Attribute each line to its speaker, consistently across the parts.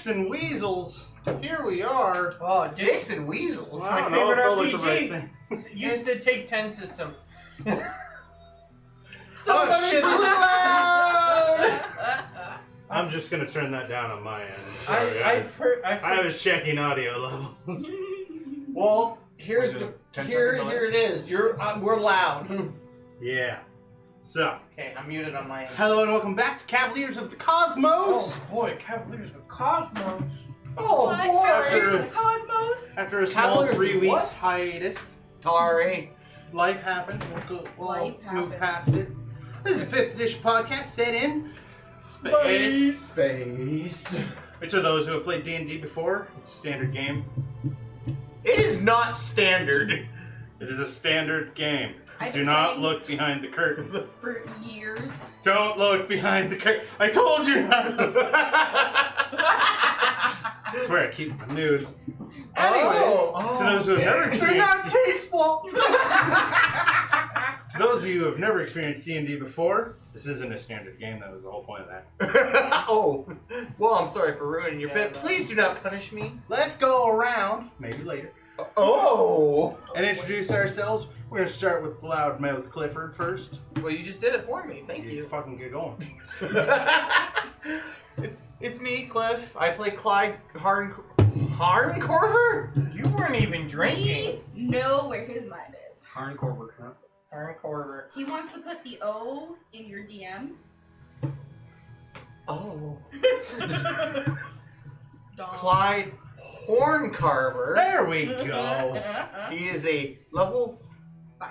Speaker 1: Dicks and Weasels. Here we are.
Speaker 2: Oh,
Speaker 3: Dicks and Weasels.
Speaker 1: Well,
Speaker 2: my
Speaker 1: I don't know
Speaker 2: favorite
Speaker 1: if they'll look the right
Speaker 2: RPG.
Speaker 1: thing.
Speaker 2: Used to take 10 system.
Speaker 1: Oh shit!
Speaker 4: Loud!
Speaker 1: I'm just gonna turn that down on my end.
Speaker 2: I've heard.
Speaker 1: I was checking audio levels.
Speaker 3: Well, here
Speaker 5: Was
Speaker 3: it
Speaker 5: it a 10-second delay?
Speaker 3: it is. We're loud.
Speaker 1: Yeah. So,
Speaker 3: Okay, I'm muted on my end.
Speaker 1: hello and welcome back to Cavaliers of the Cosmos.
Speaker 2: Oh boy, Cavaliers of the Cosmos.
Speaker 3: Oh
Speaker 4: What?
Speaker 3: boy!
Speaker 4: Cavaliers of the Cosmos?
Speaker 1: After a small
Speaker 3: Cavaliers
Speaker 1: 3
Speaker 3: of
Speaker 1: weeks
Speaker 3: what?
Speaker 1: hiatus,
Speaker 3: Sorry.
Speaker 1: life happens. We'll
Speaker 4: Life
Speaker 1: move
Speaker 4: happens.
Speaker 1: past it. This is a 5th edition podcast set in
Speaker 3: Space.
Speaker 1: To those who have played D&D before, it's a standard game.
Speaker 3: It is not standard.
Speaker 1: It is a standard game.
Speaker 4: I've
Speaker 1: Do not
Speaker 4: played-
Speaker 1: look behind the curtain.
Speaker 4: For years.
Speaker 1: Don't look behind the curtain. I told you not to. I swear I keep my nudes. Anyways, to those who have never
Speaker 3: They're not
Speaker 1: experienced
Speaker 3: tasteful.
Speaker 1: to those of you who have never experienced D&D before, this isn't a standard game. That was the whole point of that.
Speaker 3: Oh, well, I'm sorry for ruining your
Speaker 2: Yeah,
Speaker 3: bit.
Speaker 2: no.
Speaker 3: Please do not punish me.
Speaker 1: Let's go around, maybe later,
Speaker 3: Oh.
Speaker 1: and introduce ourselves. We're gonna start with loudmouth Clifford first.
Speaker 3: Well, you just did it for me. Thank
Speaker 1: You
Speaker 3: you.
Speaker 1: fucking get going.
Speaker 3: It's me, Cliff. I play Clyde Horncarver?
Speaker 2: You weren't even drinking.
Speaker 4: We know where his mind is.
Speaker 5: Horncarver, huh?
Speaker 2: Horncarver.
Speaker 4: He wants to put the O in your DM.
Speaker 3: Oh.
Speaker 4: Dom.
Speaker 3: Clyde Horncarver.
Speaker 1: There we go.
Speaker 3: He is a level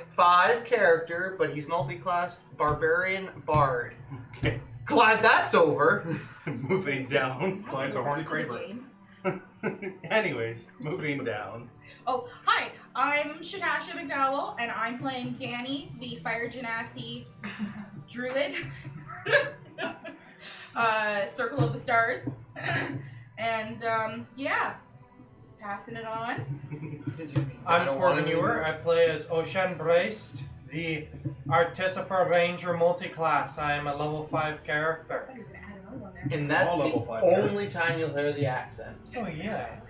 Speaker 3: 5 character, but he's multi-class Bardbarian Bard.
Speaker 1: Okay,
Speaker 3: Glad that's over.
Speaker 1: moving down.
Speaker 5: Clyde the Horny Craver.
Speaker 1: Anyways, moving down.
Speaker 4: Oh, hi. I'm Chetasia McDowell, and I'm playing Danny, the Fire Genasi Druid. Circle of the Stars. And, yeah. Passing it on.
Speaker 2: I'm Korben Ewer. I play as Oisin Briste, the Artificer Ranger multi-class. I am a level 5 character.
Speaker 4: I was gonna add another one there.
Speaker 3: And that's
Speaker 5: All
Speaker 3: the
Speaker 5: level 5
Speaker 3: only time you'll hear the accent.
Speaker 2: Oh yeah.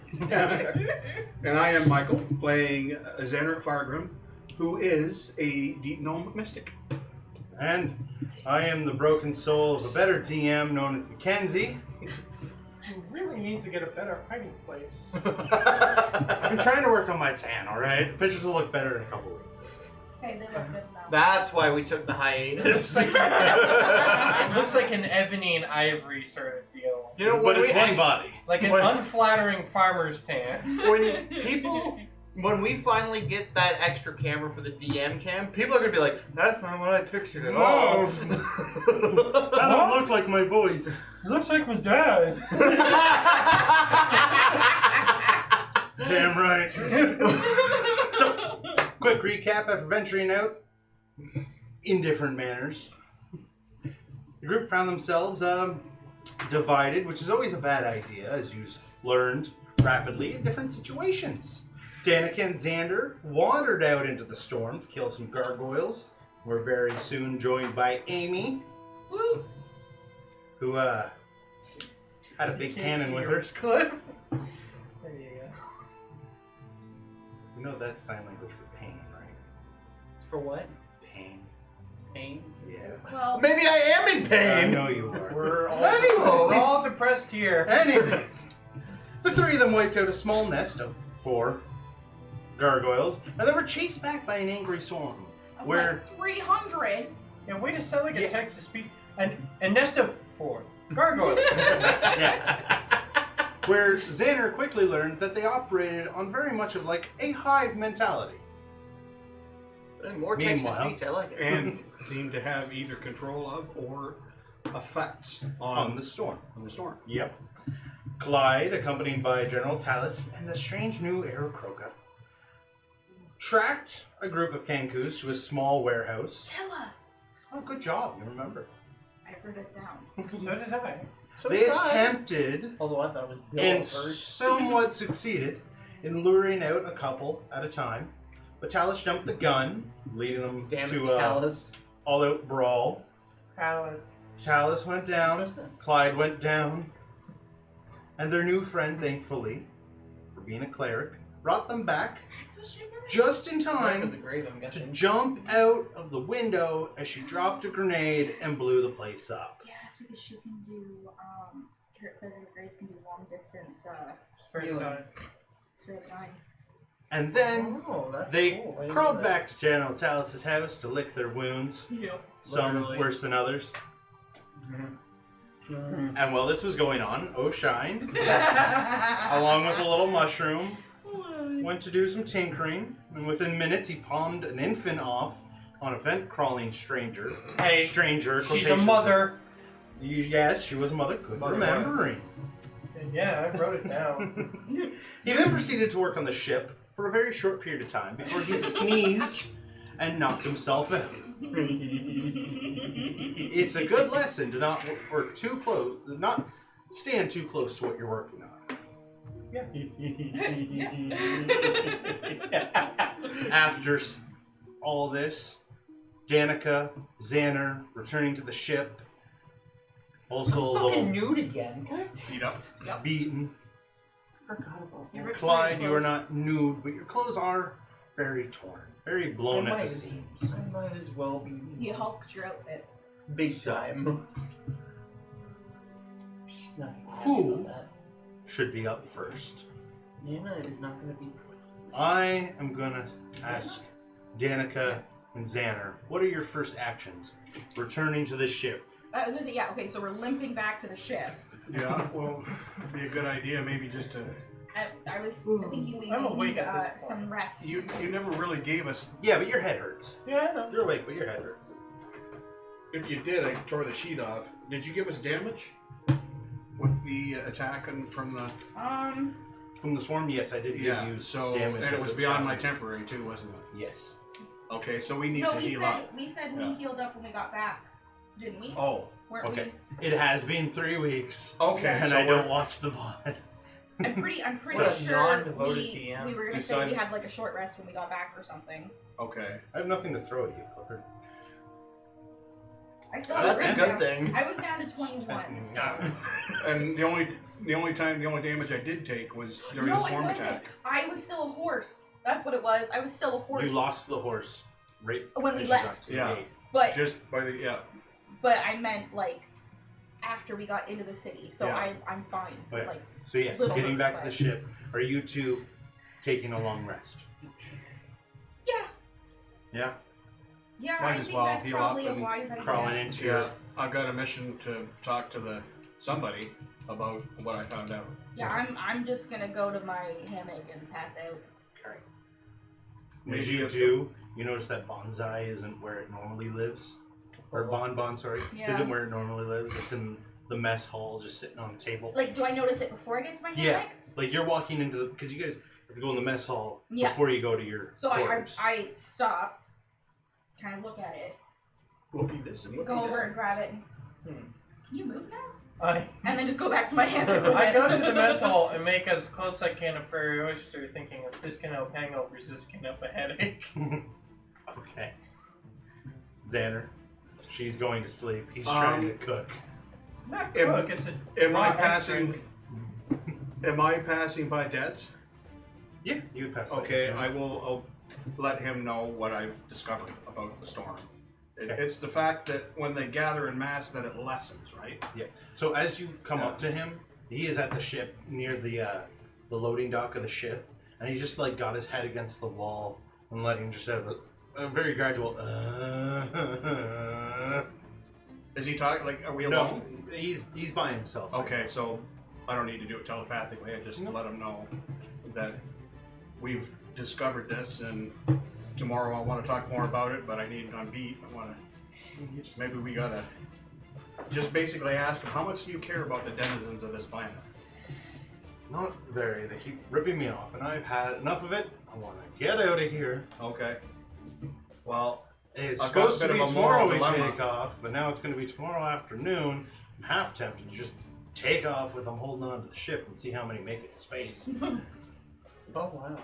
Speaker 5: And I am Michael, playing Zanner Fargrimm, who is a deep gnome mystic.
Speaker 1: And I am the broken soul of a better DM known as MacKenzie.
Speaker 2: You really need to get a better hiding place.
Speaker 1: I'm trying to work on my tan, alright? The pictures will look better in a couple weeks.
Speaker 4: Hey, they look good now.
Speaker 3: That's why we took the hiatus.
Speaker 2: It looks like an ebony and ivory sort of deal.
Speaker 3: You know,
Speaker 1: But
Speaker 3: when
Speaker 1: it's
Speaker 3: we
Speaker 1: one body.
Speaker 2: Like an unflattering farmer's tan.
Speaker 3: when we finally get that extra camera for the DM cam, people are gonna be like, "That's not what I pictured at all."
Speaker 1: That don't look like my voice.
Speaker 2: It looks like my dad.
Speaker 1: Damn right. So, quick recap after venturing out in different manners. The group found themselves divided, which is always a bad idea, as you learned rapidly in different situations. Danica and Xander wandered out into the storm to kill some gargoyles. Were very soon joined by Amy,
Speaker 4: Woo!
Speaker 1: who had a big cannon with her.
Speaker 2: Clip. There you go.
Speaker 1: You know that's sign language for pain, right?
Speaker 3: For what?
Speaker 1: Pain.
Speaker 3: Pain?
Speaker 1: Yeah.
Speaker 4: Well,
Speaker 3: Maybe I am in
Speaker 1: I
Speaker 3: pain.
Speaker 1: know you are.
Speaker 2: We're
Speaker 3: Anyways.
Speaker 2: all depressed here.
Speaker 1: Anyways, the three of them wiped out a small nest of 4 gargoyles, and they were chased back by an angry swarm. Where
Speaker 4: like 300.
Speaker 2: Yeah, way to sound like a
Speaker 1: Yeah.
Speaker 2: Texas speak. A nest of 4 gargoyles.
Speaker 1: yeah, where Zanner quickly learned that they operated on very much of like a hive mentality.
Speaker 3: More text to
Speaker 1: Meanwhile-
Speaker 3: speech, I like it.
Speaker 5: And seem to have either control of or effects
Speaker 1: On the storm.
Speaker 5: on the storm.
Speaker 1: Yep. Clyde, accompanied by General Talus and the strange new Aerocroca, tracked a group of Kankus to a small warehouse.
Speaker 4: Tella.
Speaker 1: Oh, good job, you remember.
Speaker 4: I wrote it down.
Speaker 2: So did I.
Speaker 3: So
Speaker 1: They
Speaker 3: did I.
Speaker 1: attempted
Speaker 3: Although I thought it was Bill
Speaker 1: and
Speaker 3: first.
Speaker 1: somewhat succeeded in luring out a couple at a time. But Talus jumped the gun, leading them
Speaker 3: Damn it,
Speaker 1: to
Speaker 3: Callus.
Speaker 1: all-out brawl.
Speaker 2: Alice.
Speaker 1: Talus went down, Clyde went down, And their new friend, thankfully, for being a cleric, brought them back
Speaker 4: That's what she does.
Speaker 1: just in
Speaker 3: Back
Speaker 1: time
Speaker 3: of the grave, I'm
Speaker 1: to
Speaker 3: guessing.
Speaker 1: jump out of the window as she dropped a grenade and blew the place up.
Speaker 4: Yes, because she can do, Cleric of the Graves can do long distance,
Speaker 2: Spirit of Dying.
Speaker 4: Spirit of Dying.
Speaker 1: And then
Speaker 3: Oh, that's
Speaker 1: they
Speaker 3: cool. I didn't
Speaker 1: crawled
Speaker 3: know
Speaker 1: back to General Talus's house to lick their wounds,
Speaker 4: Yep.
Speaker 1: some
Speaker 3: Literally.
Speaker 1: worse than others.
Speaker 3: that.
Speaker 1: And while this was going on, Oisin, along with a little mushroom, went to do some tinkering, and within minutes he palmed an infant off on a vent-crawling stranger.
Speaker 2: Hey,
Speaker 1: Stranger.
Speaker 2: she's a
Speaker 1: quotations.
Speaker 2: mother.
Speaker 1: Yes, she was a mother. Good
Speaker 3: Mother
Speaker 1: remembering.
Speaker 2: Yeah, I wrote it down.
Speaker 1: He then proceeded to work on the ship for a very short period of time before he sneezed and knocked himself out. It's a good lesson to not work too close, not stand too close to what you're working on. After all this, Danica, Zanner returning to the ship, also a little
Speaker 3: Fucking nude again. What?
Speaker 5: Heat up.
Speaker 1: beaten.
Speaker 3: I forgot about that.
Speaker 1: Clyde, you are not nude, but your clothes are very torn, very blown
Speaker 3: I
Speaker 1: at
Speaker 3: might
Speaker 1: the
Speaker 3: as-
Speaker 1: seams.
Speaker 3: I might as well be
Speaker 4: You hulked your outfit.
Speaker 3: big
Speaker 1: So-
Speaker 3: time. She's not gonna be happy
Speaker 1: Who?
Speaker 3: about that.
Speaker 1: Should be up first.
Speaker 3: Nana is not going to be pleased.
Speaker 1: I am gonna ask Danica and Zanner, what are your first actions? Returning to the ship.
Speaker 4: I was gonna say, yeah, okay, so we're limping back to the ship.
Speaker 5: Yeah, well, it'd be a good idea maybe just to...
Speaker 4: I was thinking we
Speaker 2: I'm awake
Speaker 4: need
Speaker 2: at this point.
Speaker 4: some rest.
Speaker 5: You never really gave us...
Speaker 1: Yeah, but your head hurts.
Speaker 2: Yeah, I know.
Speaker 1: You're awake, but your head hurts.
Speaker 5: If you did, I tore the sheet off. Did you give us damage? With the attack and from the...
Speaker 1: From the swarm, yes, I did give
Speaker 5: Yeah,
Speaker 1: you
Speaker 5: so...
Speaker 1: damage.
Speaker 5: And it
Speaker 1: as
Speaker 5: was
Speaker 1: a
Speaker 5: beyond my
Speaker 1: challenge.
Speaker 5: temporary too, wasn't it?
Speaker 1: Yes.
Speaker 5: Okay, so we need
Speaker 4: No,
Speaker 5: to
Speaker 4: we
Speaker 5: heal
Speaker 4: said
Speaker 5: up.
Speaker 4: we said
Speaker 5: Yeah.
Speaker 4: we healed up when we got back, didn't we?
Speaker 5: Oh,
Speaker 4: Weren't
Speaker 1: Okay. It has been 3 weeks.
Speaker 5: okay.
Speaker 1: And
Speaker 5: so
Speaker 1: I don't
Speaker 5: we're-
Speaker 1: watch the VOD.
Speaker 4: we? I'm pretty
Speaker 2: So
Speaker 4: sure
Speaker 2: non-devoted
Speaker 4: we
Speaker 2: DM.
Speaker 4: were gonna
Speaker 5: You
Speaker 4: say we
Speaker 5: said-
Speaker 4: had like a short rest when we got back or something.
Speaker 5: Okay.
Speaker 1: I have nothing to throw at you, Clifford.
Speaker 4: I still
Speaker 3: That's
Speaker 4: was
Speaker 3: a
Speaker 4: down-
Speaker 3: good thing.
Speaker 4: I was down to 21. So.
Speaker 5: And the only damage I did take was during
Speaker 4: No,
Speaker 5: the
Speaker 4: it
Speaker 5: swarm
Speaker 4: wasn't.
Speaker 5: attack.
Speaker 4: I was still a horse. That's what it was. I was still a horse.
Speaker 1: You lost the horse right
Speaker 4: When we
Speaker 1: as you
Speaker 4: left.
Speaker 1: got to the
Speaker 5: Yeah.
Speaker 1: gate.
Speaker 4: but
Speaker 5: Just by the
Speaker 4: I meant like after we got into the city. So
Speaker 5: Yeah.
Speaker 4: I'm fine.
Speaker 1: Oh, yeah.
Speaker 4: Like
Speaker 1: So yes,
Speaker 4: Little
Speaker 1: getting
Speaker 4: hurt,
Speaker 1: back to the
Speaker 4: but-
Speaker 1: ship, are you two taking a long rest?
Speaker 4: yeah.
Speaker 1: Yeah?
Speaker 4: Yeah,
Speaker 5: Might
Speaker 4: I
Speaker 5: as
Speaker 4: think
Speaker 5: well
Speaker 4: that's
Speaker 5: heal
Speaker 4: probably
Speaker 5: up
Speaker 4: a
Speaker 5: and
Speaker 4: wise idea.
Speaker 1: Crawling into
Speaker 5: yeah.
Speaker 1: your...
Speaker 5: I've got a mission to talk to somebody about what I found out.
Speaker 4: Yeah, I'm just gonna go to my hammock and pass out.
Speaker 1: As you do, you notice that bonsai isn't where it normally lives. Or bonbon, sorry.
Speaker 4: Yeah.
Speaker 1: Isn't where it normally lives. It's in the mess hall, just sitting on a table.
Speaker 4: Like, do I notice it before I get to my
Speaker 1: Yeah.
Speaker 4: hammock?
Speaker 1: Like you're walking into the... Because you guys have to go in the mess hall
Speaker 4: Yeah.
Speaker 1: before you go to your
Speaker 4: So
Speaker 1: quarters.
Speaker 4: I stop, kind of look at it,
Speaker 5: Whoopie this and whoopie
Speaker 4: go over
Speaker 5: that.
Speaker 4: and grab it.
Speaker 2: Hmm.
Speaker 4: Can you move now?
Speaker 2: I
Speaker 4: And then just go back to my hammock. with
Speaker 2: I
Speaker 4: it.
Speaker 2: go to the mess hall and make as close as I can a prairie oyster, thinking if this can help hangovers, this can help a headache.
Speaker 1: Okay. Xander. She's going to sleep. He's trying to cook.
Speaker 2: Not
Speaker 5: Am-
Speaker 2: cook, it's a
Speaker 5: Am I
Speaker 2: raw egg
Speaker 5: passing?
Speaker 2: drink.
Speaker 5: Am I passing by Des?
Speaker 1: Yeah, you would pass by
Speaker 5: Okay,
Speaker 1: this one.
Speaker 5: I'll let him know what I've discovered about the storm.
Speaker 1: Okay.
Speaker 5: It's the fact that when they gather in mass, that it lessens, right?
Speaker 1: So as you come
Speaker 5: Yeah.
Speaker 1: up to him, he is at the ship near the loading dock of the ship, and he just like got his head against the wall and letting just have a very gradual.
Speaker 5: Is he talking? Like, are we
Speaker 1: No,
Speaker 5: alone?
Speaker 1: he's by himself. right
Speaker 5: Okay,
Speaker 1: now.
Speaker 5: so I don't need to do it telepathically. I just
Speaker 1: No.
Speaker 5: let him know that we've discovered this, and tomorrow I want to talk more about it. But I need it on beat. I want to. Maybe we gotta just basically ask him, how much do you care about the denizens of this planet?
Speaker 1: Not very. They keep ripping me off, and I've had enough of it. I want to get out of here.
Speaker 5: Okay. Well,
Speaker 1: It's
Speaker 5: I've got a
Speaker 1: supposed to
Speaker 5: bit
Speaker 1: be
Speaker 5: of a
Speaker 1: tomorrow
Speaker 5: moral
Speaker 1: we
Speaker 5: dilemma.
Speaker 1: take off, but now it's going to be tomorrow afternoon. I'm half tempted to just take off with them holding on to the ship and see how many make it to space.
Speaker 2: Oh wow.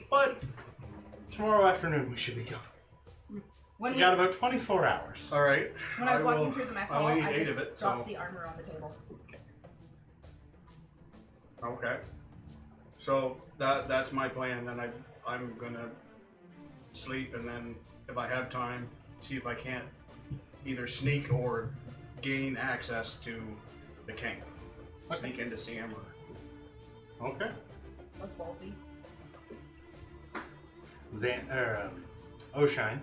Speaker 1: But tomorrow afternoon we should be gone.
Speaker 4: When,
Speaker 1: We
Speaker 4: we,
Speaker 1: got about 24 hours.
Speaker 5: all right.
Speaker 4: when I was walking
Speaker 5: will-
Speaker 4: through the mess
Speaker 5: I
Speaker 4: hall,
Speaker 5: only need
Speaker 4: I
Speaker 5: 8
Speaker 4: just
Speaker 5: of it,
Speaker 4: dropped
Speaker 5: so-
Speaker 4: the armor on the table.
Speaker 5: Okay. So that's my plan. Then I'm gonna sleep, and then if I have time, see if I can't either sneak or gain access to the king. Sneak in to see him.
Speaker 1: Okay.
Speaker 4: That's ballsy.
Speaker 1: Oshine,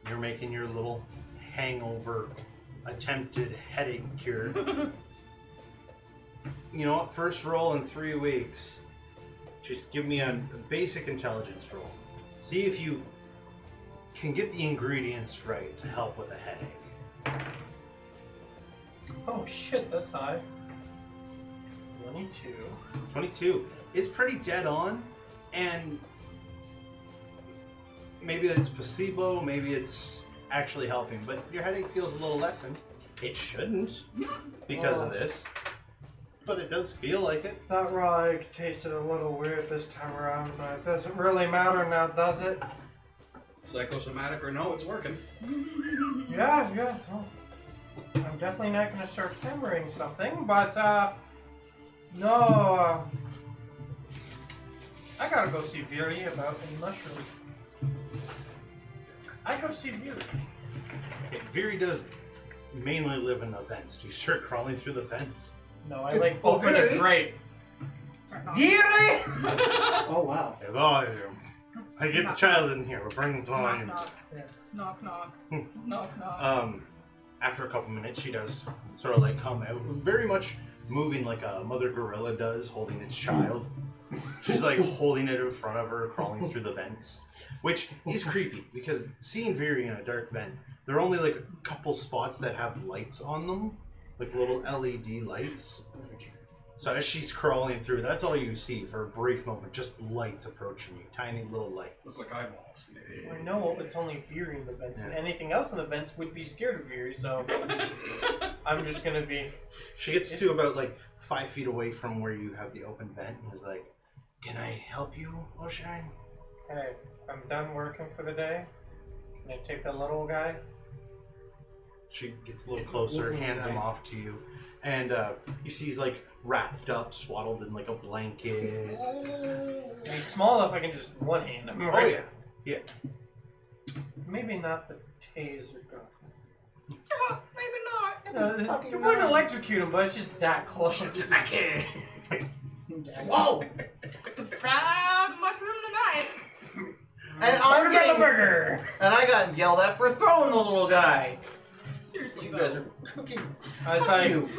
Speaker 1: you're making your little hangover attempted headache cure. You know what? First roll in 3 weeks. Just give me a basic intelligence roll. See if you can get the ingredients right to help with a headache.
Speaker 2: Oh shit, that's high. 22.
Speaker 1: 22. It's pretty dead on, and maybe it's placebo, maybe it's actually helping, but your headache feels a little lessened. It shouldn't because of this, but it does feel like it.
Speaker 2: That raw egg tasted a little weird this time around, but it doesn't really matter now, does it?
Speaker 5: Psychosomatic or no, it's working.
Speaker 2: Yeah. Well, I'm definitely not going to start hammering something, but, no, I gotta go see Viri about a mushroom. I go see Viri.
Speaker 1: Okay, Viri does mainly live in the vents. Do you start crawling through the vents?
Speaker 2: No, I like open a grate.
Speaker 4: Sorry, knock.
Speaker 2: Viri!
Speaker 3: Oh wow.
Speaker 1: Hey, volume. I get the child in here. We're bringing
Speaker 4: Knock,
Speaker 1: volume.
Speaker 4: knock. Knock, knock. Knock, knock.
Speaker 1: After a couple minutes, she does sort of like come out, very much moving like a mother gorilla does, holding its child. She's like holding it in front of her, crawling through the vents, which is creepy because seeing Viri in a dark vent, there are only like a couple spots that have lights on them, like little LED lights. So as she's crawling through, that's all you see for a brief moment, just lights approaching you, tiny little lights.
Speaker 5: Looks like eyeballs.
Speaker 2: I know it's only Viri in the vents, and anything else in the vents would be scared of Viri, so I'm just gonna be...
Speaker 1: She gets to about like 5 feet away from where you have the open vent and is like, "Can I help you, Oshine?"
Speaker 2: Hey, I'm done working for the day. Can I take the little guy?
Speaker 1: She gets a little closer, hands him off to you, and you see he's like wrapped up, swaddled in like a blanket.
Speaker 2: He's small enough I can just one hand him.
Speaker 1: Oh yeah.
Speaker 2: Maybe not the taser gun.
Speaker 4: Maybe not.
Speaker 2: It wouldn't electrocute him, but it's just that close.
Speaker 1: I can't.
Speaker 3: Whoa!
Speaker 4: Grab mushroom tonight.
Speaker 3: And I'm getting
Speaker 2: burger.
Speaker 3: And I got yelled at for throwing the little guy.
Speaker 4: Seriously,
Speaker 3: You guys
Speaker 4: though.
Speaker 3: are cooking.
Speaker 2: I tell you,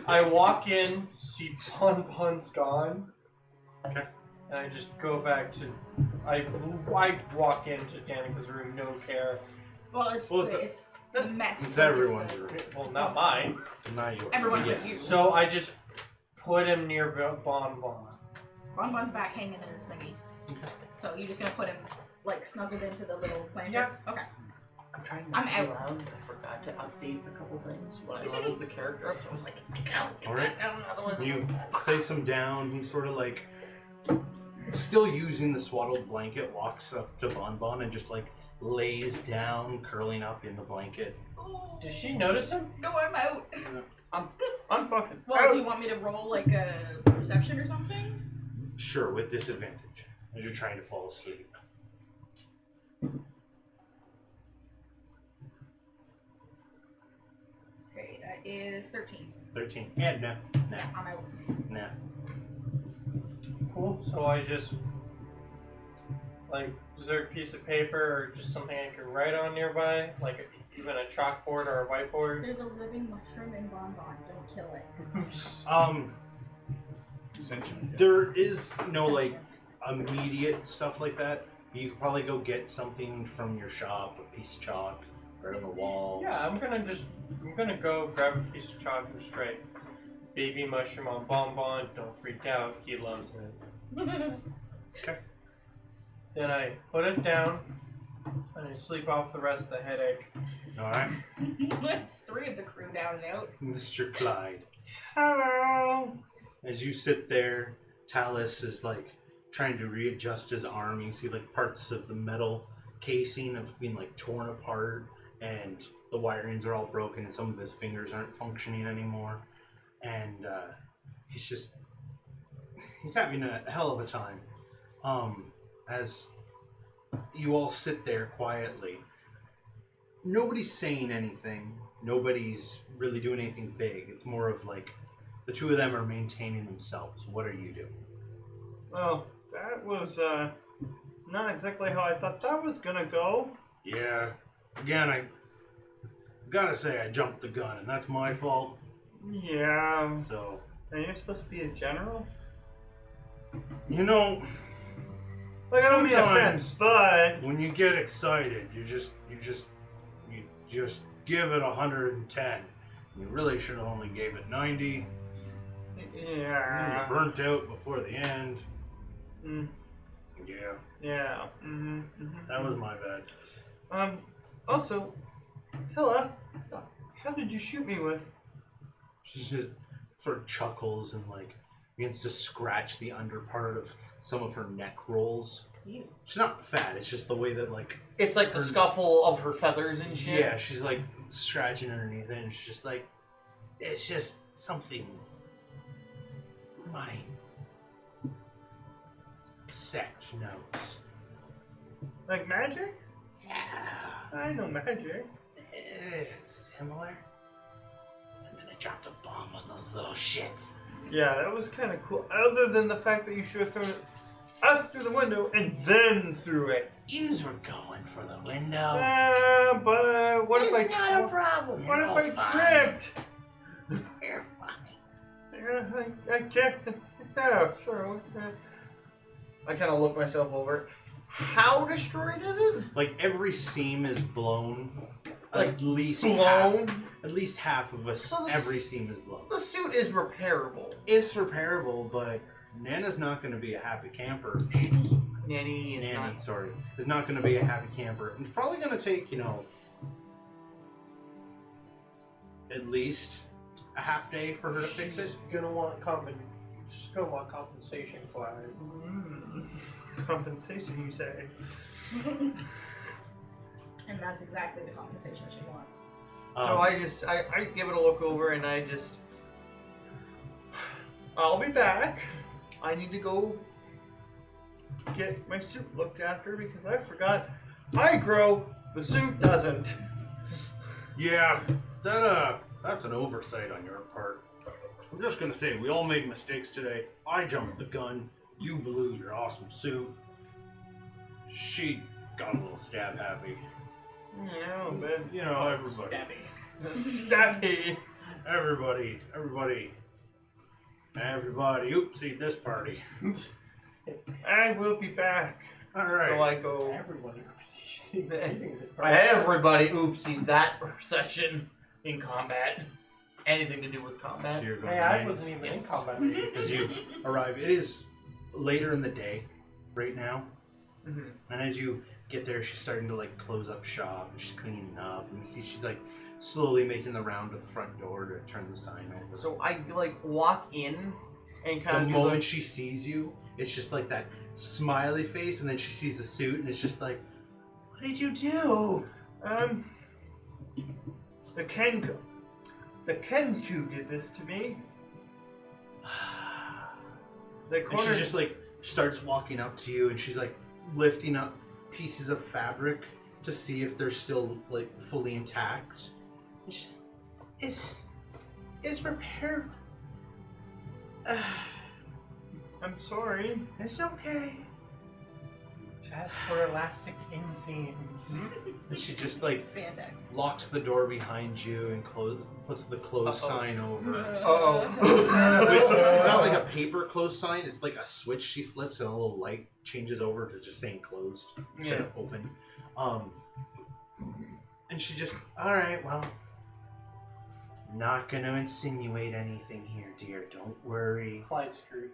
Speaker 2: I walk in, see Pun's gone.
Speaker 1: Okay.
Speaker 2: And I just go back to... I walk into Danica's room, no care.
Speaker 4: Well, it's the mess.
Speaker 1: It's everyone's room,
Speaker 2: Well, not mine.
Speaker 1: not yours.
Speaker 4: Everyone
Speaker 1: Yes.
Speaker 4: but you.
Speaker 2: So I just put him near Bon.
Speaker 4: Bonbon's back hanging in his thingy. So you're just gonna put him like snuggled into the little blanket?
Speaker 2: Yeah.
Speaker 4: Okay.
Speaker 3: I'm trying
Speaker 4: I'm
Speaker 3: to be
Speaker 4: out.
Speaker 3: loud. I forgot to update a couple things when I leveled the character up. So I was like, I can't get
Speaker 1: All right.
Speaker 3: that down. Otherwise,
Speaker 1: You place him down. He's sort of like still using the swaddled blanket. Walks up to Bon and just like lays down, curling up in the blanket.
Speaker 4: Oh.
Speaker 2: Does she notice him?
Speaker 4: No, I'm out.
Speaker 3: I'm fucking.
Speaker 4: Well, do you want me to roll like a perception or something?
Speaker 1: Sure, with disadvantage as you're trying to fall asleep.
Speaker 4: Okay, that is 13.
Speaker 1: 13. Yeah, no.
Speaker 4: Yeah, I'm out.
Speaker 1: Nah.
Speaker 2: Cool. So I just... Like, is there a piece of paper or just something I can write on nearby? Like even a chalkboard or a whiteboard?
Speaker 4: There's a living mushroom in Bonbon. Don't kill it.
Speaker 5: Essentially.
Speaker 1: There is no like immediate stuff like that. You could probably go get something from your shop, a piece of chalk, right on the wall.
Speaker 2: Yeah, I'm gonna go grab a piece of chalk and just write baby mushroom on Bonbon, don't freak out, he loves it.
Speaker 1: Okay.
Speaker 2: Then I put it down and I sleep off the rest of the headache.
Speaker 1: Alright.
Speaker 4: That's 3 of the crew down and out.
Speaker 1: Mr. Clyde.
Speaker 2: Hello!
Speaker 1: As you sit there, Talus is like trying to readjust his arm. You can see like parts of the metal casing have been like torn apart and the wirings are all broken and some of his fingers aren't functioning anymore. And he's just he's having a hell of a time. As you all sit there quietly, nobody's saying anything. Nobody's really doing anything big. It's more of like the two of them are maintaining themselves. What are you doing?
Speaker 6: Well, that was not exactly how I thought that was gonna go.
Speaker 1: Yeah. Again, I gotta say I jumped the gun, and that's my fault.
Speaker 6: Yeah.
Speaker 1: So,
Speaker 6: And you're supposed to be a general?
Speaker 1: you know,
Speaker 6: Like, I don't mean
Speaker 1: Sometimes.
Speaker 6: offense, but
Speaker 1: when you get excited, you just give it 110. You really should have only gave it 90.
Speaker 6: yeah.
Speaker 1: You burnt out before the end.
Speaker 6: Mm,
Speaker 1: Yeah,
Speaker 6: yeah.
Speaker 1: that was my bad.
Speaker 6: Also, Hilla, how did you shoot me with?
Speaker 1: She just sort of chuckles and like begins to scratch the under part of some of her neck rolls.
Speaker 4: Ew.
Speaker 1: She's not fat. It's just the way that like
Speaker 3: It's like the scuffle of her feathers and shit.
Speaker 1: yeah, she's like scratching underneath it, and she's just like, it's just something my sect knows.
Speaker 6: Like magic?
Speaker 1: Yeah,
Speaker 6: I know magic.
Speaker 1: it's similar. And then I dropped a bomb on those little shits.
Speaker 6: Yeah, that was kind of cool. Other than the fact that you should have thrown us through the window and then threw it.
Speaker 1: Yous were going for the window.
Speaker 6: But what if I
Speaker 1: It's not a problem.
Speaker 6: What
Speaker 1: You're
Speaker 6: if
Speaker 1: all
Speaker 6: I
Speaker 1: fine.
Speaker 6: tripped?
Speaker 1: You're fine.
Speaker 6: Yeah, I can't. Yeah, sure.
Speaker 3: I kind of look myself over. How destroyed is it?
Speaker 1: Like every seam is blown.
Speaker 3: Like,
Speaker 1: at least
Speaker 3: blown?
Speaker 1: at least half of us.
Speaker 3: So this-
Speaker 1: Every seam is blown.
Speaker 3: The suit is repairable.
Speaker 1: It's repairable, but Nana's not going to be a happy camper.
Speaker 3: Nanny is
Speaker 1: Nanny,
Speaker 3: not.
Speaker 1: sorry, is not going to be a happy camper. It's probably going to take, at least a half day for her to fix it.
Speaker 2: She's gonna want compensation, Clyde.
Speaker 6: Compensation, you say?
Speaker 4: And that's exactly the compensation she wants.
Speaker 3: So I give it a look over and
Speaker 6: I'll be back. I need to go get my suit looked after because I forgot I grow, the suit doesn't.
Speaker 1: Yeah, that's an oversight on your part. I'm just going to say, we all made mistakes today. I jumped the gun. You blew your awesome suit. She got a little stab happy.
Speaker 6: Yeah, but
Speaker 1: Everybody.
Speaker 6: Stabby.
Speaker 1: Everybody. Oopsie, this party.
Speaker 6: I will be back.
Speaker 1: All right.
Speaker 3: So I go.
Speaker 2: Everybody
Speaker 3: Everybody oopsie that session in combat. Anything to do with combat.
Speaker 1: So you're going
Speaker 2: Hey, I
Speaker 1: nice.
Speaker 2: wasn't even
Speaker 3: Yes.
Speaker 2: in combat.
Speaker 1: As you arrive, it is later in the day right now,
Speaker 3: Mm-hmm.
Speaker 1: and as you get there, she's starting to like close up shop, and she's cleaning up, and you see she's like slowly making the round to the front door to turn the sign over.
Speaker 3: So I walk in and
Speaker 1: the
Speaker 3: kind of do
Speaker 1: moment she sees you, it's just like that smiley face, and then she sees the suit, and it's just like, what did you do?
Speaker 6: The Kenku did this to me. The
Speaker 1: And
Speaker 6: corner.
Speaker 1: she just like starts walking up to you, and she's like lifting up pieces of fabric to see if they're still like fully intact. It's repairable.
Speaker 6: I'm sorry.
Speaker 1: It's okay.
Speaker 2: Just for elastic inseams.
Speaker 1: And she just like
Speaker 4: Spandex.
Speaker 1: locks the door behind you and puts the close
Speaker 3: Uh-oh.
Speaker 1: sign over.
Speaker 3: Uh-oh.
Speaker 1: It's not like a paper closed sign. It's like a switch she flips, and a little light changes over to just saying closed instead of open. And she just, all right, well, not going to insinuate anything here, dear. Don't worry.
Speaker 2: Clyde screwed.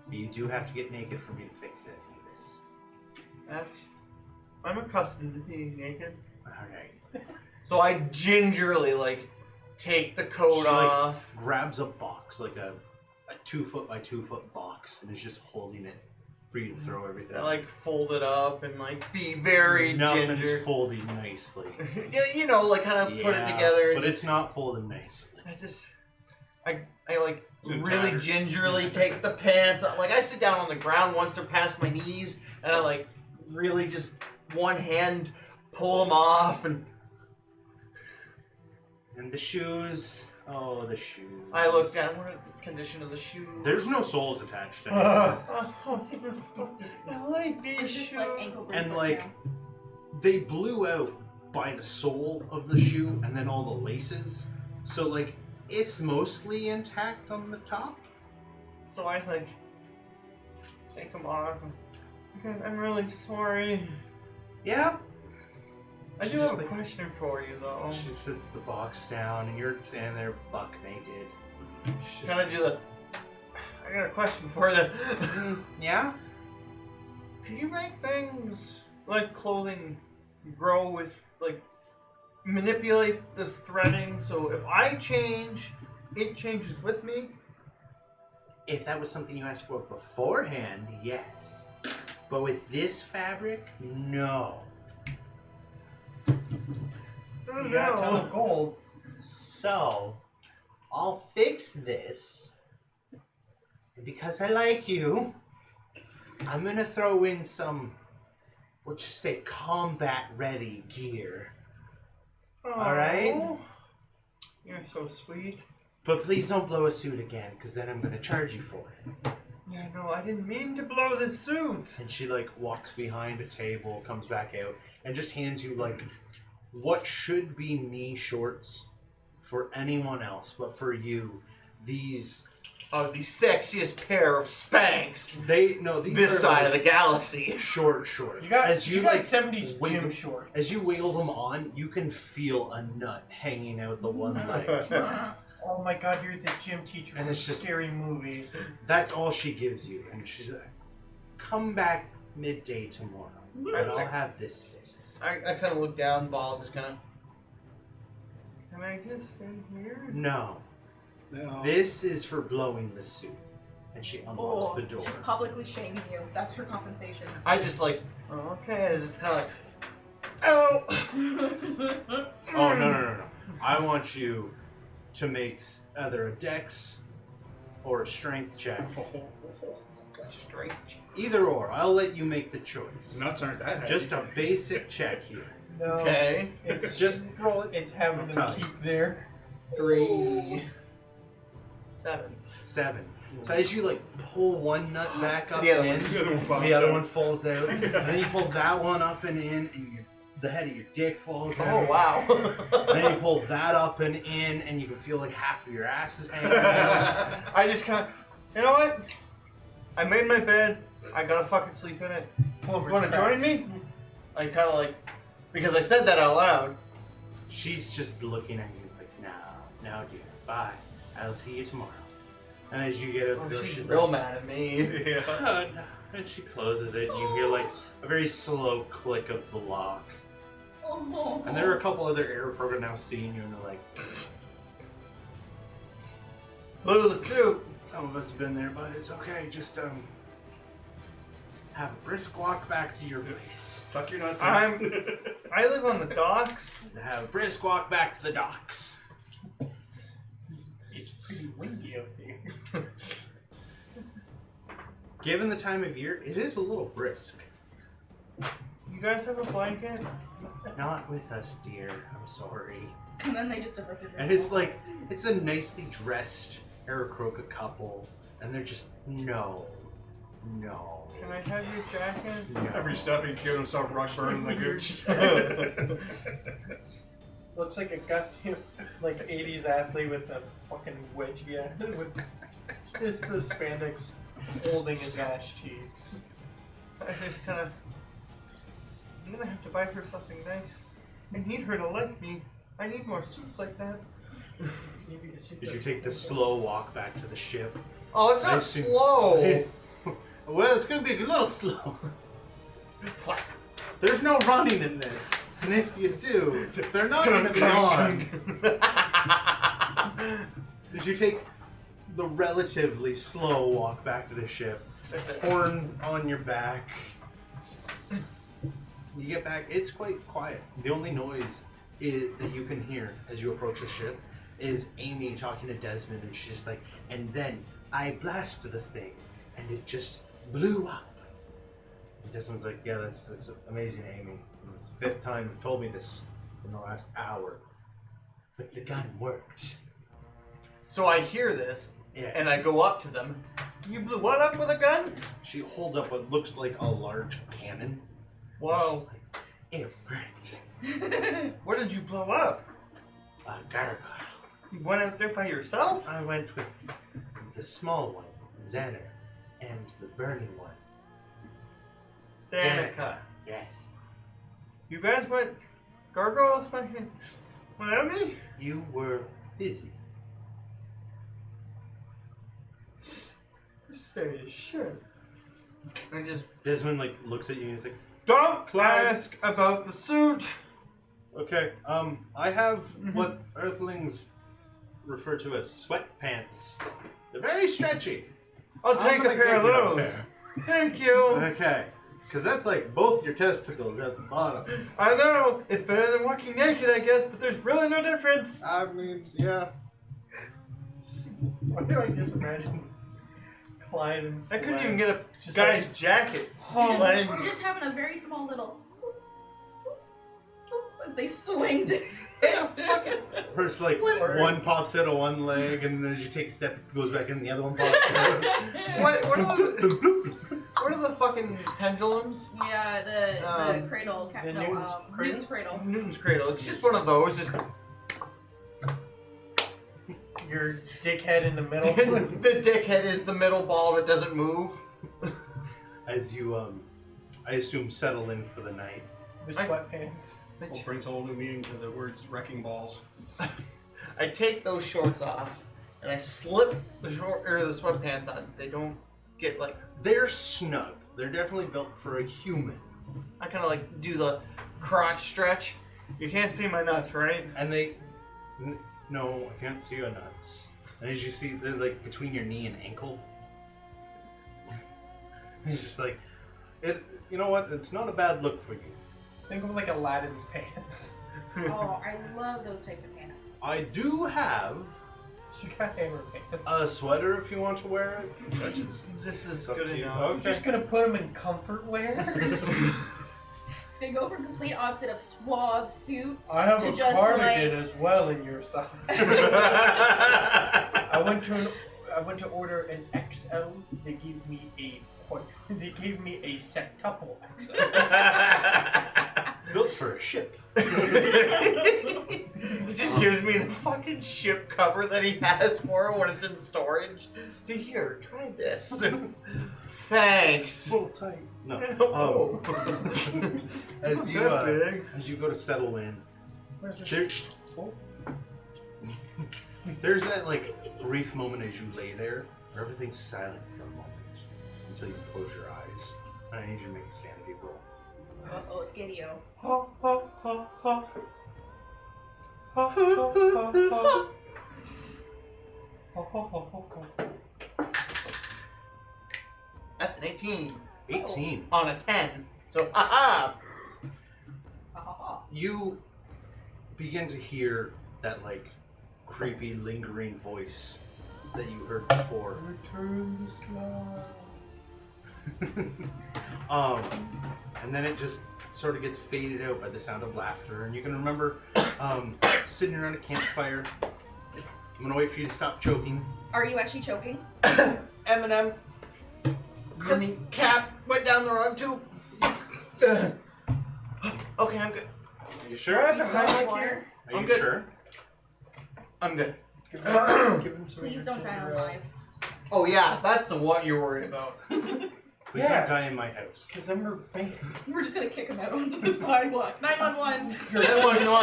Speaker 1: You do have to get naked for me to fix it. This.
Speaker 6: I'm accustomed to being naked.
Speaker 1: All right.
Speaker 3: So I gingerly take the coat
Speaker 1: She, like,
Speaker 3: off.
Speaker 1: grabs a box, like a 2 foot by 2 foot box, and is just holding it for you to throw everything.
Speaker 3: I fold it up and be very
Speaker 1: Nothing's
Speaker 3: ginger.
Speaker 1: folding nicely.
Speaker 3: Yeah, kind of put it together. And
Speaker 1: but it's not folded nicely.
Speaker 3: I like
Speaker 1: So it
Speaker 3: really
Speaker 1: tatters.
Speaker 3: gingerly take the pants off. Like I sit down on the ground once they're past my knees, and I like really just one hand pull them off, and
Speaker 1: the shoes. Oh, the shoes.
Speaker 3: I look down. What are the condition of the shoes?
Speaker 1: There's no soles attached to it.
Speaker 3: I like these
Speaker 4: It's just
Speaker 3: shoes.
Speaker 4: like ankle bracelets.
Speaker 1: And like, they blew out by the sole of the shoe and then all the laces. So like, it's mostly intact on the top.
Speaker 3: So I like take them off. Okay, I'm really sorry.
Speaker 1: Yeah.
Speaker 3: I do
Speaker 1: Just
Speaker 3: have a
Speaker 1: like-
Speaker 3: question for you though.
Speaker 1: She sits the box down and you're standing there buck naked. She's
Speaker 3: Can I do the? I got a question for you.
Speaker 1: yeah?
Speaker 3: Can you make things like clothing grow with like manipulate the threading so if I change, it changes with me?
Speaker 1: If that was something you asked for beforehand, yes. But with this fabric, no.
Speaker 2: You got a ton of gold.
Speaker 1: So, I'll fix this. And because I like you, I'm gonna throw in some, we'll just say combat ready gear. Alright?
Speaker 3: Aw, you're so sweet.
Speaker 1: But please don't blow a suit again, because then I'm gonna charge you for it.
Speaker 3: Yeah, no, I didn't mean to blow the suit.
Speaker 1: And she like walks behind a table, comes back out, and just hands you like what should be knee shorts for anyone else, but for you, these
Speaker 3: Oh, the sexiest pair of Spanx
Speaker 1: these
Speaker 3: this
Speaker 1: are
Speaker 3: side
Speaker 1: like
Speaker 3: of the galaxy.
Speaker 1: short shorts.
Speaker 2: You got
Speaker 1: as you
Speaker 2: got
Speaker 1: like
Speaker 2: 70s
Speaker 1: wiggle-
Speaker 2: gym shorts.
Speaker 1: As you wiggle them on, you can feel a nut hanging out the one leg.
Speaker 2: Oh my god, you're the gym teacher
Speaker 1: And
Speaker 2: from a
Speaker 1: it's just-
Speaker 2: scary movie.
Speaker 1: That's all she gives you, and she's like, "Come back midday tomorrow, and I'll have this fixed."
Speaker 3: I kind of look down, ball, just kind of. Can I just stay here?
Speaker 1: No,
Speaker 5: No.
Speaker 1: this is for blowing the suit. And she unlocks the door.
Speaker 4: She's publicly shaming you. That's her compensation.
Speaker 3: I just like, oh, okay, it's just kind of like, oh.
Speaker 1: Oh no! I want you to make either a dex or a strength check.
Speaker 3: Strength check.
Speaker 1: Either or. I'll let you make the choice.
Speaker 5: Nuts aren't that heavy.
Speaker 1: Just a basic check here.
Speaker 2: No.
Speaker 3: Okay.
Speaker 2: It's
Speaker 1: Just roll it.
Speaker 2: It's having
Speaker 1: I'll
Speaker 2: them
Speaker 1: tell you.
Speaker 2: keep there.
Speaker 3: 3, 7.
Speaker 1: 7. So as you like pull one nut back up
Speaker 3: The other
Speaker 1: and
Speaker 3: one.
Speaker 1: in,
Speaker 5: The other one falls
Speaker 1: the other
Speaker 5: out.
Speaker 1: one falls out, and then you pull that one up and in, and the head of your dick falls out.
Speaker 3: Oh wow.
Speaker 1: And then you pull that up and in, and you can feel like half of your ass is hanging out.
Speaker 3: I just kind of, you know what? I made my bed. I gotta fucking sleep in it. You wanna join me? I kind of like, because I said that out loud.
Speaker 1: She's just looking at you. It's like, no, dear. Bye. I'll see you tomorrow. And as you get out the door,
Speaker 3: She's
Speaker 1: she's
Speaker 3: real
Speaker 1: like,
Speaker 3: mad at me.
Speaker 5: Yeah.
Speaker 1: "Oh, no." And she closes it, and you hear like a very slow click of the lock.
Speaker 4: Oh.
Speaker 1: And there are a couple other air program now seeing you, and they're like,
Speaker 3: Blew the soup.
Speaker 1: some of us have been there, but it's okay. Just have a brisk walk back to your base.
Speaker 5: Tuck your nuts in.
Speaker 3: I live on the docks.
Speaker 1: Have a brisk walk back to the docks.
Speaker 2: It's pretty windy out there.
Speaker 1: Given the time of year, it is a little brisk.
Speaker 3: You guys have a blanket?
Speaker 1: Not with us, dear. I'm sorry.
Speaker 4: And then they just start their
Speaker 1: And it's like, it's a nicely dressed Aarakocra couple, and they're just, no.
Speaker 3: Can I have your jacket?
Speaker 5: Every step he gives himself rock burn like a
Speaker 2: Looks like a goddamn like 80s athlete with a fucking wedge with just the spandex holding his ass cheeks.
Speaker 3: I just kind of. I'm gonna have to buy her something nice. I need her to like me. I need more suits like that.
Speaker 1: Did you take the slow walk back to the ship?
Speaker 3: Oh, it's
Speaker 1: I
Speaker 3: not
Speaker 1: see.
Speaker 3: slow.
Speaker 1: Well, it's gonna be a little slow. There's no running in this. And if you do, they're not gonna be on. Did you take the relatively slow walk back to the ship? Horn on your back. You get back, it's quite quiet. The only noise that you can hear as you approach the ship is Amy talking to Desmond, and she's just like, and then I blasted the thing, and it just blew up. And Desmond's like, yeah, that's amazing, Amy. It's the 5th time you've told me this in the last hour. But the gun worked.
Speaker 6: So I hear this,
Speaker 1: Yeah.
Speaker 6: and I go up to them. You blew what up with a gun?
Speaker 1: She holds up what looks like a large cannon.
Speaker 6: Whoa.
Speaker 1: It worked.
Speaker 6: What did you blow up?
Speaker 1: A gargoyle.
Speaker 6: You went out there by yourself?
Speaker 1: I went with the small one, Zanner, and the burning one.
Speaker 6: Danica.
Speaker 1: Yes.
Speaker 6: You guys went gargoyles fucking without me?
Speaker 1: You were busy.
Speaker 6: This state is shit. I just
Speaker 1: Desmond looks at you and he's like,
Speaker 6: don't
Speaker 1: Clyde.
Speaker 6: ask about the suit.
Speaker 1: okay, I have what Earthlings refer to as sweatpants. They're very stretchy.
Speaker 6: I'll take a
Speaker 1: gonna
Speaker 6: pair of
Speaker 1: give you a
Speaker 6: those.
Speaker 1: pair.
Speaker 6: Thank you.
Speaker 1: Okay, because that's like both your testicles at the bottom.
Speaker 6: I know it's better than walking naked, I guess, but there's really no difference.
Speaker 1: I mean, yeah.
Speaker 2: Why do I just imagine Clyde and
Speaker 6: I couldn't even get a
Speaker 2: just
Speaker 6: guy's jacket.
Speaker 4: You're just having a very small little as they swing.
Speaker 1: First, like, one pops out of one leg, and then as you take a step, it goes back in, the other one pops out.
Speaker 6: What are the fucking pendulums?
Speaker 4: Yeah, the cradle.
Speaker 2: the
Speaker 4: Newton's cradle.
Speaker 6: Newton's cradle. It's just one of those. Just
Speaker 2: your dickhead in the middle.
Speaker 6: the dickhead is the middle ball that doesn't move.
Speaker 1: As you, I assume, settle in for the night.
Speaker 2: The sweatpants.
Speaker 5: Well, brings a whole new meaning to the words wrecking balls.
Speaker 6: I take those shorts off and I slip the sweatpants on. They don't get like.
Speaker 1: They're snug. They're definitely built for a human.
Speaker 6: I kind of like do the crotch stretch. You can't see my nuts, right?
Speaker 1: And they... No, I can't see your nuts. And as you see, they're like between your knee and ankle. He's just like, you know what? It's not a bad look for you.
Speaker 2: Think of like Aladdin's pants.
Speaker 4: Oh, I love those types of pants.
Speaker 1: I do have
Speaker 2: She got hammer pants.
Speaker 1: a sweater if you want to wear it.
Speaker 6: This is
Speaker 1: It's up
Speaker 6: good
Speaker 1: to you.
Speaker 6: enough.
Speaker 2: I'm just gonna put them in comfort wear.
Speaker 4: It's gonna go from complete opposite of suave suit.
Speaker 2: I have
Speaker 4: To
Speaker 2: a
Speaker 4: just,
Speaker 2: cardigan
Speaker 4: like-
Speaker 2: as well in your size. I went to order an XL. They gave me a They gave me a septuple XL.
Speaker 1: It's built for a ship.
Speaker 6: He just gives me the fucking ship cover that he has for it when it's in storage. Here, try this. Thanks.
Speaker 1: Full tight. No.
Speaker 6: Oh.
Speaker 1: As you
Speaker 6: That big.
Speaker 1: as you go to settle in,
Speaker 2: Where's
Speaker 1: there's that like brief moment as you lay there where everything's silent for a moment until you close your eyes. And I need you to make a sanity roll.
Speaker 4: Uh-oh, Scadio.
Speaker 6: That's an 18
Speaker 1: 18.
Speaker 6: on a 10. So, haha.
Speaker 4: Ha ha ha.
Speaker 1: You begin to hear that like creepy lingering voice that you heard before.
Speaker 2: Return the slide.
Speaker 1: And then it just sort of gets faded out by the sound of laughter, and you can remember sitting around a campfire. I'm gonna wait for you to stop choking.
Speaker 4: Are you actually choking?
Speaker 6: Eminem. Cap went down the wrong tube. Okay, I'm good.
Speaker 1: Are you sure?
Speaker 4: You saw water?
Speaker 1: Are
Speaker 6: I'm
Speaker 1: you
Speaker 6: good.
Speaker 1: sure?
Speaker 6: I'm good.
Speaker 2: Give him some
Speaker 4: Please
Speaker 2: of
Speaker 4: don't
Speaker 2: your
Speaker 4: die
Speaker 2: ginger
Speaker 4: on
Speaker 2: ale.
Speaker 4: live.
Speaker 6: Oh yeah, that's the one you're worried about.
Speaker 1: Please
Speaker 2: Yeah.
Speaker 1: don't die in my house.
Speaker 2: Cause then we're
Speaker 4: We're just gonna kick him out onto the sidewalk. 911.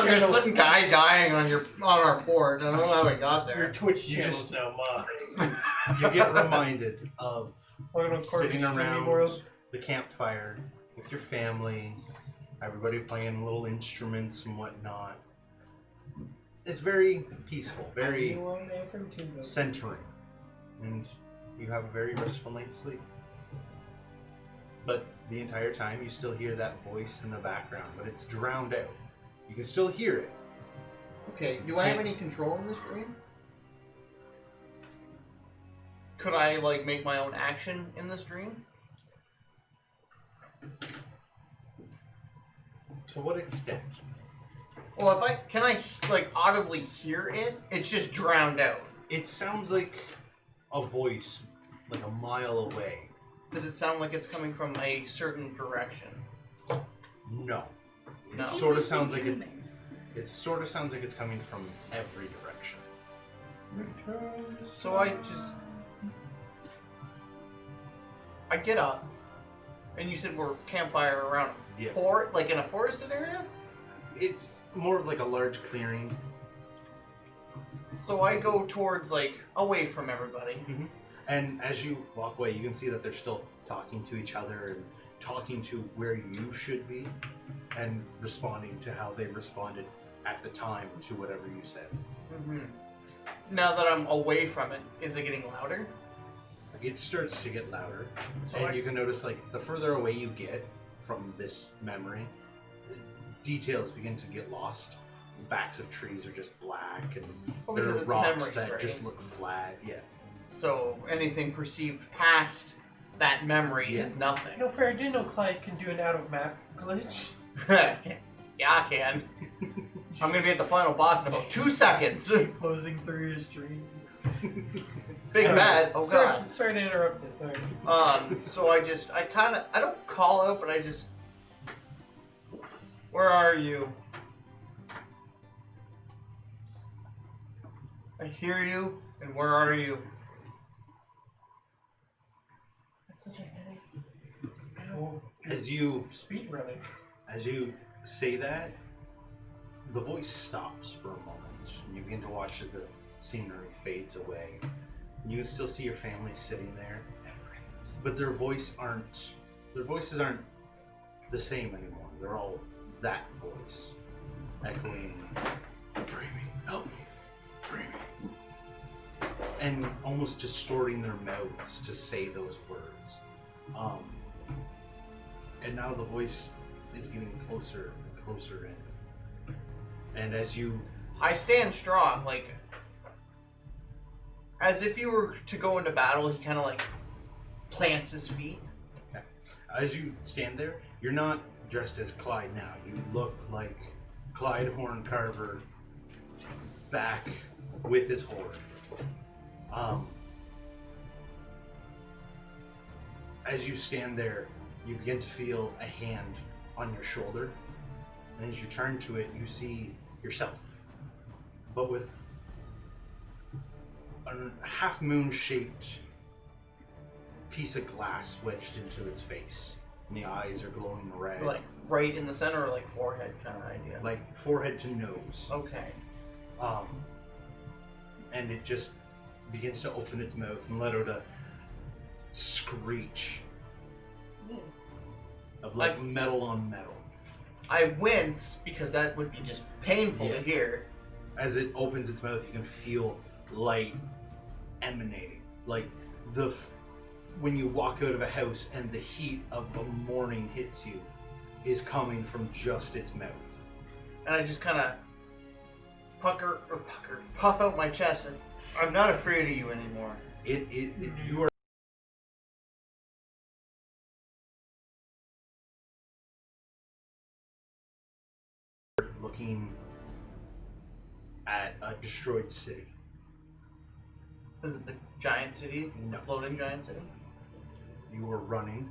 Speaker 6: There's some guy dying on our porch. I don't know how we got
Speaker 2: your
Speaker 6: there.
Speaker 2: Twitch
Speaker 1: You
Speaker 2: channel's
Speaker 1: just-
Speaker 2: now mine.
Speaker 1: You get reminded of
Speaker 2: Welcome to Korben
Speaker 1: sitting
Speaker 2: streaming
Speaker 1: around
Speaker 2: world.
Speaker 1: the campfire with your family, everybody playing little instruments and whatnot. It's very peaceful, very centering, and you have a very restful night's sleep. But the entire time you still hear that voice in the background, but it's drowned out. You can still hear it,
Speaker 6: Okay, do I have any control in this dream? Could I, like, make my own action in this dream?
Speaker 1: To what extent?
Speaker 6: Well, can I, like, audibly hear it? It's just drowned out.
Speaker 1: It sounds like a voice, like a mile away.
Speaker 6: Does it sound like it's coming from a certain direction?
Speaker 1: No. It
Speaker 6: No.
Speaker 1: sort of sounds like it sort of sounds like it's coming from every direction.
Speaker 6: So I get up, and you said we're campfire around
Speaker 1: Yeah.
Speaker 6: like in a forested area?
Speaker 1: It's more like a large clearing.
Speaker 6: So I go towards, like, away from everybody.
Speaker 1: And as you walk away, you can see that they're still talking to each other and talking to where you should be and responding to how they responded at the time to whatever you said.
Speaker 6: Now that I'm away from it, is it getting louder?
Speaker 1: It starts to get louder,
Speaker 6: So
Speaker 1: and you can notice, like, the further away you get from this memory, details begin to get lost. The backs of trees are just black, and
Speaker 6: Well,
Speaker 1: there
Speaker 6: because
Speaker 1: are
Speaker 6: it's
Speaker 1: rocks
Speaker 6: memories,
Speaker 1: that
Speaker 6: right?
Speaker 1: just look flat. Yeah.
Speaker 6: So anything perceived past that memory
Speaker 1: Yeah.
Speaker 6: is nothing.
Speaker 2: No fair, I didn't know Clyde can do an out-of-map glitch.
Speaker 6: Yeah, I can. I'm gonna be at the final boss in about 2 seconds.
Speaker 2: Posing through his dream.
Speaker 6: Big bad. Oh god.
Speaker 2: Sorry to interrupt this. Sorry.
Speaker 6: So I don't call out, but I just, where are you? I hear you, and where are you?
Speaker 2: That's such a headache.
Speaker 1: As you
Speaker 2: Speed running.
Speaker 1: say that, the voice stops for a moment, and you begin to watch as the scenery fades away. And you can still see your family sitting there, but their voices aren't the same anymore. They're all that voice, echoing, "Free me, help me, free me," and almost distorting their mouths to say those words. And now the voice is getting closer and closer in. And as you...
Speaker 6: I stand strong, like, as if you were to go into battle, he kind of, like, plants his feet.
Speaker 1: Okay. As you stand there, you're not dressed as Clyde now. You look like Clyde Horncarver back with his horde. As you stand there, you begin to feel a hand on your shoulder, and as you turn to it, you see yourself, but with a half-moon shaped piece of glass wedged into its face, and the eyes are glowing red.
Speaker 6: Like, right in the center, or like forehead kind of idea?
Speaker 1: Like forehead to nose.
Speaker 6: Okay.
Speaker 1: And it just begins to open its mouth and let out a screech of like metal on metal.
Speaker 6: I wince because that would be just painful to
Speaker 1: Yeah.
Speaker 6: hear.
Speaker 1: As it opens its mouth, you can feel light emanating. Like when you walk out of a house and the heat of the morning hits you is coming from just its mouth.
Speaker 6: And I just kind of puff out my chest, and I'm not afraid of you anymore.
Speaker 1: You are looking at a destroyed city.
Speaker 6: Is it the giant city?
Speaker 1: No.
Speaker 6: The floating giant city?
Speaker 1: You are running.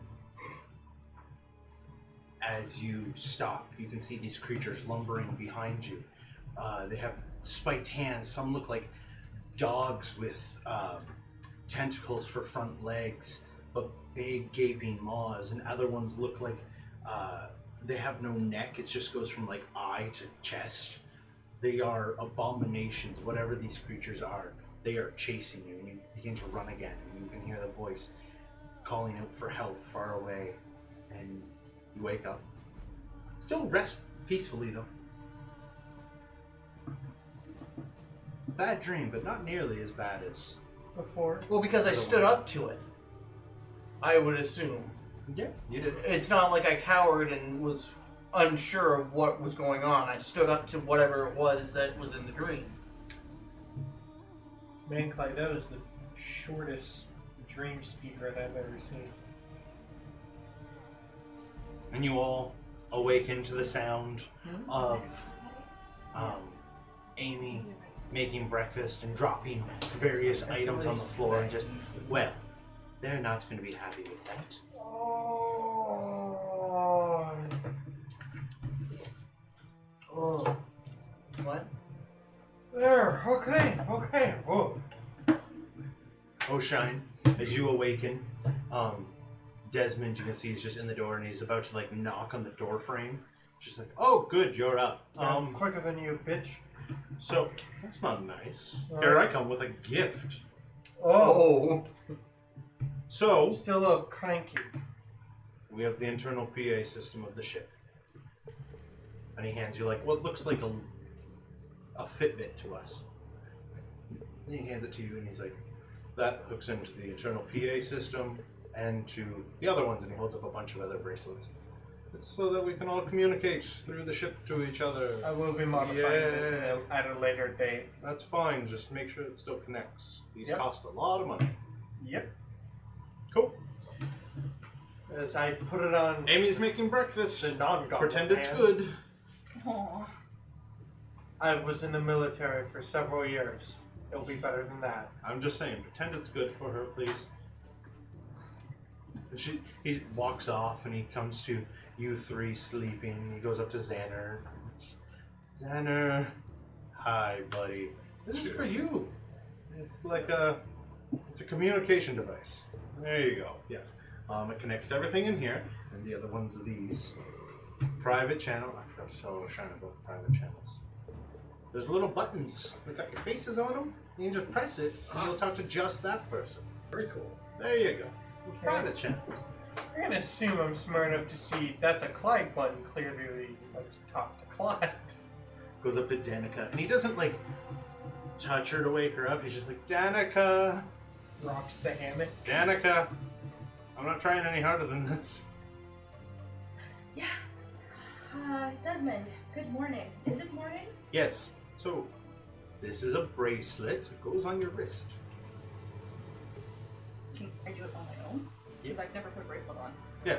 Speaker 1: As you stop, you can see these creatures lumbering behind you. They have spiked hands. Some look like dogs with tentacles for front legs, but big gaping maws, and other ones look like they have no neck. It just goes from like eye to chest. They are abominations, whatever these creatures are. They are chasing you, and you begin to run again, and you can hear the voice calling out for help far away, and you wake up. Still rest peacefully, though. Bad dream, but not nearly as bad as...
Speaker 2: Before.
Speaker 6: Well, because I stood up to it, I would assume.
Speaker 1: Yeah.
Speaker 6: It's not like I cowered and was unsure of what was going on. I stood up to whatever it was that was in the dream.
Speaker 2: Man, Clyde, that was the shortest dream speaker I've ever seen.
Speaker 1: And you all awaken to the sound of Amy making breakfast and dropping various items on the floor and just, well, they're not going to be happy with that.
Speaker 6: Oh. What?
Speaker 2: There, okay. Whoa.
Speaker 1: Oisin, as you awaken, Desmond, you can see, is just in the door and he's about to like knock on the door frame. Just like, oh, good, you're up.
Speaker 2: Quicker than you, bitch.
Speaker 1: So that's not nice. Here I come with a gift.
Speaker 6: Oh.
Speaker 1: So
Speaker 2: Still a little cranky.
Speaker 1: we have the internal PA system of the ship, and he hands you like what looks like a Fitbit to us. And he hands it to you, and he's like, that hooks into the internal PA system and to the other ones, and he holds up a bunch of other bracelets. It's so that we can all communicate through the ship to each other.
Speaker 2: I will be modifying this at a later date.
Speaker 1: That's fine, just make sure it still connects. These
Speaker 2: Yep.
Speaker 1: cost a lot of money.
Speaker 2: Yep.
Speaker 1: Cool.
Speaker 2: As I put it on
Speaker 1: Amy's making breakfast.
Speaker 2: the non-goblet
Speaker 1: Pretend it's
Speaker 2: hand.
Speaker 1: good.
Speaker 4: Aw.
Speaker 2: I was in the military for several years. It'll be better than that.
Speaker 1: I'm just saying, pretend it's good for her, please. And he walks off and he comes to you three sleeping. He goes up to Zanner. Zanner, hi, buddy. This is for you. It's like it's a communication device. There you go. Yes. It connects to everything in here, and the other ones are these. Private channel. I forgot to tell Oisin about the private channels. There's little buttons that got your faces on them. You can just press it, and you'll talk to just that person.
Speaker 5: Very cool.
Speaker 1: There you go.
Speaker 2: Okay.
Speaker 1: Private channels.
Speaker 2: You're gonna assume I'm smart enough to see that's a Clyde button. Clearly, let's talk to Clyde.
Speaker 1: Goes up to Danica, and he doesn't like touch her to wake her up. He's just like, Danica,
Speaker 2: Rocks the hammock.
Speaker 1: Danica. I'm not trying any harder than this.
Speaker 4: Yeah. Desmond, good morning. Is it morning?
Speaker 1: Yes. So, this is a bracelet. It goes on your wrist.
Speaker 4: Can I do it on my own? Because I've never put a bracelet on.
Speaker 1: Yeah,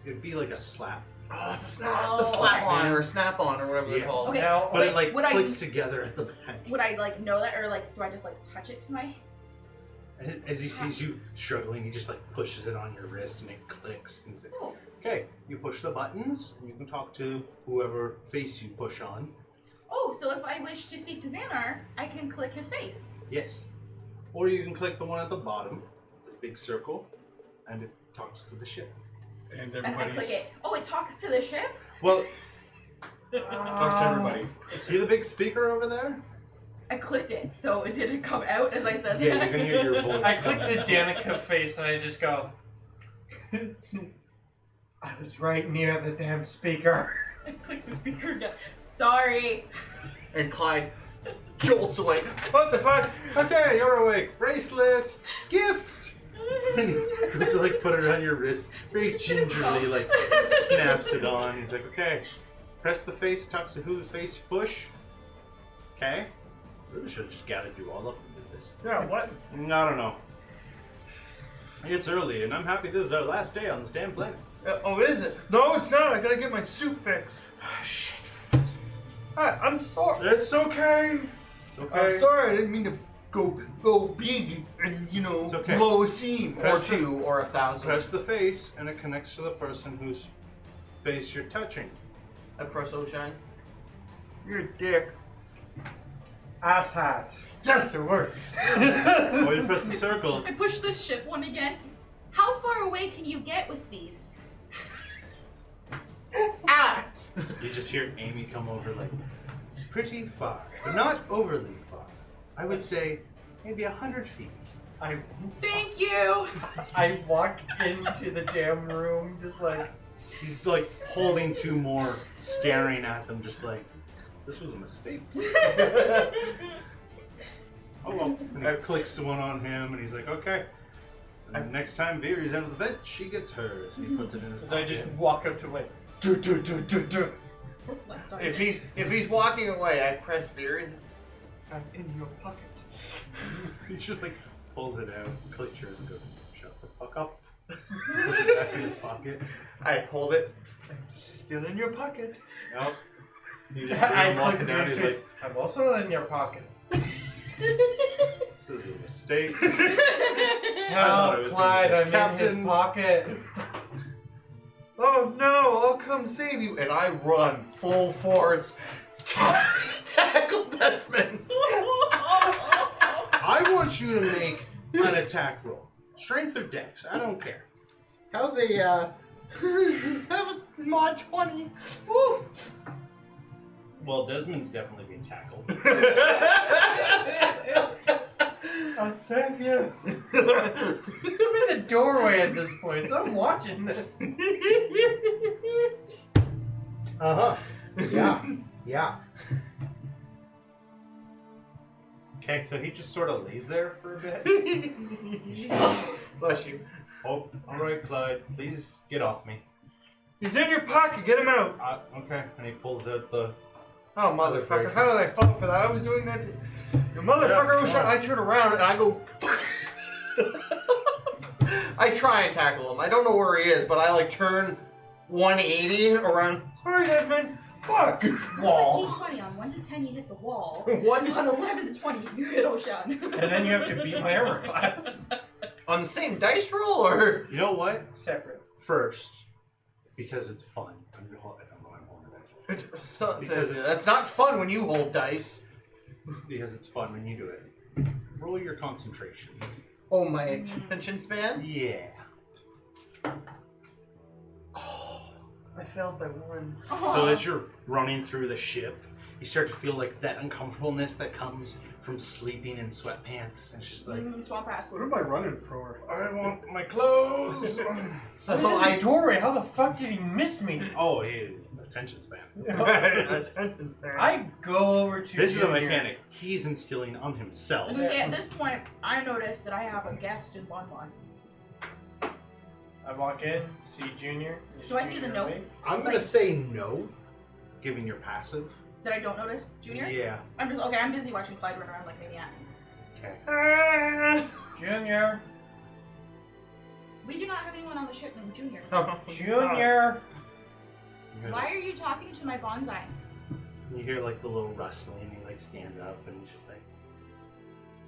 Speaker 1: it'd be like a slap.
Speaker 6: Oh, it's a snap,
Speaker 4: Oh,
Speaker 6: a slap
Speaker 4: okay.
Speaker 6: on or a snap on or whatever
Speaker 1: Yeah.
Speaker 6: they're called.
Speaker 4: Okay.
Speaker 2: Now,
Speaker 1: But
Speaker 4: Wait,
Speaker 1: it like
Speaker 4: would I-
Speaker 1: clicks together at the back.
Speaker 4: Would I like know that, or like do I just like touch it to my?
Speaker 1: And as he sees you struggling, he just like pushes it on your wrist and it clicks. And he's like,
Speaker 4: Oh.
Speaker 1: okay, you push the buttons and you can talk to whoever face you push on.
Speaker 4: Oh, so if I wish to speak to Zanner, I can click his face.
Speaker 1: Yes. Or you can click the one at the bottom, the big circle, and it talks to the ship.
Speaker 5: And
Speaker 4: And I
Speaker 5: everybody's
Speaker 4: click it. Oh, it talks to the ship?
Speaker 1: Well,
Speaker 5: talks to everybody.
Speaker 1: see the big speaker over there?
Speaker 4: I clicked it, so it didn't come out as I said
Speaker 1: Yeah,
Speaker 4: that.
Speaker 1: you can hear your voice.
Speaker 2: I click the Danica face and I just go. I was right near the damn speaker.
Speaker 4: I clicked the speaker again. Sorry.
Speaker 6: And Clyde jolts away.
Speaker 1: What the fuck? Okay, you're awake. Bracelet! Gift! And he goes to like put it on your wrist. Very gingerly like snaps it on. He's like, okay. Press the face, talks to whose face you push. Okay. Really should have just gathered you all up and did this.
Speaker 2: Yeah, what?
Speaker 1: I don't know. It's early and I'm happy this is our last day on this damn planet.
Speaker 6: Oh, is it? No, it's not. I gotta get my suit fixed.
Speaker 1: Shit.
Speaker 6: I'm sorry.
Speaker 1: It's okay. It's okay.
Speaker 6: I'm sorry. I didn't mean to go big and
Speaker 1: It's okay.
Speaker 6: blow a seam or
Speaker 1: Press the-
Speaker 6: two or 1,000.
Speaker 1: Press the face and it connects to the person whose face you're touching.
Speaker 6: I press Oisin.
Speaker 2: You're a dick. Ass hat. Yes, it works.
Speaker 1: Or you press the circle.
Speaker 4: I push the ship one again. How far away can you get with these? Ah!
Speaker 1: You just hear Amy come over like, pretty far, but not overly far. I would say maybe 100 feet.
Speaker 4: Thank you!
Speaker 2: I walk into the damn room just like.
Speaker 1: He's like holding two more, staring at them, just like, this was a mistake. Oh well. And I clicks one on him, and he's like, okay. And next time Veery's out of the vent, she gets hers. He puts it in his
Speaker 2: So
Speaker 1: pocket.
Speaker 2: I just walk up to him like,
Speaker 4: Let's start.
Speaker 6: If he's walking away, I press Beery.
Speaker 2: I'm in your pocket.
Speaker 1: He just like pulls it out, clicks and goes, shut the fuck up. Puts it back in his pocket.
Speaker 6: I hold it.
Speaker 2: I'm still in your pocket.
Speaker 1: Nope. You just
Speaker 2: I
Speaker 1: him walking
Speaker 2: click
Speaker 1: down. He's
Speaker 2: next
Speaker 1: like,
Speaker 2: I'm also in your pocket.
Speaker 1: this is a mistake.
Speaker 2: No,
Speaker 1: thought it was
Speaker 2: Clyde,
Speaker 1: gonna
Speaker 2: I'm
Speaker 1: be
Speaker 2: in his
Speaker 1: Captain.
Speaker 2: pocket.
Speaker 6: Oh no, I'll come save you. And I run full force. Tackle Desmond.
Speaker 1: I want you to make an attack roll. Strength or dex, I don't care.
Speaker 6: How's a mod 20? Woo.
Speaker 1: Well, Desmond's definitely being tackled.
Speaker 2: I'll save you. I'm in the doorway at this point, so I'm watching this.
Speaker 1: Uh-huh. Yeah. Okay, so he just sort of lays there for a bit.
Speaker 6: Bless you.
Speaker 1: Oh, alright, Clyde, please get off me.
Speaker 3: He's in your pocket. Get him out.
Speaker 1: Okay, and he pulls out the...
Speaker 6: Oh, motherfucker. How did I fall for that? I was doing that. You motherfucker was shot. I turn around and I go. I try and tackle him. I don't know where he is, but I like turn 180 around. Sorry, Desmond. Fuck. Wall.
Speaker 4: D20 on 1 to 10, you hit the wall.
Speaker 6: 1
Speaker 4: On 11 to 20, you hit Ocean.
Speaker 2: And then you have to beat my armor class.
Speaker 6: On the same dice roll, or?
Speaker 1: You know what?
Speaker 2: Separate.
Speaker 1: First, because it's fun. I don't know I'm holding dice. Because it's-
Speaker 6: That's not fun when you hold dice.
Speaker 1: Because it's fun when you do it. Roll your concentration.
Speaker 6: Oh, my attention span?
Speaker 1: Yeah.
Speaker 6: I failed by 1.
Speaker 1: So as you're running through the ship, you start to feel like that uncomfortableness that comes from sleeping in sweatpants. And it's just like,
Speaker 4: Swamp ass.
Speaker 5: What am I running for?
Speaker 1: I want my clothes.
Speaker 6: So
Speaker 2: I was in
Speaker 6: I
Speaker 2: the doorway. How the fuck did he miss me?
Speaker 1: Oh, hey, attention span.
Speaker 2: I go over to
Speaker 1: This is a
Speaker 2: Junior.
Speaker 1: mechanic. He's instilling on
Speaker 4: I
Speaker 1: himself.
Speaker 4: was gonna say, at this point, I noticed that I have a guest in Bonbon.
Speaker 2: I walk in, see Junior. Is
Speaker 4: Do I see
Speaker 2: Junior
Speaker 4: the note?
Speaker 2: awake?
Speaker 1: I'm going to say no, given your passive.
Speaker 4: That I don't notice? Junior?
Speaker 1: Yeah.
Speaker 4: I'm just, okay, I'm busy watching Clyde run around like a maniac.
Speaker 1: Okay.
Speaker 2: Junior.
Speaker 4: We do not have anyone on the ship named Junior.
Speaker 2: Junior.
Speaker 4: Why are you talking to my bonsai?
Speaker 1: You hear like the little rustling, and he like stands up and he's just like,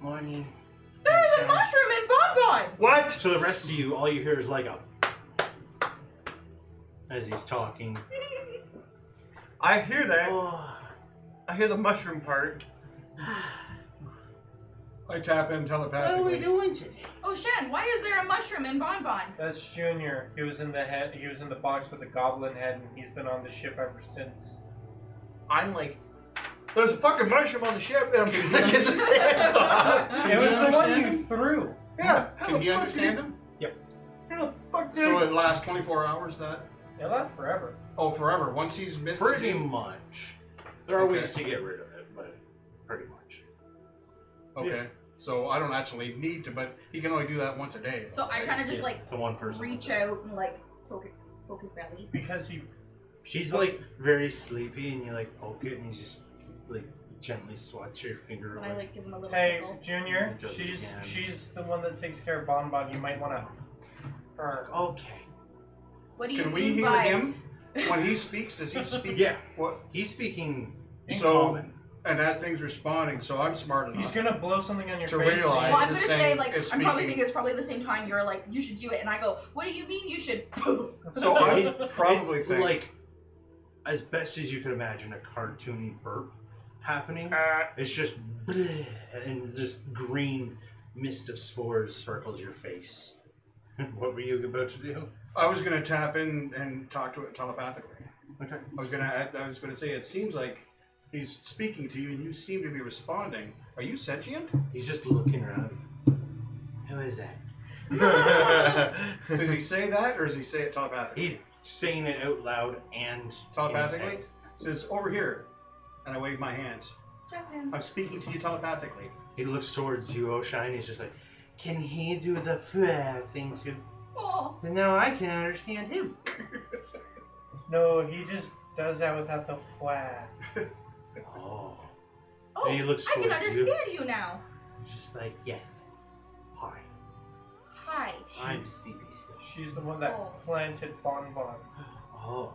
Speaker 1: morning.
Speaker 4: There is a mushroom in Bonbon!
Speaker 3: What?
Speaker 1: So the rest of you, all you hear is like a as he's talking.
Speaker 3: I hear that.
Speaker 1: Oh,
Speaker 3: I hear the mushroom part.
Speaker 5: I tap in
Speaker 1: what are
Speaker 5: telepathically.
Speaker 1: we doing today?
Speaker 4: Oh, Shen, why is there a mushroom in Bonbon?
Speaker 2: That's Junior. He was in the head. He was in the box with the goblin head, and he's been on the ship ever since.
Speaker 6: I'm like, there's a fucking mushroom on the ship, and I'm trying to get his hands off.
Speaker 2: It was
Speaker 5: you
Speaker 2: the one
Speaker 5: understand
Speaker 2: you
Speaker 5: him?
Speaker 2: threw.
Speaker 6: Yeah.
Speaker 5: Can he understand him?
Speaker 3: How the fuck did
Speaker 5: So it lasts 24 hours, that?
Speaker 2: It lasts forever.
Speaker 5: Oh, forever. Once he's missed
Speaker 1: Pretty
Speaker 5: it.
Speaker 1: much. There are
Speaker 5: Okay.
Speaker 1: ways to get rid of it, but pretty much.
Speaker 5: Okay. So I don't actually need to, but he can only do that once a day.
Speaker 4: So I kind of just
Speaker 1: Yeah,
Speaker 4: like
Speaker 1: to one person.
Speaker 4: reach out and like poke his belly.
Speaker 2: Because he.
Speaker 1: She's like very sleepy, and you like poke it, and you just like gently swats your finger.
Speaker 4: And I like give him a little
Speaker 2: Hey,
Speaker 4: tickle.
Speaker 2: Junior.
Speaker 1: Does it
Speaker 2: She's
Speaker 1: again.
Speaker 2: she's the one that takes care of Bonbon. You might want to. Her.
Speaker 1: Okay.
Speaker 4: What do you
Speaker 5: Can we
Speaker 4: mean
Speaker 5: hear
Speaker 4: by
Speaker 5: him when he speaks? Does he speak?
Speaker 1: Yeah.
Speaker 5: What?
Speaker 1: He's speaking in
Speaker 5: So-
Speaker 1: common.
Speaker 5: And that thing's responding, so I'm smart enough.
Speaker 2: He's gonna blow something on your
Speaker 5: To
Speaker 2: face.
Speaker 5: realize-
Speaker 4: Well, I'm
Speaker 5: It's
Speaker 4: gonna
Speaker 5: the
Speaker 4: say
Speaker 5: same
Speaker 4: like
Speaker 5: as
Speaker 4: I'm probably
Speaker 5: speaking.
Speaker 4: thinking it's probably the same time you're like you should do it, and I go, what do you mean you should?
Speaker 5: So I probably
Speaker 1: It's
Speaker 5: think
Speaker 1: like, as best as you could imagine, a cartoony burp happening. It's just bleh, and this green mist of spores circles your face. What were you about to do?
Speaker 5: I was gonna tap in and talk to it telepathically.
Speaker 1: Okay.
Speaker 5: I was gonna say it seems like he's speaking to you and you seem to be responding. Are you sentient?
Speaker 1: He's just looking around. Who is that?
Speaker 5: Does he say that or does he say it telepathically?
Speaker 1: He's saying it out loud and
Speaker 5: telepathically?
Speaker 1: in his
Speaker 5: It says over here. And I wave my hands.
Speaker 4: Just hands.
Speaker 5: I'm speaking to you telepathically.
Speaker 1: head. He looks towards you, Oshine. He's just like, Can he do the thing too?
Speaker 4: Oh.
Speaker 1: Then now I can understand him.
Speaker 2: No, he just does that without the flag.
Speaker 1: Oh.
Speaker 4: Oh,
Speaker 1: And he looks
Speaker 4: I can
Speaker 1: towards you.
Speaker 4: understand you now.
Speaker 1: It's just like, yes. Hi.
Speaker 4: Hi.
Speaker 1: I'm CB still.
Speaker 2: She's the one that
Speaker 4: Oh.
Speaker 2: planted Bonbon.
Speaker 1: Oh.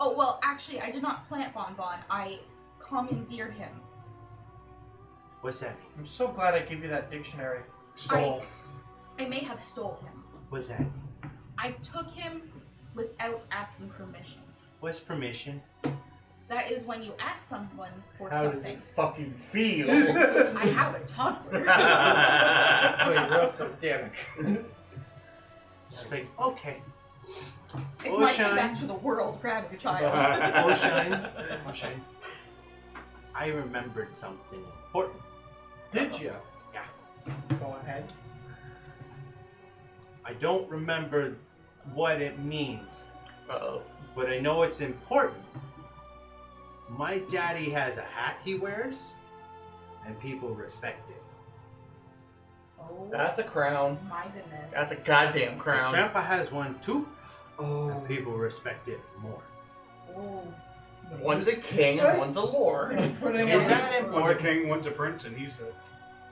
Speaker 4: Oh, well, actually, I did not plant Bonbon. I commandeered him.
Speaker 1: What's that mean?
Speaker 2: I'm so glad I gave you that dictionary.
Speaker 5: Stole.
Speaker 4: I may have stole him.
Speaker 1: What's that mean?
Speaker 4: I took him without asking permission.
Speaker 1: What's permission?
Speaker 4: That is when you ask someone for
Speaker 6: How does
Speaker 4: something.
Speaker 6: it fucking feel?
Speaker 4: I have a toddler.
Speaker 2: Wait, you're also Danica.
Speaker 1: It's like, okay.
Speaker 4: It's my
Speaker 1: Oisin.
Speaker 4: payback to the world for having a child.
Speaker 1: Oisin. I remembered something important.
Speaker 2: Did you?
Speaker 1: Yeah.
Speaker 2: Go ahead.
Speaker 1: I don't remember what it means,
Speaker 6: Uh-oh.
Speaker 1: but I know it's important. My daddy has a hat he wears, and people respect it.
Speaker 4: Oh,
Speaker 6: That's a crown.
Speaker 4: my goodness.
Speaker 6: That's a goddamn
Speaker 1: My
Speaker 6: crown.
Speaker 1: grandpa has one too,
Speaker 6: Oh.
Speaker 1: and people respect it more.
Speaker 4: Oh.
Speaker 6: One's a king and one's a lord.
Speaker 2: Putting
Speaker 1: Is
Speaker 2: it-
Speaker 1: that
Speaker 5: One's a
Speaker 1: important?
Speaker 5: king, one's a prince, and he's a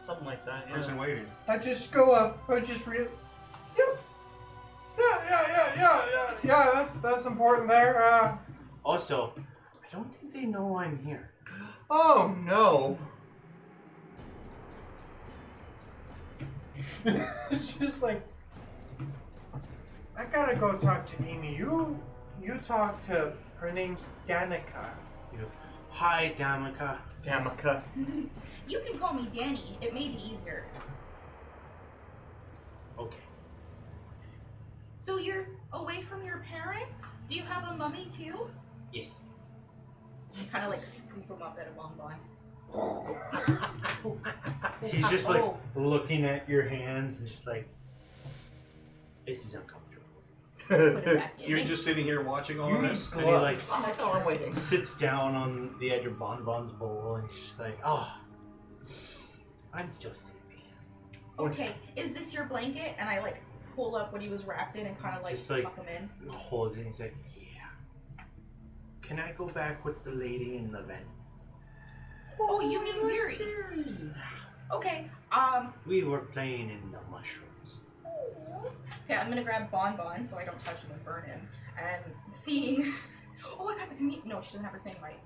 Speaker 6: Something like that,
Speaker 5: prince in
Speaker 6: yeah.
Speaker 5: waiting.
Speaker 2: I just go up. I just read. Yep. Yeah. That's important there.
Speaker 1: Also, I don't think they know I'm here.
Speaker 6: Oh no.
Speaker 2: It's just like I gotta go talk to Amy. You talk to her name's Danica.
Speaker 1: You know, hi, Danica.
Speaker 6: Danica.
Speaker 4: You can call me Danny. It may be easier.
Speaker 1: Okay.
Speaker 4: So you're away from your parents? Do you have a mummy too?
Speaker 1: Yes.
Speaker 4: You kind of like scoop him up at a bonbon.
Speaker 1: He's just like
Speaker 4: Oh.
Speaker 1: looking at your hands and just like, this is uncomfortable.
Speaker 4: Put it back in.
Speaker 5: You're just sitting here watching all of this.
Speaker 1: And he like
Speaker 6: Oh, that's all I'm waiting.
Speaker 1: sits down on the edge of Bonbon's bowl and he's just like, oh, I'm still sleepy.
Speaker 4: Okay, is this your blanket? And I like pull up what he was wrapped in and kind of like
Speaker 1: Just, like-
Speaker 4: tuck him in.
Speaker 1: Holds it and he's like, yeah. Can I go back with the lady in the vent?
Speaker 4: Oh, you mean Fury? Okay,
Speaker 1: We were playing in the mushrooms.
Speaker 4: okay, I'm gonna grab Bonbon so I don't touch him and burn him. And seeing, oh, I got the no, she doesn't have her thing right.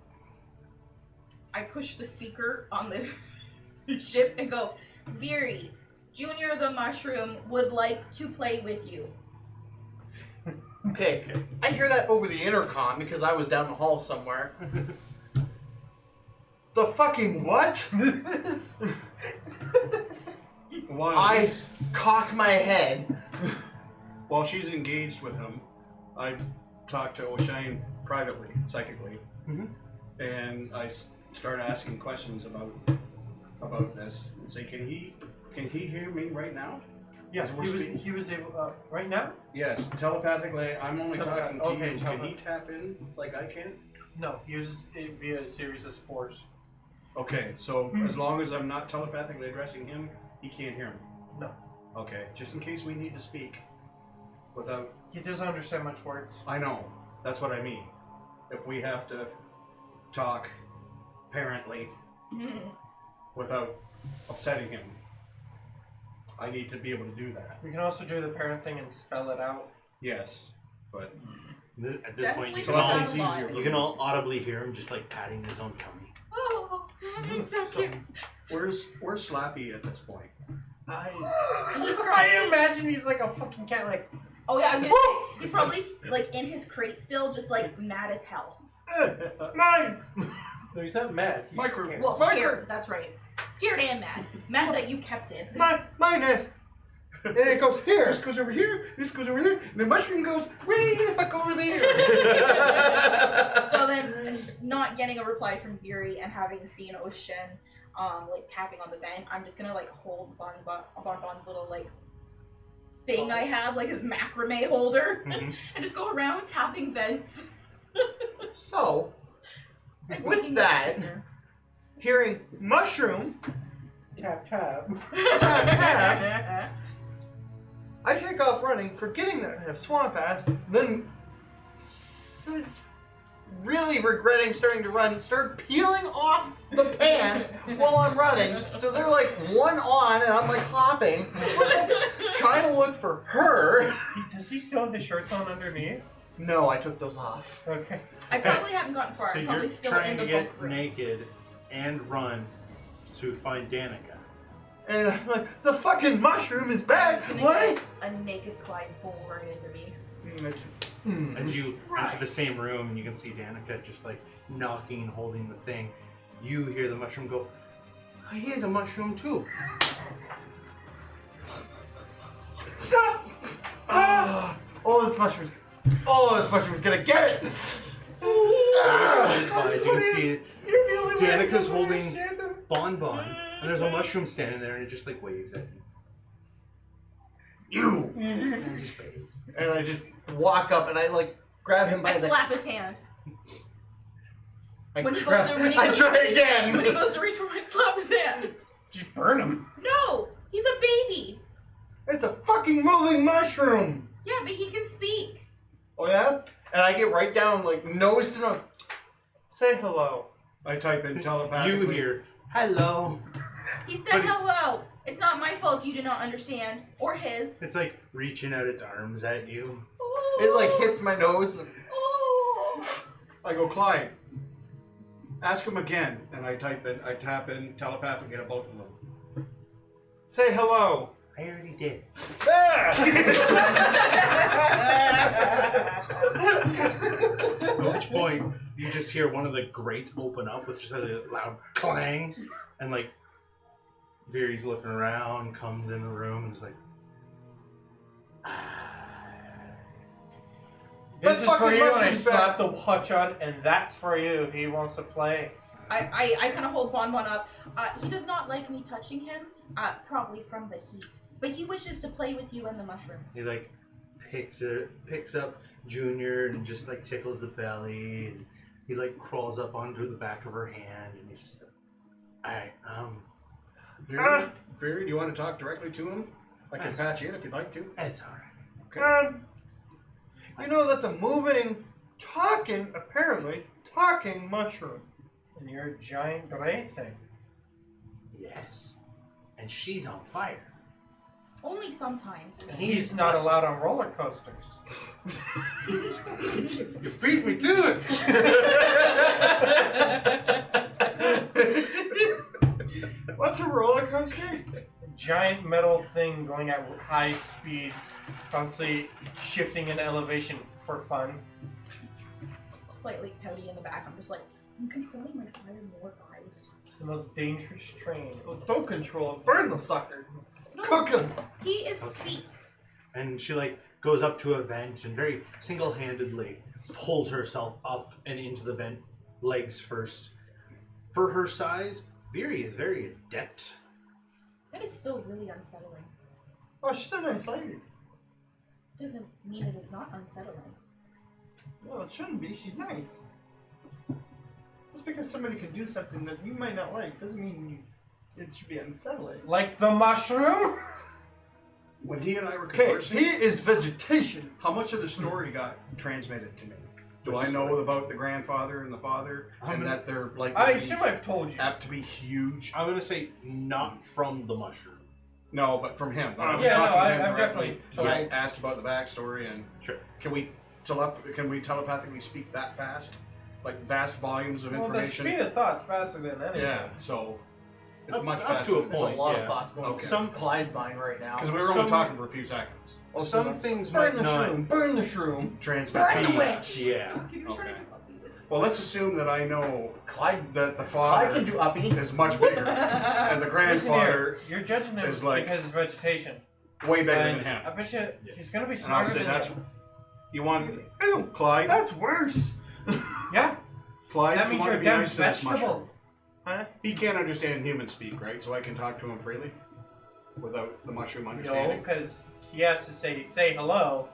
Speaker 4: I push the speaker on the ship and go, Fury, Junior the Mushroom would like to play with you.
Speaker 6: Okay. I hear that over the intercom because I was down the hall somewhere. The fucking what?
Speaker 5: While,
Speaker 6: I cock my head.
Speaker 5: while she's engaged with him, I talk to Oisin privately, psychically, and I start asking questions about this and say, can he hear me right now?
Speaker 2: Yes,
Speaker 5: We're speaking.
Speaker 2: he was able. Right now?
Speaker 5: Yes, telepathically. I'm only talking to
Speaker 2: Okay,
Speaker 5: you. Can he tap in like I can?
Speaker 2: No, he uses it via a series of spores.
Speaker 5: Okay, so as long as I'm not telepathically addressing him, he can't hear me.
Speaker 2: No,
Speaker 5: Okay, just in case we need to speak without.
Speaker 2: he doesn't understand much words.
Speaker 5: I know. That's what I mean. If we have to talk parently without upsetting him, I need to be able to do that.
Speaker 2: We can also do the parent thing and spell it out.
Speaker 5: Yes, but
Speaker 1: At this point, you
Speaker 4: Definitely
Speaker 1: can,
Speaker 4: not
Speaker 1: all,
Speaker 4: a lot.
Speaker 1: you can all audibly hear him just like patting his own tummy.
Speaker 4: Oh, it's so
Speaker 5: so
Speaker 4: cute.
Speaker 5: where's Slappy at this point?
Speaker 4: He's
Speaker 2: I
Speaker 4: probably,
Speaker 2: imagine he's like a fucking cat, like.
Speaker 4: oh yeah, I was gonna say, he's probably like in his crate still, just like mad as hell.
Speaker 2: Mine! No, he's not mad. He's
Speaker 5: Micro-
Speaker 2: scared.
Speaker 4: Well, scared, that's right. Scared and mad. Mad that you kept it.
Speaker 6: My nest. And it goes here. This goes over here. This goes over there. And the mushroom goes way the fuck over there.
Speaker 4: So then, not getting a reply from Fury and having seen Oisin, like tapping on the vent, I'm just gonna like hold Bonbon's little like thing I have, like his macrame holder, and just go around tapping vents.
Speaker 6: So,
Speaker 4: and
Speaker 6: with
Speaker 4: speaking
Speaker 6: that,
Speaker 4: Junior.
Speaker 6: hearing mushroom,
Speaker 2: Tap tap.
Speaker 3: Tap, tap. I take off running, forgetting that I have swamp ass, then really regretting starting to run, start peeling off the pants while I'm running. So they're like one on and I'm like hopping, trying to look for her.
Speaker 2: Does he still have the shorts on underneath?
Speaker 3: No, I took those off.
Speaker 2: Okay.
Speaker 4: I probably haven't gotten far.
Speaker 1: So
Speaker 4: I'm probably
Speaker 1: you're
Speaker 4: still
Speaker 1: trying
Speaker 4: in
Speaker 1: to
Speaker 4: the
Speaker 1: get
Speaker 4: book room.
Speaker 1: naked and run to find Danica.
Speaker 3: And I'm like, the fucking mushroom is back.
Speaker 4: I'm gonna
Speaker 3: What?
Speaker 4: get a naked Clyde bull right into me.
Speaker 1: As you enter the same room and you can see Danica just like knocking and holding the thing, you hear the mushroom go, "Oh, he is a mushroom too."
Speaker 3: Oh, this mushroom's gonna get it.
Speaker 1: You can see
Speaker 3: You're the only one who
Speaker 1: Danica's
Speaker 3: doesn't
Speaker 1: holding
Speaker 3: understand him.
Speaker 1: Bonbon, and there's a mushroom standing there and it just like waves at you. And it just waves.
Speaker 3: And I just walk up and I like grab him by
Speaker 4: I
Speaker 3: the.
Speaker 4: slap his hand.
Speaker 3: I
Speaker 4: When he
Speaker 3: grab-
Speaker 4: goes to, when he
Speaker 3: I
Speaker 4: goes
Speaker 3: try
Speaker 4: to,
Speaker 3: again.
Speaker 4: When he goes to reach for my slap his hand.
Speaker 2: Just burn him.
Speaker 4: No, he's a baby.
Speaker 3: It's a fucking moving mushroom.
Speaker 4: Yeah, but he can speak.
Speaker 3: Oh yeah? And I get right down like nose to nose.
Speaker 2: Say hello.
Speaker 5: I type in telepathically.
Speaker 1: You hear, "Hello."
Speaker 4: He said
Speaker 1: But he-
Speaker 4: hello. It's not my fault you do not understand. Or his.
Speaker 1: It's like reaching out its arms at you.
Speaker 3: It like hits my nose.
Speaker 4: Oh.
Speaker 5: I go, Clyde, ask him again. And I tap in telepathically to both of them.
Speaker 2: Say hello.
Speaker 1: I already did. At which point, you just hear one of the grates open up with just a loud clang, and like, Viri's looking around, comes in the room, and is like,
Speaker 2: This is for
Speaker 3: fucking
Speaker 2: you, and I
Speaker 3: mushroom
Speaker 2: slap the watch on, and that's for you. He wants to play.
Speaker 4: I kind of hold Bonbon up. He does not like me touching him, probably from the heat. But he wishes to play with you and the mushrooms.
Speaker 1: he like picks up Junior and just like tickles the belly, and he like crawls up onto the back of her hand, and he's just like, "Alright,
Speaker 5: Viri, do you want to talk directly to him? I can patch you in if you'd like to.
Speaker 1: it's alright."
Speaker 5: Okay.
Speaker 3: You know that's a moving, talking mushroom.
Speaker 2: And you're a giant gray thing.
Speaker 1: Yes, and she's on fire.
Speaker 4: Only sometimes.
Speaker 2: And he's not allowed on roller coasters.
Speaker 1: You beat me to it.
Speaker 2: What's a roller coaster? A giant metal thing going at high speeds, constantly shifting in elevation for fun.
Speaker 4: Slightly pouty in the back. I'm just like, I'm controlling my fire more, guys.
Speaker 2: It's the most dangerous train.
Speaker 3: Oh, don't control it. Burn the sucker.
Speaker 4: No,
Speaker 3: Cook him.
Speaker 4: he is sweet.
Speaker 1: And she like goes up to a vent and very single-handedly pulls herself up and into the vent, legs first. For her size, Viri is very adept.
Speaker 4: That is still really unsettling.
Speaker 3: Oh, she's a nice lady.
Speaker 4: Doesn't mean it is not unsettling.
Speaker 3: No, it shouldn't be. She's nice. Just because somebody can do something that you might not like doesn't mean it should be unsettling.
Speaker 2: Like the mushroom?
Speaker 5: When he and I were
Speaker 3: Okay,
Speaker 5: conversing,
Speaker 3: he is vegetation.
Speaker 5: how much of the story got transmitted to me? Do
Speaker 1: Which
Speaker 5: I know
Speaker 1: story?
Speaker 5: about the grandfather and the father, and that they're like
Speaker 2: I assume I've told you.
Speaker 5: apt to be huge?
Speaker 1: I'm gonna say not from the mushroom.
Speaker 5: No, but from him. When I was
Speaker 2: Yeah, no,
Speaker 5: talking to him
Speaker 2: I've
Speaker 5: directly,
Speaker 2: definitely told-
Speaker 5: I asked about the backstory, and
Speaker 1: Sure.
Speaker 5: can we telepathically speak that fast? Like vast volumes of
Speaker 2: Well, the
Speaker 5: information?
Speaker 2: speed of thought's faster than anything.
Speaker 5: Yeah, so it's
Speaker 1: Up-
Speaker 5: much
Speaker 1: up
Speaker 5: faster
Speaker 1: to a
Speaker 5: than
Speaker 3: There's
Speaker 1: point.
Speaker 3: a lot
Speaker 1: yeah.
Speaker 3: of thoughts going
Speaker 5: Okay.
Speaker 3: through
Speaker 1: Some
Speaker 3: Clyde's mind right now.
Speaker 5: because we were
Speaker 1: Some-
Speaker 5: only talking for a few seconds.
Speaker 1: Some things
Speaker 3: Burn
Speaker 1: might
Speaker 3: the
Speaker 1: not.
Speaker 3: shroom. Burn the shroom.
Speaker 5: Transmit
Speaker 3: Burn the
Speaker 5: feed.
Speaker 3: witch.
Speaker 1: Yeah.
Speaker 5: Okay. Well, let's assume that I know
Speaker 3: Clyde.
Speaker 5: that the
Speaker 3: Clyde
Speaker 5: father
Speaker 3: can do uppy.
Speaker 5: is much bigger, and the
Speaker 2: Listen
Speaker 5: grandfather
Speaker 2: here, you're judging him
Speaker 5: is like-
Speaker 2: because of vegetation.
Speaker 5: way bigger
Speaker 2: And
Speaker 5: than him.
Speaker 2: I bet you he's gonna be
Speaker 5: And I'll
Speaker 2: smarter
Speaker 5: say
Speaker 2: than
Speaker 5: that's
Speaker 2: you.
Speaker 5: you want
Speaker 3: Ew,
Speaker 5: Clyde.
Speaker 3: that's worse.
Speaker 2: Yeah,
Speaker 5: Clyde.
Speaker 2: that
Speaker 5: you
Speaker 2: means
Speaker 5: wanna
Speaker 2: you're a
Speaker 5: be
Speaker 2: damn
Speaker 5: nice to this mushroom.
Speaker 2: vegetable. Huh?
Speaker 5: He can't understand human speak, right? So I can talk to him freely without the mushroom
Speaker 2: No,
Speaker 5: understanding.
Speaker 2: because he has to say hello,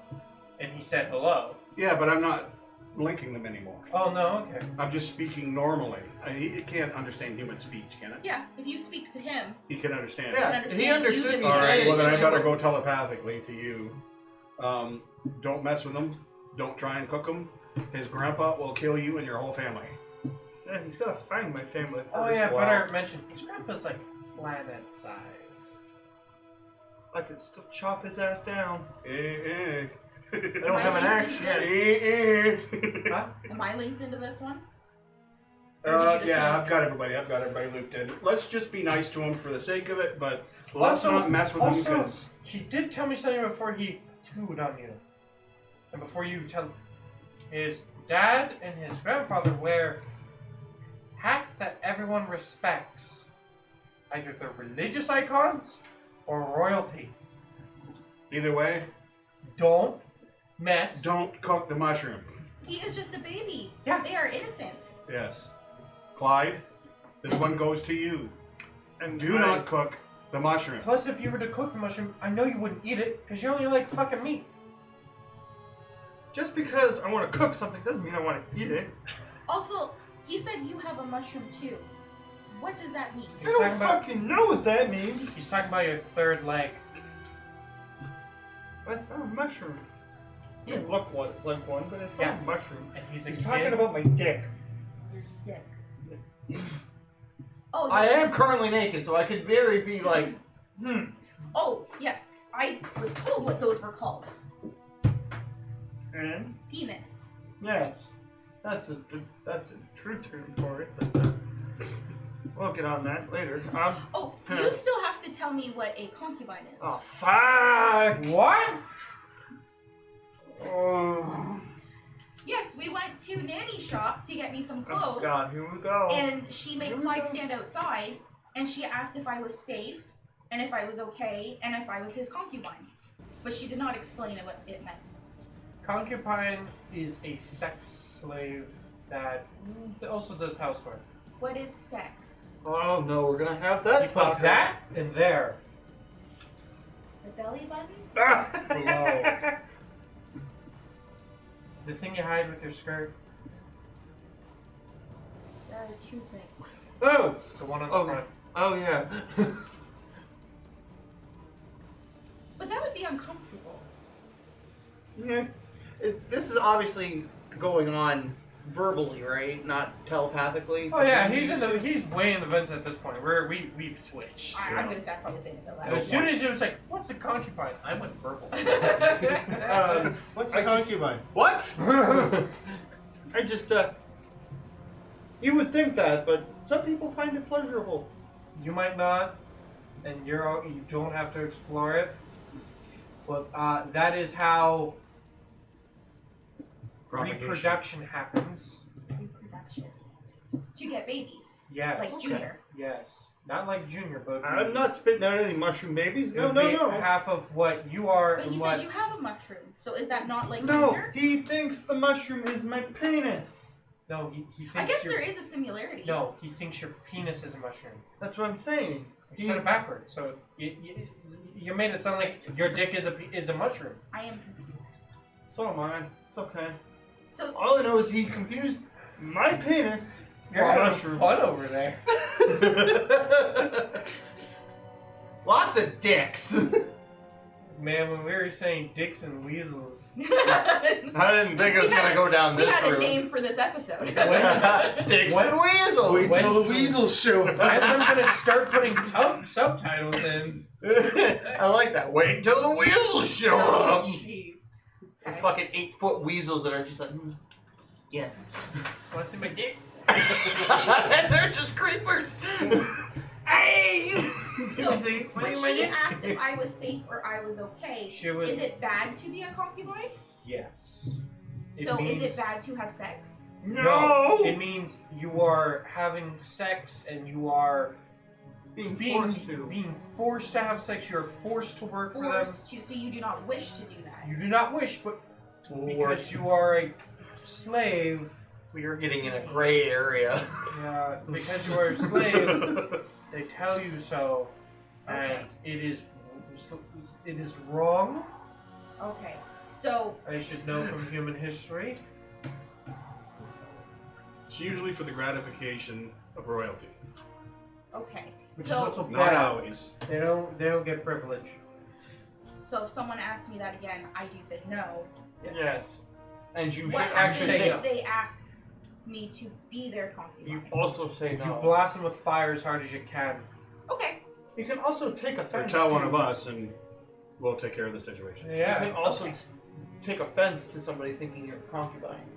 Speaker 2: and he said hello.
Speaker 5: Yeah, but I'm not linking them anymore.
Speaker 2: Oh no, okay.
Speaker 5: I'm just speaking normally. He can't understand human speech, can it?
Speaker 4: Yeah, if you speak to him,
Speaker 5: He can understand.
Speaker 4: can
Speaker 6: Yeah,
Speaker 4: understand
Speaker 6: he
Speaker 4: you
Speaker 6: understood
Speaker 4: just
Speaker 6: me
Speaker 5: All right,
Speaker 6: saying
Speaker 5: well then I
Speaker 6: things
Speaker 5: better
Speaker 6: about-
Speaker 5: go telepathically to you. Don't mess with him. Don't try and cook him. His grandpa will kill you and your whole family.
Speaker 6: Yeah, he's gotta find my family.
Speaker 2: Oh
Speaker 6: first.
Speaker 2: yeah,
Speaker 5: Wow.
Speaker 2: better mention. His grandpa's like planet size.
Speaker 6: I could still chop his ass down.
Speaker 5: Eh,
Speaker 6: I don't have an axe yet.
Speaker 2: Huh?
Speaker 4: am I linked into this one? Or did you just
Speaker 5: Yeah,
Speaker 4: say-
Speaker 5: I've got everybody looped in. Let's just be nice to him for the sake of it, but let's
Speaker 2: Also-
Speaker 5: not mess with him
Speaker 2: also-
Speaker 5: because
Speaker 2: He did tell me something before he tattooed on you. And before you tell his dad and his grandfather wear hats that everyone respects. Either they're religious icons or royalty.
Speaker 5: either way,
Speaker 2: Don't mess.
Speaker 5: don't cook the mushroom.
Speaker 4: He is just a baby.
Speaker 2: Yeah.
Speaker 4: They are innocent.
Speaker 5: Yes. Clyde, this one goes to you.
Speaker 6: And
Speaker 5: Do not cook the mushroom.
Speaker 2: Plus, if you were to cook the mushroom, I know you wouldn't eat it because you only like fucking meat.
Speaker 6: Just because I want to cook something doesn't mean I want to eat it.
Speaker 4: Also, he said you have a mushroom too. What does that mean?
Speaker 6: I
Speaker 2: He's
Speaker 6: don't
Speaker 2: talking about
Speaker 6: fucking know what that means.
Speaker 2: he's talking about your third leg.
Speaker 6: That's not a mushroom.
Speaker 2: Yeah,
Speaker 6: It looks like one, but it's
Speaker 2: Yeah.
Speaker 6: not a mushroom.
Speaker 2: And he's a
Speaker 6: He's
Speaker 2: kid.
Speaker 6: talking about my dick.
Speaker 4: Your dick. Oh,
Speaker 6: I
Speaker 4: yes.
Speaker 6: am currently naked, so I could very be like,
Speaker 4: Oh, yes. I was told what those were called.
Speaker 6: and
Speaker 4: Penis.
Speaker 6: yes, that's a true term for it. But, we'll get on that later.
Speaker 4: Oh, you still have to tell me what a concubine is.
Speaker 6: Oh fuck!
Speaker 2: What?
Speaker 6: Oh,
Speaker 4: Yes, we went to Nanny shop to get me some
Speaker 6: oh
Speaker 4: clothes.
Speaker 6: God, here we go.
Speaker 4: And she made
Speaker 6: Here we
Speaker 4: Clyde
Speaker 6: go.
Speaker 4: stand outside, and she asked if I was safe, and if I was okay, and if I was his concubine. But she did not explain what it meant.
Speaker 2: Concubine is a sex slave that also does housework.
Speaker 4: What is sex?
Speaker 6: Oh no, we're gonna have that.
Speaker 2: He puts
Speaker 6: talk.
Speaker 2: that in there.
Speaker 4: The belly button?
Speaker 6: Ah!
Speaker 2: The thing you hide with your skirt.
Speaker 4: There are two things.
Speaker 2: Oh! The one on the
Speaker 6: Oh.
Speaker 2: front.
Speaker 6: Oh yeah.
Speaker 4: But that would be uncomfortable.
Speaker 6: Yeah. This is obviously going on verbally, right? Not telepathically.
Speaker 2: Oh yeah, he's way in the vents at this point. We've switched.
Speaker 4: I'm gonna start probably saying this out loud.
Speaker 2: As soon as you was like, what's a concubine? I went verbal.
Speaker 1: What's
Speaker 6: I
Speaker 1: a
Speaker 6: just-
Speaker 1: concubine? What?
Speaker 6: I just you would think that, but some people find it pleasurable.
Speaker 2: You might not, and you don't have to explore it. But that is how reproduction happens.
Speaker 4: Reproduction. To get babies.
Speaker 2: Yes.
Speaker 4: Like Junior.
Speaker 2: Yes. Not like Junior, but
Speaker 6: I'm not spitting out any mushroom babies.
Speaker 2: it
Speaker 6: No,
Speaker 2: would
Speaker 6: no,
Speaker 2: be
Speaker 6: no.
Speaker 2: half of what you are
Speaker 4: But
Speaker 2: and
Speaker 4: he
Speaker 2: what.
Speaker 4: said you have a mushroom, so is that not like
Speaker 6: No,
Speaker 4: Junior?
Speaker 6: he thinks the mushroom is my penis.
Speaker 2: No, he thinks.
Speaker 4: I guess
Speaker 2: your-
Speaker 4: there is a similarity.
Speaker 2: No, he thinks your penis is a mushroom.
Speaker 6: That's what I'm saying.
Speaker 2: You said it backwards, so you made it sound like your dick is a mushroom.
Speaker 4: I am confused.
Speaker 6: So am I. It's okay.
Speaker 4: So
Speaker 6: All I know is he confused my penis
Speaker 2: You're
Speaker 6: for a
Speaker 2: having
Speaker 6: mushroom.
Speaker 2: fun over there.
Speaker 6: Lots of dicks.
Speaker 2: Man, when we were saying dicks and weasels,
Speaker 4: we
Speaker 6: I didn't think it was gonna go down this
Speaker 4: had a
Speaker 6: route.
Speaker 4: name for this episode.
Speaker 6: Dicks
Speaker 2: What?
Speaker 6: and weasels.
Speaker 1: Wait
Speaker 2: When-
Speaker 1: till the weasels show up.
Speaker 2: as I'm gonna start putting subtitles in.
Speaker 6: I like that. Wait until the weasels show
Speaker 4: Oh,
Speaker 6: up.
Speaker 4: jeez.
Speaker 6: The
Speaker 4: Okay.
Speaker 6: fucking 8-foot weasels that are just like, yes.
Speaker 2: What's in my dick?
Speaker 6: And they're just creepers.
Speaker 2: Hey!
Speaker 4: So,
Speaker 2: See?
Speaker 4: when
Speaker 2: What's in my
Speaker 4: she
Speaker 2: dick?
Speaker 4: asked if I was safe or I was okay,
Speaker 2: She was.
Speaker 4: is it bad to be a concubine?
Speaker 2: Yes.
Speaker 4: So is it bad to have sex?
Speaker 6: No.
Speaker 2: It means you are having sex and you are
Speaker 6: being
Speaker 2: being forced to have sex. You're forced to work for them.
Speaker 4: Forced to, so you do not wish to do that.
Speaker 2: You do not wish, but because you are a slave,
Speaker 6: You're getting in a gray area.
Speaker 2: because you are a slave, they tell you so, and it is wrong.
Speaker 4: Okay. So
Speaker 2: I should know from human history.
Speaker 5: It's usually for the gratification of royalty.
Speaker 4: Okay.
Speaker 2: Which is
Speaker 4: So,
Speaker 2: also
Speaker 5: Not
Speaker 2: bad.
Speaker 5: always.
Speaker 2: They don't get privilege.
Speaker 4: so if someone asks me that again, I do say no.
Speaker 3: Yes. And you
Speaker 4: What
Speaker 3: should
Speaker 4: happens
Speaker 3: actually
Speaker 2: say
Speaker 4: if they ask me to be their concubine?
Speaker 3: You also say
Speaker 2: You
Speaker 3: no.
Speaker 2: blast them with fire as hard as you can.
Speaker 4: Okay.
Speaker 3: You can also take
Speaker 5: Or
Speaker 3: offense.
Speaker 5: tell
Speaker 3: to,
Speaker 5: one of us and we'll take care of the situation.
Speaker 3: You
Speaker 2: Yeah.
Speaker 3: can also
Speaker 4: Okay.
Speaker 3: take offense to somebody thinking you're a concubine.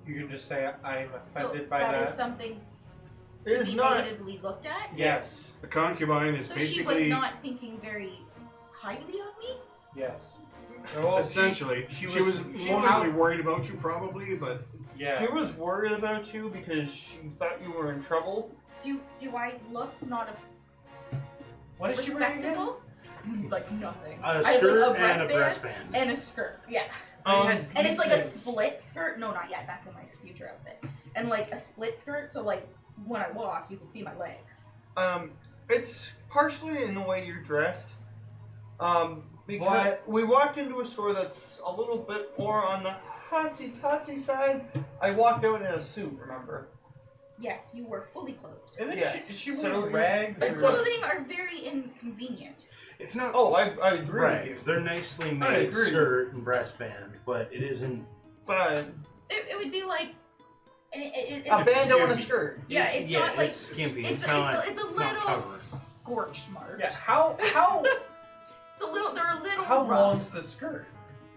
Speaker 2: You can just say, I'm
Speaker 4: So
Speaker 2: offended by
Speaker 4: that
Speaker 2: that.
Speaker 4: is something
Speaker 3: It
Speaker 4: to
Speaker 3: is
Speaker 4: be
Speaker 3: not.
Speaker 4: negatively looked at.
Speaker 2: Yes.
Speaker 5: A concubine is
Speaker 4: So she was
Speaker 5: basically,
Speaker 4: not thinking very highly of me?
Speaker 2: Yes. Well,
Speaker 5: essentially,
Speaker 2: she
Speaker 5: she
Speaker 2: was-
Speaker 5: was
Speaker 2: she
Speaker 5: mostly
Speaker 2: was-
Speaker 5: worried about you probably, but
Speaker 2: Yeah.
Speaker 3: She was worried about you because she thought you were in trouble.
Speaker 4: Do I look not
Speaker 2: What is she wearing again?
Speaker 4: respectable? Like nothing.
Speaker 1: A
Speaker 4: I
Speaker 1: skirt
Speaker 4: have, like,
Speaker 1: and a
Speaker 4: breastband
Speaker 1: breastband.
Speaker 4: and a skirt. Yeah.
Speaker 3: Um,
Speaker 4: And it's like a split skirt. No, not yet. That's in my future outfit. And like a split skirt, so like when I walk, you can see my legs.
Speaker 3: It's partially in the way you're dressed. Because
Speaker 2: What?
Speaker 3: we walked into a store that's a little bit more on the hotsy-totsy side. I walked out in a suit, remember?
Speaker 4: Yes, you were fully clothed.
Speaker 2: And then
Speaker 3: Yes.
Speaker 2: she
Speaker 3: So
Speaker 2: wearing rags?
Speaker 4: The
Speaker 3: It's
Speaker 2: or-
Speaker 4: clothing are very inconvenient.
Speaker 1: It's not
Speaker 3: Oh, I agree with
Speaker 1: rags. They're nicely
Speaker 3: I
Speaker 1: made
Speaker 3: agree.
Speaker 1: skirt and breastband, but it isn't.
Speaker 3: you. But
Speaker 4: It would be like it's
Speaker 3: a bandeau and a
Speaker 1: skimpy.
Speaker 3: skirt.
Speaker 4: Yeah, it's not like
Speaker 1: it's skimpy.
Speaker 4: it's
Speaker 1: not,
Speaker 4: a
Speaker 1: it's not
Speaker 4: little
Speaker 1: covering.
Speaker 4: scorch smart.
Speaker 2: Yeah, how
Speaker 4: It's a little. They're a little
Speaker 2: how
Speaker 4: rough.
Speaker 2: long's the skirt?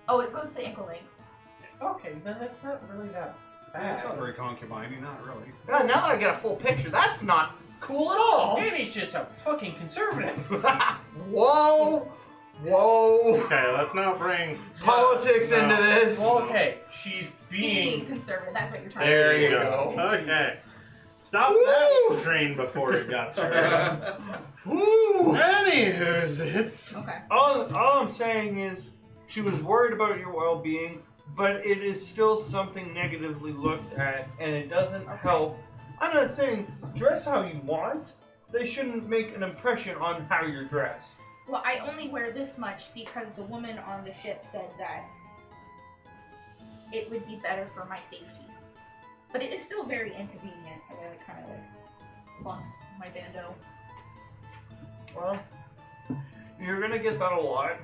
Speaker 4: Oh, it goes to ankle length.
Speaker 2: Okay, then that's not really that bad.
Speaker 5: it's not very concubine, not really.
Speaker 3: Now that I get a full picture, that's not cool at all.
Speaker 2: Danny's just a fucking conservative.
Speaker 3: Whoa! Whoa!
Speaker 1: Okay, let's not bring
Speaker 3: Politics
Speaker 1: No.
Speaker 3: into this.
Speaker 2: Well, okay, she's
Speaker 4: Being
Speaker 2: being.
Speaker 4: conservative. That's what you're trying
Speaker 1: There
Speaker 4: to
Speaker 1: you
Speaker 4: do.
Speaker 1: go. Okay. Stop
Speaker 3: Woo!
Speaker 1: that train before it got started.
Speaker 3: Woo!
Speaker 1: Anywho's, it's.
Speaker 4: Okay.
Speaker 3: All I'm saying is she was worried about your well-being, but it is still something negatively looked at, and it doesn't help. I'm not saying dress how you want. They shouldn't make an impression on how you're dressed.
Speaker 4: Well, I only wear this much because the woman on the ship said that it would be better for my safety. But it is still very inconvenient. I gotta kind of like bump my bandeau.
Speaker 3: Well, you're gonna get that a lot.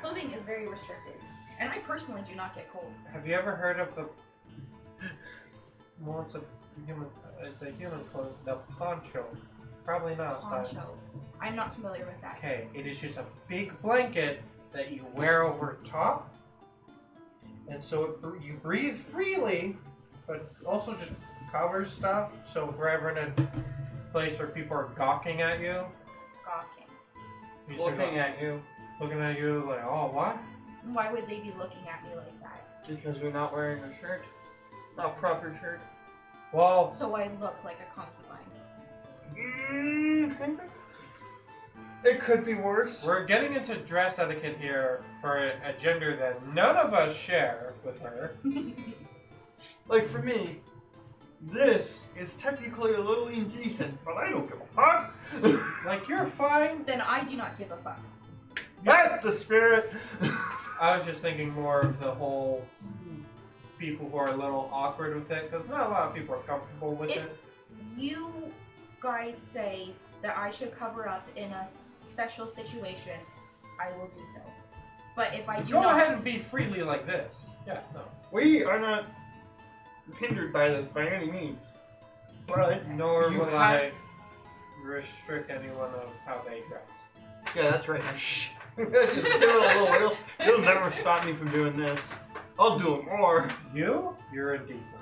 Speaker 4: Clothing is very restricted, and I personally do not get cold.
Speaker 2: Have you ever heard of the? Well, it's a human. It's a human cloth. The poncho. Probably not. but-
Speaker 4: Poncho. I'm not familiar with that.
Speaker 2: Okay, it is just a big blanket that you wear over top, and so you breathe freely, but also just covers stuff. So if we're ever in a place where people are gawking at you,
Speaker 4: Gawking.
Speaker 2: you just
Speaker 3: Looking at you
Speaker 2: looking at you like, oh, what?
Speaker 4: Why would they be looking at me like that?
Speaker 3: because you're not wearing a shirt, a proper shirt.
Speaker 2: Well,
Speaker 4: So I look like a concubine.
Speaker 3: Kind of. It could be worse.
Speaker 2: we're getting into dress etiquette here for a gender that none of us share with her.
Speaker 3: Like for me, this is technically a little indecent, but I don't give a fuck.
Speaker 2: Like, you're fine.
Speaker 4: Then I do not give a fuck.
Speaker 3: That's the spirit.
Speaker 2: I was just thinking more of the whole people who are a little awkward with it, because not a lot of people are comfortable with
Speaker 4: If
Speaker 2: it.
Speaker 4: you guys say that I should cover up in a special situation, I will do so. But if I do
Speaker 2: Go
Speaker 4: not,
Speaker 2: ahead and be freely like this. Yeah, no.
Speaker 3: We are not hindered by this by any means. But
Speaker 2: Nor
Speaker 3: you
Speaker 2: will
Speaker 3: have-
Speaker 2: I restrict anyone of how they dress.
Speaker 3: yeah, that's right. Now, shh. Just do it a little. You'll never stop me from doing this. I'll do it more.
Speaker 2: You're indecent.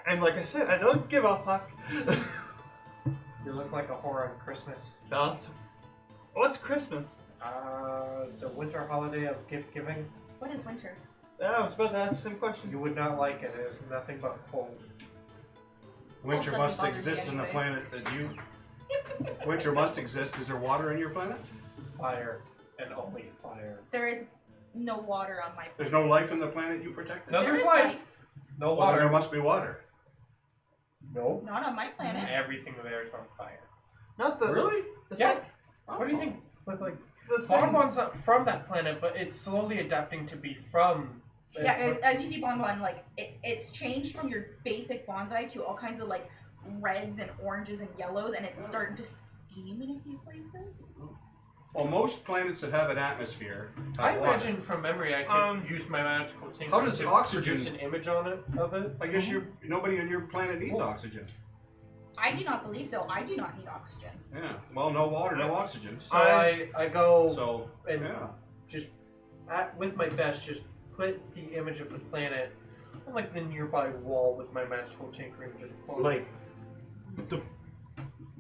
Speaker 3: And like I said, I don't give a fuck.
Speaker 2: You look like a whore on Christmas.
Speaker 3: What's Christmas?
Speaker 2: It's a winter holiday of gift giving.
Speaker 4: what is winter?
Speaker 3: Yeah, I was about to ask the same question.
Speaker 2: You would not like it. It is nothing but cold.
Speaker 5: Winter
Speaker 4: doesn't
Speaker 5: must
Speaker 4: bother me
Speaker 5: exist on the
Speaker 4: anyways.
Speaker 5: planet that you. Winter must exist. Is there water on your planet?
Speaker 2: Fire. And only fire.
Speaker 4: There is no water on my
Speaker 5: There's no life on the planet you protected?
Speaker 2: No,
Speaker 4: There
Speaker 2: there's
Speaker 4: is
Speaker 2: life.
Speaker 4: life.
Speaker 2: No
Speaker 5: Well, then there
Speaker 2: water.
Speaker 5: must be water.
Speaker 2: No.
Speaker 4: not on my planet.
Speaker 2: Everything there is on fire.
Speaker 3: Not the
Speaker 5: Really?
Speaker 3: the
Speaker 2: Yeah.
Speaker 3: thing-
Speaker 2: What do you think? With like
Speaker 3: The thing.
Speaker 2: Bonbon's not from that planet, but it's slowly adapting to be from
Speaker 4: Yeah, as you see Bonbon, like, it's changed from your basic bonsai to all kinds of, like, reds and oranges and yellows, and it's starting to steam in a few places.
Speaker 5: Well, most planets that have an atmosphere have
Speaker 2: I
Speaker 5: water.
Speaker 2: imagine from memory I could use my magical tinker
Speaker 5: How does
Speaker 2: to
Speaker 5: oxygen-
Speaker 2: produce an image on it of it.
Speaker 5: I guess nobody on your planet needs oxygen.
Speaker 4: I do not believe so. I do not need oxygen.
Speaker 5: Yeah. Well, no water, no oxygen.
Speaker 2: So I go
Speaker 5: So,
Speaker 2: and
Speaker 5: yeah.
Speaker 2: just with my best, just put the image of the planet on like the nearby wall with my magical tinkering. Just
Speaker 1: Like the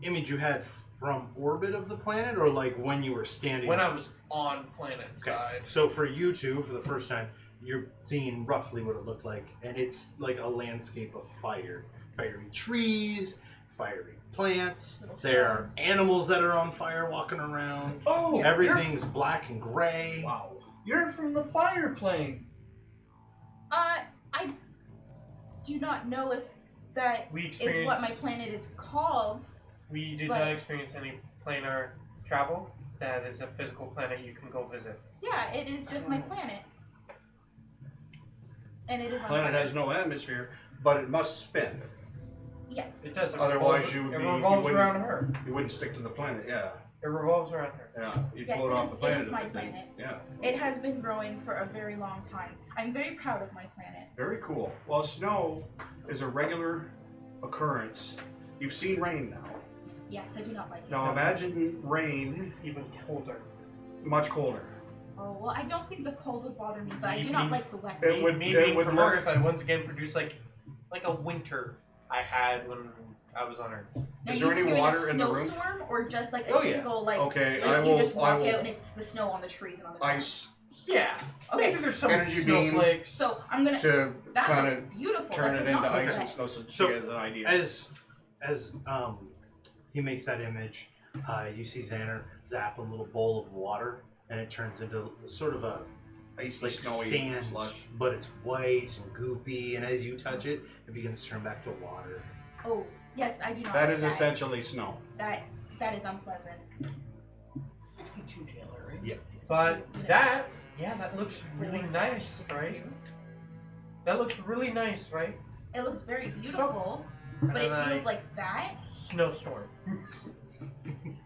Speaker 1: image you had from orbit of the planet, or like when you were standing.
Speaker 2: when I was on planet
Speaker 1: Okay.
Speaker 2: side.
Speaker 1: So for you two, for the first time, you're seeing roughly what it looked like, and it's like a landscape of fire, fiery trees, fiery plants.
Speaker 4: Little
Speaker 1: There are
Speaker 4: shrubs.
Speaker 1: animals that are on fire walking around.
Speaker 3: Oh,
Speaker 1: Everything's black and gray.
Speaker 3: Wow. You're from the fire plane.
Speaker 4: I do not know if that
Speaker 2: We
Speaker 4: is
Speaker 2: experienced.
Speaker 4: what my planet is called.
Speaker 2: We did
Speaker 4: but-
Speaker 2: not experience any planar travel. That is a physical planet you can go visit.
Speaker 4: Yeah, it is just my planet. And it is on
Speaker 5: Planet
Speaker 4: fire.
Speaker 5: has no atmosphere, but it must spin.
Speaker 4: Yes.
Speaker 2: It does. It
Speaker 5: Otherwise
Speaker 2: revolves,
Speaker 5: you would
Speaker 2: it
Speaker 5: be- you
Speaker 2: revolves
Speaker 5: wouldn't-
Speaker 2: around her.
Speaker 5: You wouldn't stick to the planet, yeah.
Speaker 2: It revolves around her.
Speaker 5: Yeah. You'd
Speaker 4: Yes,
Speaker 5: float
Speaker 4: it
Speaker 5: off
Speaker 4: is-
Speaker 5: the
Speaker 4: it
Speaker 5: planet.
Speaker 4: is
Speaker 5: if
Speaker 4: my
Speaker 5: it didn't.
Speaker 4: planet.
Speaker 5: Yeah.
Speaker 4: It has been growing for a very long time. I'm very proud of my planet.
Speaker 5: Very cool. Well, snow is a regular occurrence. You've seen rain now.
Speaker 4: Yes, I do not like it.
Speaker 5: Now imagine rain
Speaker 2: Even colder.
Speaker 5: much colder.
Speaker 4: Oh, well, I don't think the cold would bother me, but I do
Speaker 2: Me
Speaker 4: not
Speaker 2: being-
Speaker 4: like the wet.
Speaker 5: It would-
Speaker 2: me
Speaker 5: it
Speaker 2: being
Speaker 5: would
Speaker 2: from
Speaker 5: look-
Speaker 2: Earth, I once again produced like a winter I had when I was on Earth.
Speaker 4: Now,
Speaker 5: Is
Speaker 4: you
Speaker 5: there any
Speaker 4: doing
Speaker 5: water
Speaker 4: a
Speaker 5: in the room?
Speaker 4: snowstorm, or just like a
Speaker 5: Oh, yeah.
Speaker 4: typical like,
Speaker 5: Okay,
Speaker 4: like
Speaker 5: I
Speaker 4: you
Speaker 5: will.
Speaker 4: just walk
Speaker 5: I will
Speaker 4: out and it's the snow on the trees and on the ground?
Speaker 5: ice
Speaker 2: Yeah.
Speaker 4: Okay.
Speaker 2: Maybe there's some
Speaker 5: Energy beam.
Speaker 2: snowflakes.
Speaker 4: So I'm gonna.
Speaker 5: to
Speaker 4: That
Speaker 5: kind
Speaker 4: looks
Speaker 5: of
Speaker 4: beautiful.
Speaker 5: turn
Speaker 4: that
Speaker 5: it
Speaker 4: does
Speaker 5: into
Speaker 4: not look
Speaker 5: ice
Speaker 4: wet.
Speaker 5: and snow. So
Speaker 1: So,
Speaker 5: she has an idea.
Speaker 1: As he makes that image, you see Zanner zap a little bowl of water, and it turns into sort of a
Speaker 5: Icy,
Speaker 1: like
Speaker 5: snowy
Speaker 1: sand,
Speaker 5: slush.
Speaker 1: but it's white and goopy. And as you touch it, it begins to turn back to water.
Speaker 4: Oh, yes, I do not.
Speaker 5: That
Speaker 4: like
Speaker 5: is essentially snow.
Speaker 4: That is unpleasant.
Speaker 2: 62 Taylor, right?
Speaker 1: Yeah.
Speaker 2: But that looks really nice, right?
Speaker 4: 62.
Speaker 2: That looks really nice, right?
Speaker 4: It looks very beautiful, but it feels like that.
Speaker 2: Snowstorm.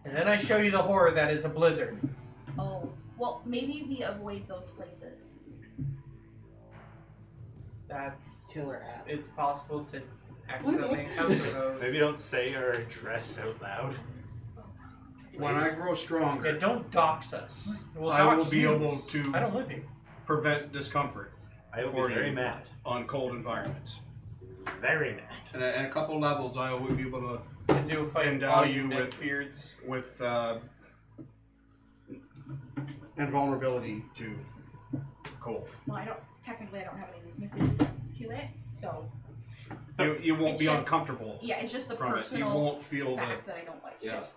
Speaker 2: And then I show you the horror that is a blizzard.
Speaker 4: Oh, well, maybe we avoid those places.
Speaker 2: That's
Speaker 3: Killer app.
Speaker 2: it's possible to accidentally encounter those.
Speaker 1: Maybe don't say our address out loud.
Speaker 5: When I grow
Speaker 2: Yeah,
Speaker 5: stronger,
Speaker 2: don't dox us. We'll
Speaker 5: I will
Speaker 2: dox
Speaker 5: be
Speaker 2: you.
Speaker 5: able to
Speaker 2: I don't live here.
Speaker 5: prevent discomfort
Speaker 1: I will
Speaker 5: For
Speaker 1: be very
Speaker 5: you.
Speaker 1: mad.
Speaker 5: on cold environments.
Speaker 1: Very mad.
Speaker 5: And at a couple levels, I will be able
Speaker 2: And do a fight
Speaker 5: Endow
Speaker 2: all
Speaker 5: you
Speaker 2: you
Speaker 5: with-
Speaker 2: with beards.
Speaker 5: to, with invulnerability to cold.
Speaker 4: Well, I don't have any weaknesses to it, so
Speaker 5: You won't
Speaker 4: It's
Speaker 5: be
Speaker 4: just-
Speaker 5: uncomfortable
Speaker 4: yeah, it's just the
Speaker 5: from it. You
Speaker 4: personal
Speaker 5: won't feel the.
Speaker 4: fact that I don't like
Speaker 5: Yeah.
Speaker 4: it.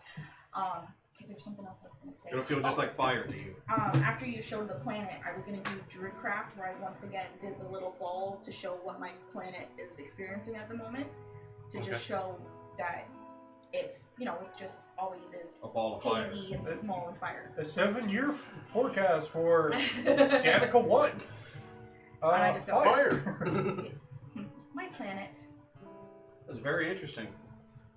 Speaker 4: Okay, there's something else I was gonna say.
Speaker 5: It'll feel just like fire to you.
Speaker 4: After you showed the planet, I was gonna do Druidcraft, where I once again did the little ball to show what my planet is experiencing at the moment, to
Speaker 1: Okay.
Speaker 4: just show that it's, it just always is
Speaker 5: A ball of fire.
Speaker 4: hazy and small and fire.
Speaker 2: A 7-year forecast for Danica 1.
Speaker 4: And I just go,
Speaker 2: fire.
Speaker 4: My planet.
Speaker 5: It's very interesting.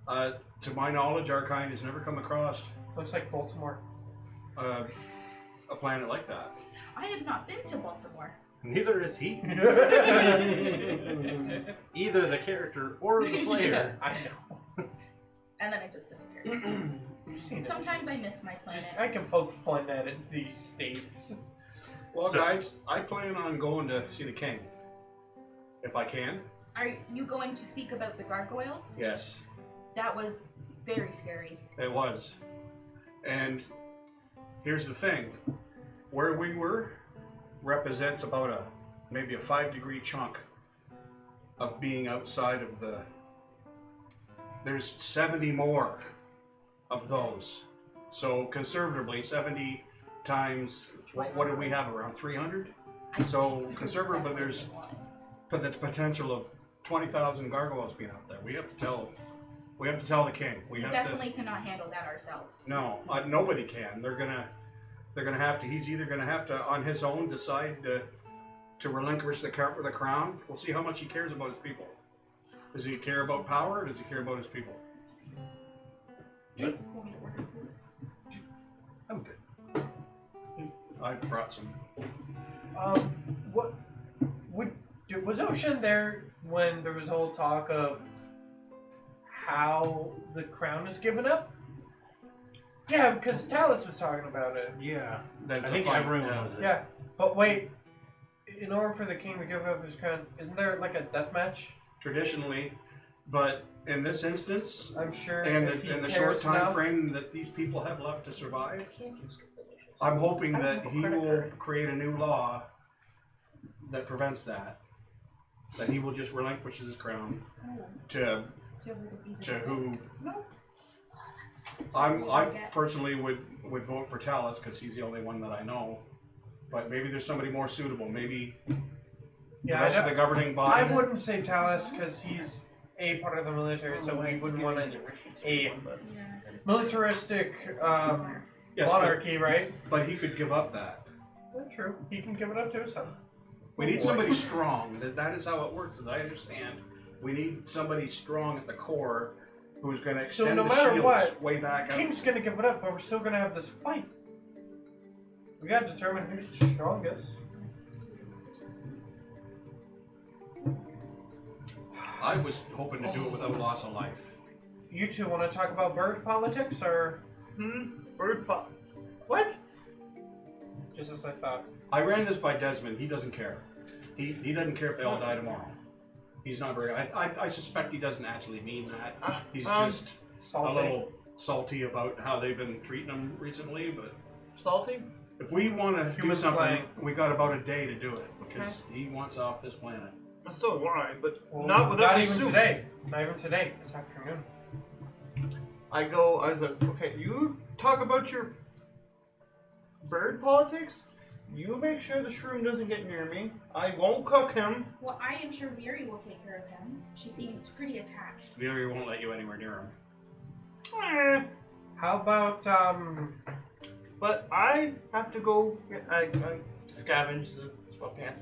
Speaker 5: To my knowledge, our kind has never come across
Speaker 2: Looks like Baltimore.
Speaker 5: a planet like that.
Speaker 4: I have not been to Baltimore.
Speaker 1: Neither is he. Either the character or the player.
Speaker 2: I know.
Speaker 4: And then it just disappears.
Speaker 2: You've seen it.
Speaker 4: Sometimes I miss my planet.
Speaker 2: Just I can poke fun at it, these states.
Speaker 5: Well,
Speaker 1: So-
Speaker 5: guys, I plan on going to see the king. If I can.
Speaker 4: Are you going to speak about the gargoyles?
Speaker 5: Yes,
Speaker 4: That was very scary.
Speaker 5: it was. And here's the thing. Where we were represents about maybe a 5-degree chunk of being outside of the... There's 70 more of those. So conservatively, 70 times, what do we have, around 300? So conservatively, there's the potential of 20,000 gargoyles being out there. We have to tell the king.
Speaker 4: We
Speaker 5: have
Speaker 4: definitely cannot handle that ourselves.
Speaker 5: No, nobody can. They're gonna have to. He's either gonna have to, on his own, decide to relinquish the crown, we'll see how much he cares about his people. Does he care about power, or does he care about his people?
Speaker 4: Want me to order food?
Speaker 1: I'm good.
Speaker 5: I brought some.
Speaker 2: What was Ocean there when there was a whole talk of how the crown is given up? Yeah, because Talus was talking about it.
Speaker 1: Yeah.
Speaker 5: That's
Speaker 1: I think everyone was there.
Speaker 2: Yeah, but wait, in order for the king to give up his crown, isn't there like a death match?
Speaker 5: Traditionally, but in this instance,
Speaker 2: I'm sure.
Speaker 5: and
Speaker 2: if he
Speaker 5: in the
Speaker 2: cares
Speaker 5: short time
Speaker 2: enough,
Speaker 5: frame that these people have left to survive, I'm hoping that he will create a new law that prevents that. That he will just relinquish his crown to who.
Speaker 4: No.
Speaker 5: I personally would vote for Talus because he's the only one that I know. But maybe there's somebody more suitable. Maybe the rest of the governing body.
Speaker 2: I wouldn't say Talus because he's a part of the military, so we wouldn't want a militaristic
Speaker 5: Yes,
Speaker 2: monarchy, right?
Speaker 5: But he could give up that.
Speaker 2: That's true. He can give it up to his son.
Speaker 5: We need somebody strong. That is how it works, as I understand. We need somebody strong at the core who's going to extend
Speaker 2: no
Speaker 5: the
Speaker 2: matter
Speaker 5: shields
Speaker 2: what,
Speaker 5: way back up.
Speaker 2: King's gonna give it up, but we're still gonna have this fight. We gotta determine who's the strongest.
Speaker 5: I was hoping to do it without loss of life.
Speaker 2: You two want to talk about bird politics, or
Speaker 3: What?
Speaker 2: just as I thought?
Speaker 5: I ran this by Desmond. He doesn't care. He doesn't care if they all die tomorrow. He's not very... I suspect he doesn't actually mean that. He's just
Speaker 2: Salty.
Speaker 5: a little salty about how they've been treating him recently, but...
Speaker 3: Salty?
Speaker 5: If we want to do
Speaker 2: Human
Speaker 5: something,
Speaker 2: slang.
Speaker 5: we got about a day to do it, because he wants off this planet.
Speaker 3: So do I, but
Speaker 2: Well,
Speaker 3: not without
Speaker 2: not
Speaker 3: any
Speaker 2: even
Speaker 3: soup.
Speaker 2: today. Not even today. This afternoon.
Speaker 3: I was like, okay, you talk about your bird politics. You make sure the shroom doesn't get near me. I won't cook him.
Speaker 4: Well, I am sure Miri will take care of him. She seems pretty attached.
Speaker 5: Miri won't let you anywhere near him.
Speaker 2: How about
Speaker 3: But I have to go. I scavenge the sweatpants.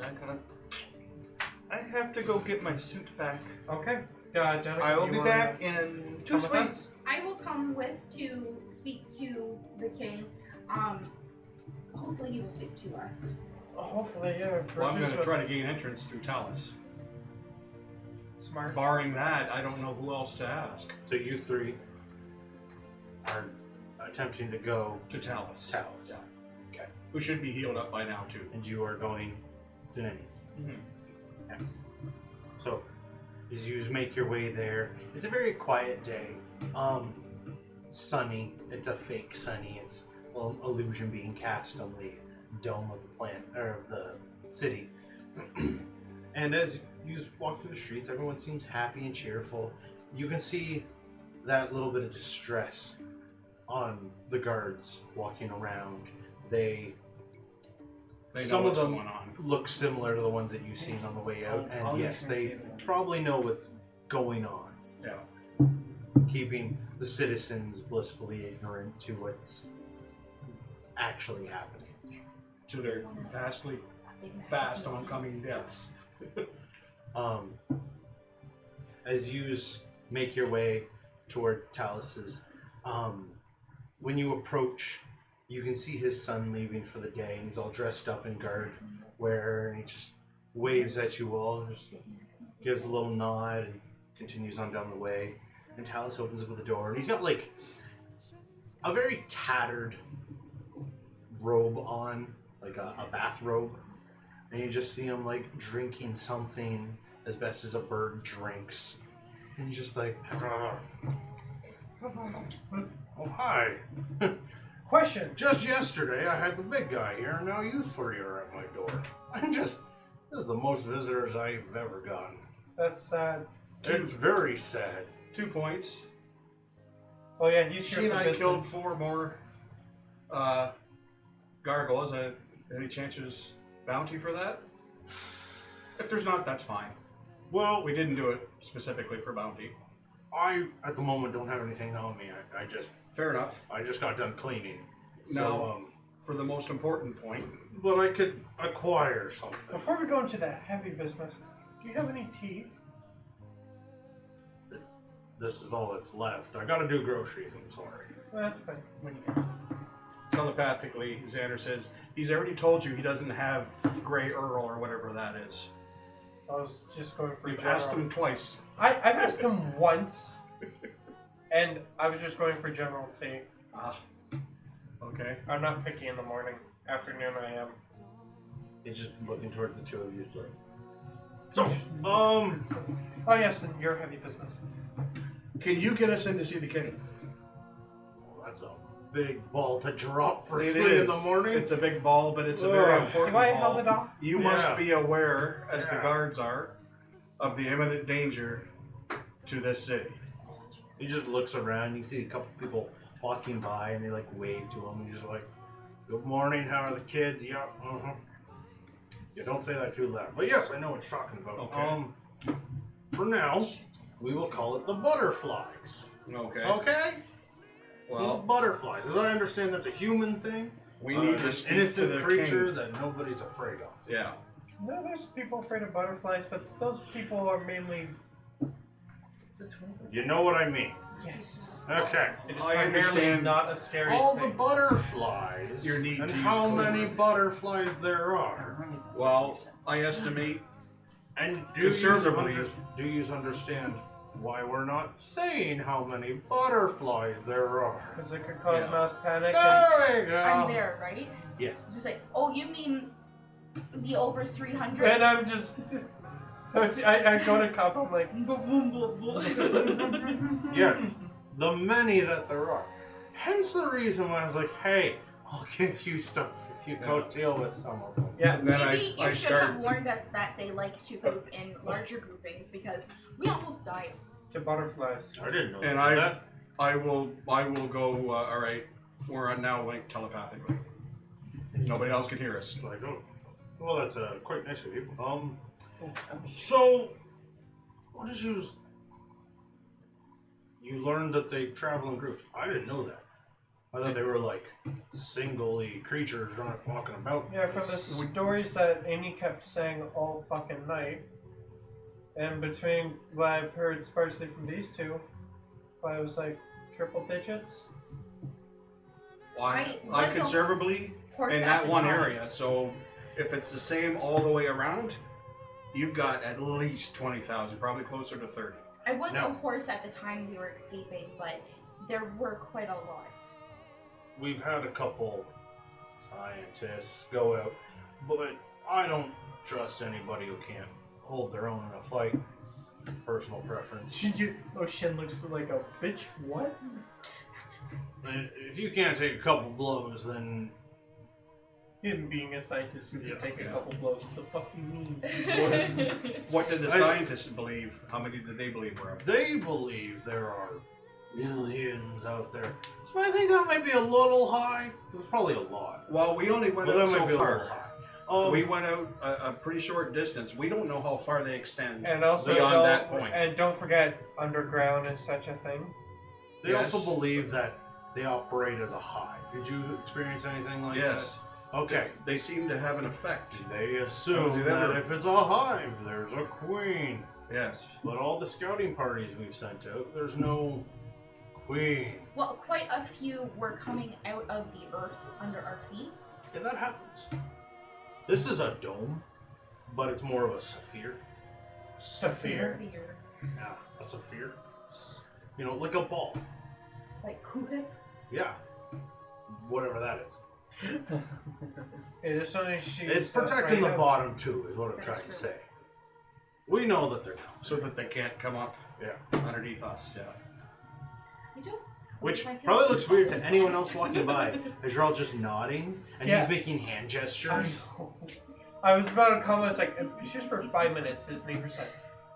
Speaker 3: I have to go get my suit back.
Speaker 2: Okay. Danica,
Speaker 3: I will
Speaker 2: you
Speaker 3: be
Speaker 2: wanna
Speaker 3: back in 2
Speaker 2: come with
Speaker 3: weeks.
Speaker 2: us?
Speaker 4: I will come with to speak to the king. Hopefully he will speak to us.
Speaker 2: Hopefully, yeah.
Speaker 5: Well, I'm going to try to gain entrance through Talus.
Speaker 2: Smart.
Speaker 5: Barring that, I don't know who else to ask.
Speaker 1: So you three are attempting to go
Speaker 5: To Talus.
Speaker 1: Talus.
Speaker 5: Yeah. Okay. Who should be healed up by now, too.
Speaker 1: And you are going to Nenny's.
Speaker 3: Mm-hmm.
Speaker 1: Okay. So, as you make your way there, it's a very quiet day. Sunny. It's a fake sunny. It's an illusion being cast on the dome of the plant or of the city. And as you walk through the streets, everyone seems happy and cheerful. You can see that little bit of distress on the guards walking around.
Speaker 5: They know
Speaker 1: Some of
Speaker 5: what's
Speaker 1: them
Speaker 5: going on.
Speaker 1: look similar to the ones that you've seen on the way out, and yes, they probably know what's going on,
Speaker 5: Yeah.
Speaker 1: keeping the citizens blissfully ignorant to what's actually happening.
Speaker 5: To their vastly fast oncoming deaths.
Speaker 1: As you make your way toward Talus's, when you approach, you can see his son leaving for the day, and he's all dressed up in guard wear, and he just waves at you all, just gives a little nod, and continues on down the way. And Talus opens up the door, and he's got like a very tattered robe on, like a bathrobe, and you just see him like drinking something as best as a bird drinks, and he's just like, oh hi.
Speaker 2: Question.
Speaker 1: Just yesterday I had the big guy here, and now you three are at my door. This is the most visitors I've ever gotten.
Speaker 2: That's sad.
Speaker 1: It's very sad.
Speaker 5: 2 points.
Speaker 2: Oh yeah, he's
Speaker 5: She
Speaker 2: here
Speaker 5: and
Speaker 2: for
Speaker 5: I
Speaker 2: business.
Speaker 5: killed 4 more gargoyles. Any chances bounty for that? If there's not, that's fine.
Speaker 1: Well,
Speaker 5: We didn't do it specifically for bounty.
Speaker 1: I at the moment don't have anything on me. I just
Speaker 5: Fair enough.
Speaker 1: got done cleaning. So
Speaker 5: No. for the most important point.
Speaker 1: But I could acquire something.
Speaker 2: Before we go into the heavy business, do you have any tea?
Speaker 1: This is all that's left. I gotta do groceries, I'm sorry.
Speaker 2: That's fine. When you get
Speaker 5: Telepathically, Zanner says, he's already told you he doesn't have Grey Earl or whatever that is.
Speaker 2: I was just going for
Speaker 5: You've
Speaker 2: general.
Speaker 5: asked him twice.
Speaker 2: I've asked him once, and I was just going for general tea.
Speaker 5: Ah. Okay.
Speaker 2: I'm not picky in the morning. Afternoon I am.
Speaker 7: He's just looking towards the two of you. So.
Speaker 1: So,
Speaker 2: Oh yes, and your heavy business.
Speaker 5: Can you get us in to see the kitty?
Speaker 1: well, that's a big ball to drop first
Speaker 5: It
Speaker 1: thing in
Speaker 5: is.
Speaker 1: the morning.
Speaker 5: It's a big ball, but it's a very
Speaker 1: Ugh.
Speaker 5: important
Speaker 2: See why I
Speaker 5: ball.
Speaker 2: held it off?
Speaker 5: You
Speaker 1: Yeah.
Speaker 5: must be aware, as the
Speaker 1: Yeah.
Speaker 5: guards are, of the imminent danger to this city.
Speaker 7: He just looks around. You see a couple people walking by, and they like wave to him. And he's just like,
Speaker 1: Good morning, how are the kids? Yeah, Yeah, don't say that too loud. But yes, I know what you're talking about.
Speaker 5: Okay.
Speaker 1: For now, we will call it the butterflies.
Speaker 5: Okay.
Speaker 1: Okay? The
Speaker 5: Well,
Speaker 1: butterflies. As I understand, that's a human thing.
Speaker 5: we need
Speaker 1: An
Speaker 5: to speak to
Speaker 1: innocent
Speaker 5: the
Speaker 1: creature
Speaker 5: king.
Speaker 1: that nobody's afraid of.
Speaker 5: Yeah.
Speaker 2: No, there's people afraid of butterflies, but those people are mainly. Is it twin?
Speaker 1: You know what I mean.
Speaker 2: Yes.
Speaker 1: Okay.
Speaker 2: It's
Speaker 5: I
Speaker 2: primarily
Speaker 5: understand
Speaker 2: not a scary
Speaker 1: All the
Speaker 2: thing.
Speaker 1: butterflies
Speaker 5: Your need
Speaker 1: and
Speaker 5: to use
Speaker 1: how
Speaker 5: code
Speaker 1: many
Speaker 5: word.
Speaker 1: butterflies there are.
Speaker 5: Well, I estimate
Speaker 1: And
Speaker 5: Conservatively-
Speaker 1: do you understand why we're not saying how many butterflies there are?
Speaker 2: Because it could cause
Speaker 5: Yeah.
Speaker 2: mass panic. And
Speaker 1: There we go.
Speaker 4: I'm there, right?
Speaker 1: Yes.
Speaker 4: Just like, oh, you mean be over 300?
Speaker 2: then I'm just. I go to Cup, I'm like.
Speaker 1: Yes. The many that there are. Hence the reason why I was like, hey, I'll give you stuff if you go deal with some of them.
Speaker 2: Yeah.
Speaker 5: and then
Speaker 4: Maybe
Speaker 5: I
Speaker 4: you should
Speaker 5: start.
Speaker 4: have warned us that they like to group in larger groupings because we almost died.
Speaker 2: To butterflies.
Speaker 1: I didn't know
Speaker 5: And
Speaker 1: that.
Speaker 5: I will go. All right, we're on now linked telepathically. Nobody else can hear us.
Speaker 1: Like, oh, well, that's quite nice of you. So, what did you learned that they travel in groups? I didn't know that. I thought they were like singly creatures walking about.
Speaker 2: Yeah, from the stories that Amy kept saying all fucking night, and between what I've heard sparsely from these two, I was like triple digits.
Speaker 5: I
Speaker 4: I was a
Speaker 5: conservatively
Speaker 4: horse
Speaker 5: in
Speaker 4: at
Speaker 5: that
Speaker 4: the
Speaker 5: one
Speaker 4: time.
Speaker 5: area. So if it's the same all the way around, you've got at least 20,000, probably closer to 30.
Speaker 4: I was
Speaker 1: No.
Speaker 4: a horse at the time we were escaping, but there were quite a lot.
Speaker 1: We've had a couple scientists go out, but I don't trust anybody who can't hold their own in a fight. Personal preference.
Speaker 2: Shin looks like a bitch. What?
Speaker 1: If you can't take a couple blows, then
Speaker 2: Him being a scientist who can take a
Speaker 5: yeah.
Speaker 2: couple blows. What the fuck do you mean?
Speaker 5: What did the
Speaker 1: I-
Speaker 5: scientists believe? How many did they believe were out?
Speaker 1: they believe there are millions out there. So I think that might be a little high. It was probably a lot.
Speaker 5: Well, we only went
Speaker 1: Well,
Speaker 5: out
Speaker 1: that might
Speaker 5: so
Speaker 1: be a little
Speaker 5: far.
Speaker 1: high.
Speaker 5: We went out a pretty short distance. We don't know how far they extend.
Speaker 2: And also
Speaker 5: Beyond that point.
Speaker 2: don't forget, underground is such a thing.
Speaker 1: They
Speaker 5: Yes.
Speaker 1: also believe that they operate as a hive. Did you experience anything like
Speaker 5: Yes.
Speaker 1: that? Okay.
Speaker 5: They seem to have an effect.
Speaker 1: They assume
Speaker 5: Was it
Speaker 1: that
Speaker 5: ever-
Speaker 1: if it's a hive, there's a queen.
Speaker 5: Yes.
Speaker 1: But all the scouting parties we've sent out, there's no queen.
Speaker 4: Well, quite a few were coming out of the earth under our feet.
Speaker 1: Yeah, that happens. This is a dome, but it's more of a sphere.
Speaker 2: Saphir.
Speaker 4: Severe.
Speaker 1: Yeah, a sphere. You know, like a ball.
Speaker 4: Like Kuhip.
Speaker 1: Yeah. Whatever that is.
Speaker 2: It is something she's
Speaker 1: It's protecting the
Speaker 2: afraid of.
Speaker 1: bottom too, is what I'm
Speaker 4: That's
Speaker 1: trying to
Speaker 4: true.
Speaker 1: say. We know that they're coming.
Speaker 5: So that they can't come up
Speaker 1: Yeah.
Speaker 5: underneath us. Yeah.
Speaker 4: I don't.
Speaker 1: Which
Speaker 4: I feel
Speaker 1: probably
Speaker 4: so
Speaker 1: looks weird to
Speaker 4: close.
Speaker 1: anyone else walking by, as you're all just nodding, and
Speaker 2: Yeah.
Speaker 1: he's making hand gestures.
Speaker 2: I was about to comment, it's like, it's just for 5 minutes. His neighbor said,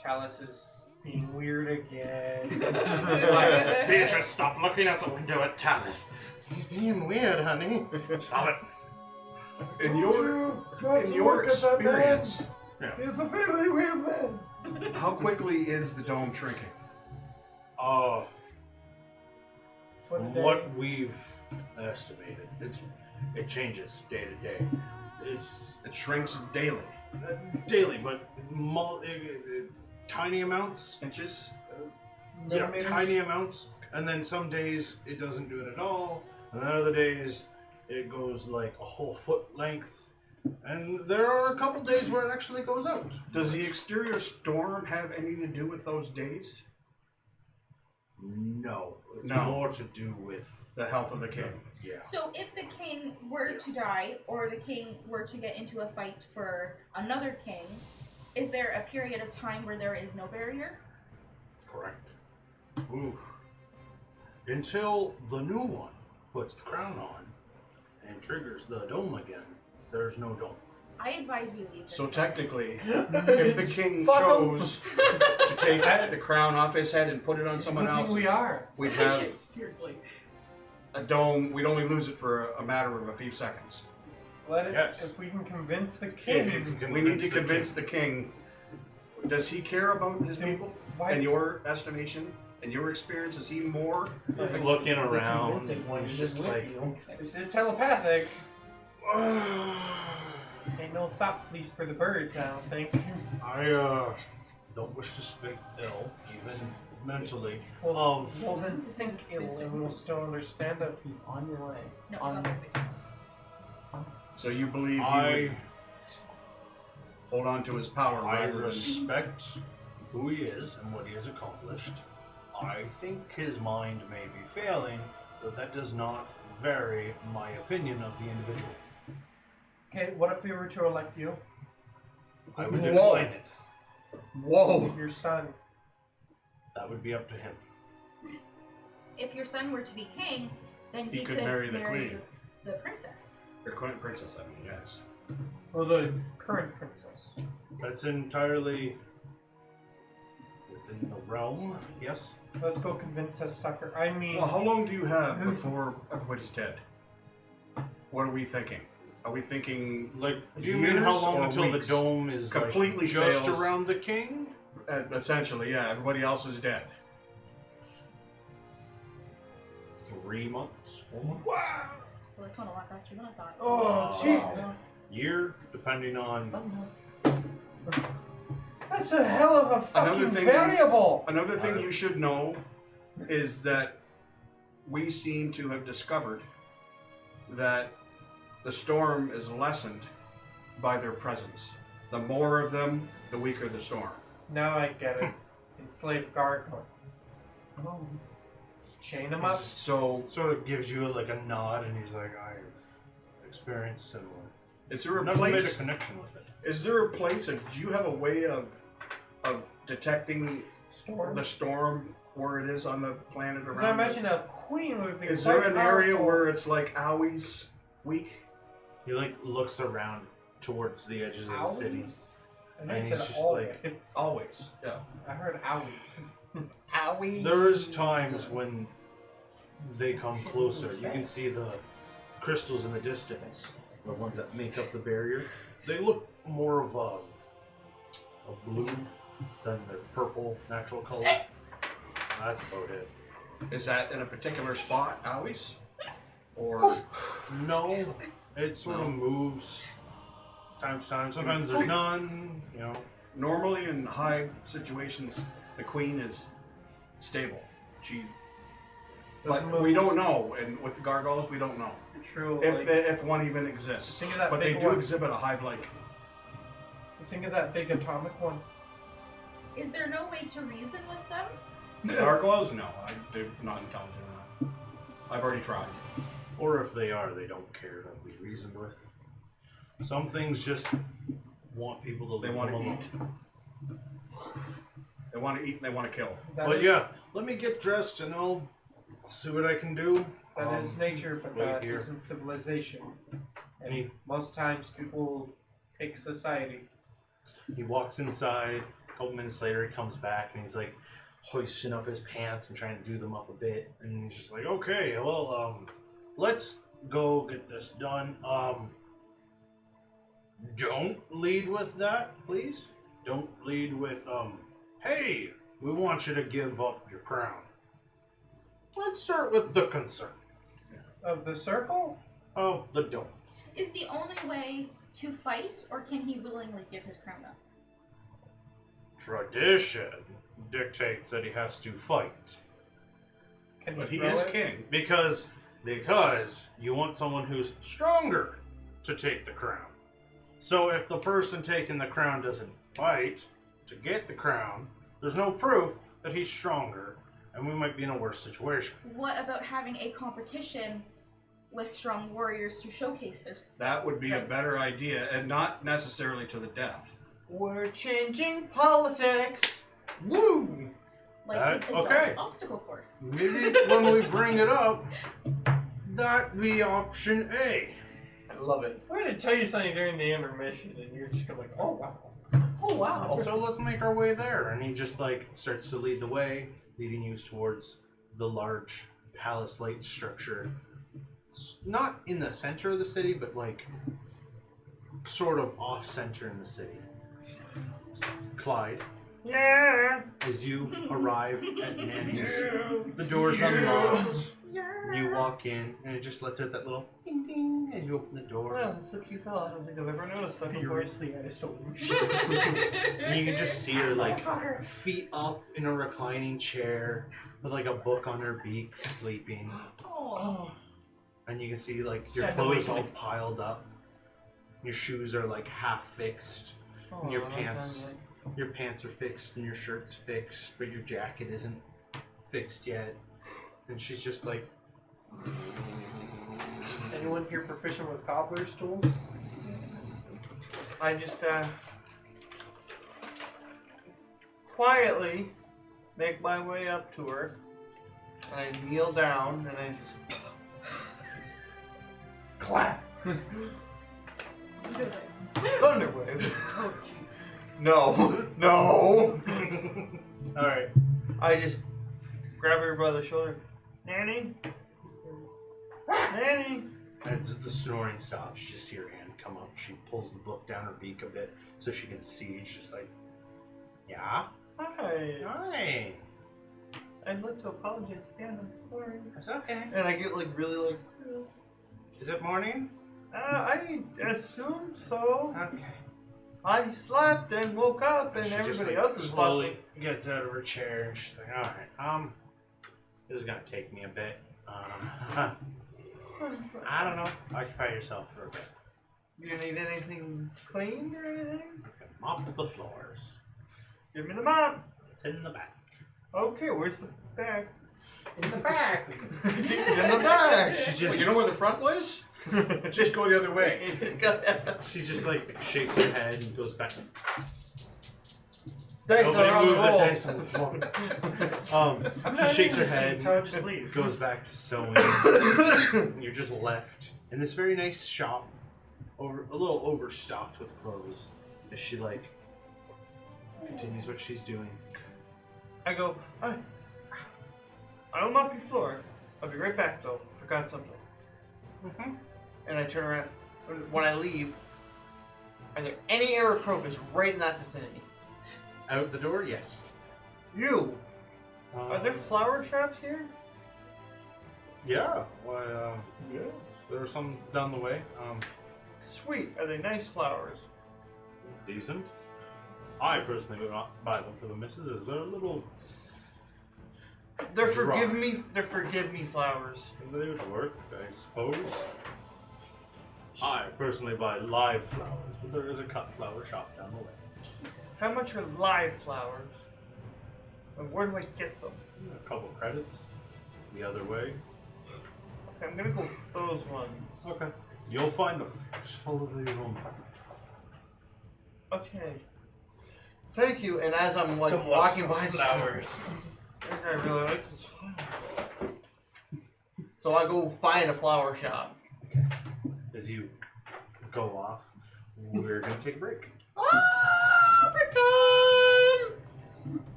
Speaker 2: Chalice is being weird again.
Speaker 1: Beatrice, stop looking out the window at Talus. He's being weird, honey. Stop it.
Speaker 5: In your experience,
Speaker 2: He's a very weird man.
Speaker 5: how quickly is the dome shrinking?
Speaker 2: For the
Speaker 1: From what we've estimated, it's it changes day to day.
Speaker 5: It shrinks daily.
Speaker 1: Daily, but it's tiny amounts.
Speaker 5: Inches.
Speaker 1: Yeah,
Speaker 2: Millimeters?
Speaker 1: tiny amounts. And then some days it doesn't do it at all. And then other days it goes like a whole foot length. And there are a couple days where it actually goes out.
Speaker 5: Does the exterior storm have anything to do with those days?
Speaker 1: No. It's
Speaker 5: No.
Speaker 1: more to do with
Speaker 5: The health of the king.
Speaker 1: yeah.
Speaker 4: So if the king were to die, or the king were to get into a fight for another king, is there a period of time where there is no barrier?
Speaker 1: Correct. Oof. Until the new one puts the crown on and triggers the dome again, there's no dome.
Speaker 4: I advise we leave this.
Speaker 5: So
Speaker 4: one.
Speaker 5: technically, if the king
Speaker 3: Fuck 'em.
Speaker 5: chose to take the crown off his head and put it on someone
Speaker 2: Good thing
Speaker 5: else's,
Speaker 2: we are.
Speaker 5: we'd have
Speaker 4: Seriously.
Speaker 5: a dome. We'd only lose it for a matter of a few seconds.
Speaker 2: Let it.
Speaker 1: Yes.
Speaker 2: If we can convince the
Speaker 1: If
Speaker 2: king.
Speaker 1: you can
Speaker 5: We need to
Speaker 1: the
Speaker 5: convince the king. Does he care about his
Speaker 2: Then
Speaker 5: people?
Speaker 2: why-
Speaker 5: In your estimation, in your experience, is he more?
Speaker 7: He's looking around.
Speaker 6: convincing one
Speaker 7: He's
Speaker 6: is
Speaker 7: just
Speaker 6: with
Speaker 7: like,
Speaker 6: you.
Speaker 2: This is telepathic. Ain't no thought police for the birds, I don't think.
Speaker 1: I don't wish to speak ill, even mentally,
Speaker 2: Well,
Speaker 1: of
Speaker 2: well then think ill and we'll still understand it.
Speaker 6: He's on your way.
Speaker 4: No, it's
Speaker 6: On
Speaker 4: on
Speaker 6: your-
Speaker 4: the weekends.
Speaker 5: So you believe he
Speaker 1: I
Speaker 5: would hold on to his power
Speaker 1: I
Speaker 5: rather than?
Speaker 1: respect who he is and what he has accomplished. I think his mind may be failing, but that does not vary my opinion of the individual.
Speaker 2: Okay, what if we were to elect you?
Speaker 1: I would
Speaker 3: Whoa.
Speaker 1: decline it.
Speaker 3: Whoa.
Speaker 2: Your son.
Speaker 1: That would be up to him.
Speaker 4: If your son were to be king, then
Speaker 5: He
Speaker 4: he,
Speaker 5: could marry the queen.
Speaker 4: the princess.
Speaker 5: Your current princess, I mean, yes.
Speaker 2: Or the current princess.
Speaker 1: That's entirely within the realm, yes?
Speaker 2: Let's go convince that sucker. I mean,
Speaker 5: Well, how long do you have before everybody's dead? What are we thinking? Are we thinking
Speaker 1: Like, do you
Speaker 5: years
Speaker 1: mean how long
Speaker 5: or
Speaker 1: until
Speaker 5: weeks?
Speaker 1: the dome is
Speaker 5: Completely
Speaker 1: like, just
Speaker 5: fails.
Speaker 1: around the king?
Speaker 5: Essentially, yeah. Everybody else is dead.
Speaker 1: 3 months? 4 months?
Speaker 4: Well, that's going a lot faster than I thought.
Speaker 2: oh, gee.
Speaker 1: Year, depending on...
Speaker 2: That's a hell of a fucking
Speaker 5: thing-
Speaker 2: variable.
Speaker 5: Another thing you should know is that we seem to have discovered that the storm is lessened by their presence. The more of them, the weaker the storm.
Speaker 2: Now I get it. Enslave gargoyle. Chain him up.
Speaker 5: So,
Speaker 1: Sort of gives you like a nod, and he's like, I've experienced similar.
Speaker 5: is there a
Speaker 1: Never made a
Speaker 5: place?
Speaker 1: connection with it.
Speaker 5: Is there a place? Do you have a way of detecting
Speaker 2: Storm.
Speaker 5: the storm where it is on the planet around?
Speaker 2: Because I
Speaker 5: it?
Speaker 2: imagine a queen would be
Speaker 5: Is
Speaker 2: quite
Speaker 5: there an area
Speaker 2: powerful.
Speaker 5: where it's like Owie's weak?
Speaker 1: He like looks around towards the edges of the city.
Speaker 2: Owies? I know
Speaker 1: And
Speaker 2: you
Speaker 1: he's
Speaker 2: said
Speaker 1: just
Speaker 2: always.
Speaker 5: Always, yeah.
Speaker 2: I heard owies.
Speaker 3: Owie.
Speaker 1: There's times when they come closer. You can see the crystals in the distance, the ones that make up the barrier. They look more of a blue than their purple natural color. That's about it.
Speaker 5: Is that in a particular spot, Owie's? Or
Speaker 1: No, it sort of moves time to time. Sometimes there's none, you know.
Speaker 5: normally in high situations, the queen is stable. She,
Speaker 2: Doesn't
Speaker 5: but we
Speaker 2: move.
Speaker 5: don't know, and with the gargoyles, we don't know
Speaker 2: True.
Speaker 5: if
Speaker 2: like,
Speaker 5: if one even exists.
Speaker 2: think of that
Speaker 5: But they
Speaker 2: big
Speaker 5: do
Speaker 2: one.
Speaker 5: exhibit a hive-like.
Speaker 2: Think of that big atomic one.
Speaker 4: Is there no way to reason with them?
Speaker 5: Gargoyles? No, they're not intelligent enough. I've already tried.
Speaker 1: Or if they are, they don't care to be reasoned with. Some things just want people to
Speaker 5: They
Speaker 1: leave
Speaker 5: want
Speaker 1: them
Speaker 5: to
Speaker 1: alone.
Speaker 5: eat. They want to eat and they want to kill.
Speaker 2: That
Speaker 1: But
Speaker 2: is-
Speaker 1: yeah, let me get dressed and I'll see what I can do.
Speaker 2: That is nature, but
Speaker 1: right
Speaker 2: that
Speaker 1: here.
Speaker 2: isn't civilization. And
Speaker 1: Any-
Speaker 2: most times people pick society.
Speaker 1: He walks inside. A couple minutes later, he comes back and he's like hoisting up his pants and trying to do them up a bit. And he's just like, "Okay, well, let's go get this done. Don't lead with that, please. Don't lead with, hey, we want you to give up your crown. Let's start with the concern.
Speaker 2: Of the circle?
Speaker 1: of the dome.
Speaker 4: Is the only way to fight, or can he willingly give his crown up?
Speaker 1: Tradition dictates that he has to fight.
Speaker 2: Can
Speaker 5: But he
Speaker 2: throw
Speaker 5: is
Speaker 2: it?
Speaker 5: king.
Speaker 1: Because you want someone who's stronger to take the crown. So if the person taking the crown doesn't fight to get the crown, there's no proof that he's stronger, and we might be in a worse situation.
Speaker 4: What about having a competition with strong warriors to showcase their
Speaker 5: That would be a
Speaker 4: Right.
Speaker 5: better idea, and not necessarily to the death.
Speaker 3: We're changing politics. Woo!
Speaker 4: like the adult
Speaker 1: okay.
Speaker 4: obstacle course?
Speaker 1: Maybe when we bring it up, that'd be option A.
Speaker 3: I love it.
Speaker 2: I'm going to tell you something during the intermission, and you're just going to be like, oh, wow.
Speaker 3: Oh wow.
Speaker 1: So let's make our way there. And he just like starts to lead the way, leading you towards the large palace-like structure. It's not in the center of the city, but like sort of off-center in the city. Clyde,
Speaker 2: Yeah.
Speaker 1: as you arrive at Nanny's, the door's unlocked. You walk in, and it just lets out that little ding ding as you open the door.
Speaker 3: Wow, that's a cute doll. I don't think I've ever noticed that before.
Speaker 2: Furiously at a solution.
Speaker 1: And you can just see her like feet up in a reclining chair with like a book on her beak, sleeping.
Speaker 4: Oh,
Speaker 1: And you can see like your
Speaker 2: Send
Speaker 1: clothes
Speaker 2: away.
Speaker 1: all piled up. Your shoes are like half fixed. And your pants are fixed and your shirt's fixed, but your jacket isn't fixed yet. And she's just like,
Speaker 2: Anyone here proficient with cobbler's tools?
Speaker 3: I just quietly make my way up to her, and I kneel down, and I just clap. Thunderwave.
Speaker 4: oh, jeez.
Speaker 3: No, no.
Speaker 1: alright.
Speaker 3: I just grab her by the shoulder. Nanny, Nanny.
Speaker 1: And as the snoring stops, you just see her hand come up. She pulls the book down her beak a bit so she can see. She's just like, yeah?
Speaker 3: Hi.
Speaker 1: Hi.
Speaker 3: I'd like to apologize again. I'm sorry.
Speaker 1: That's okay.
Speaker 3: And I get like really like.
Speaker 1: Is it morning?
Speaker 3: I assume so.
Speaker 1: Okay.
Speaker 3: I slept and woke up, and
Speaker 1: She just,
Speaker 3: everybody
Speaker 1: like,
Speaker 3: else is
Speaker 1: slowly gets out of her chair and she's like, alright, this is gonna take me a bit. I don't know. Occupy yourself for a bit.
Speaker 3: Do you need anything cleaned or anything?
Speaker 1: Okay, mop the floors.
Speaker 3: Give me the mop.
Speaker 1: It's in the back.
Speaker 3: Okay, where's the bag?
Speaker 1: In the back.
Speaker 3: It's in the bag.
Speaker 1: She
Speaker 5: Well,
Speaker 1: just,
Speaker 5: you know where the front was? Just go the other way.
Speaker 1: she just like shakes her head and goes back.
Speaker 3: Dice
Speaker 1: Nobody
Speaker 3: are on the
Speaker 1: move the
Speaker 3: roll.
Speaker 1: dice on the floor. She shakes her head,
Speaker 2: So I'll just leave.
Speaker 1: goes back to sewing. And you're just left in this very nice shop, a little overstocked with clothes. As she like continues what she's doing.
Speaker 3: I go, I'll mop your floor. I'll be right back though. Forgot something.
Speaker 1: Mm-hmm.
Speaker 3: And I turn around. When I leave, are there any arrow crocus right in that vicinity?
Speaker 1: Out the door, yes.
Speaker 3: You! Are there flower shops here?
Speaker 1: Yeah. Why? Yeah. There are some down the way.
Speaker 3: Sweet. Are they nice flowers?
Speaker 1: Decent. I personally would not buy them for the missus, as they're a little.
Speaker 3: They're
Speaker 1: Dry.
Speaker 3: forgive me flowers.
Speaker 1: They would work, I suppose. I personally buy live flowers, but there is a cut flower shop down the way.
Speaker 3: How much are live flowers? And where do I get them?
Speaker 1: A couple credits. The other way.
Speaker 3: Okay, I'm gonna go with those ones.
Speaker 1: Okay. You'll find them. Just follow your own path.
Speaker 3: Okay. Thank you. And as I'm like walking by flowers, I think I really like this flower. So I go find a flower shop.
Speaker 1: As you go off, we're gonna take a break.
Speaker 3: Break time!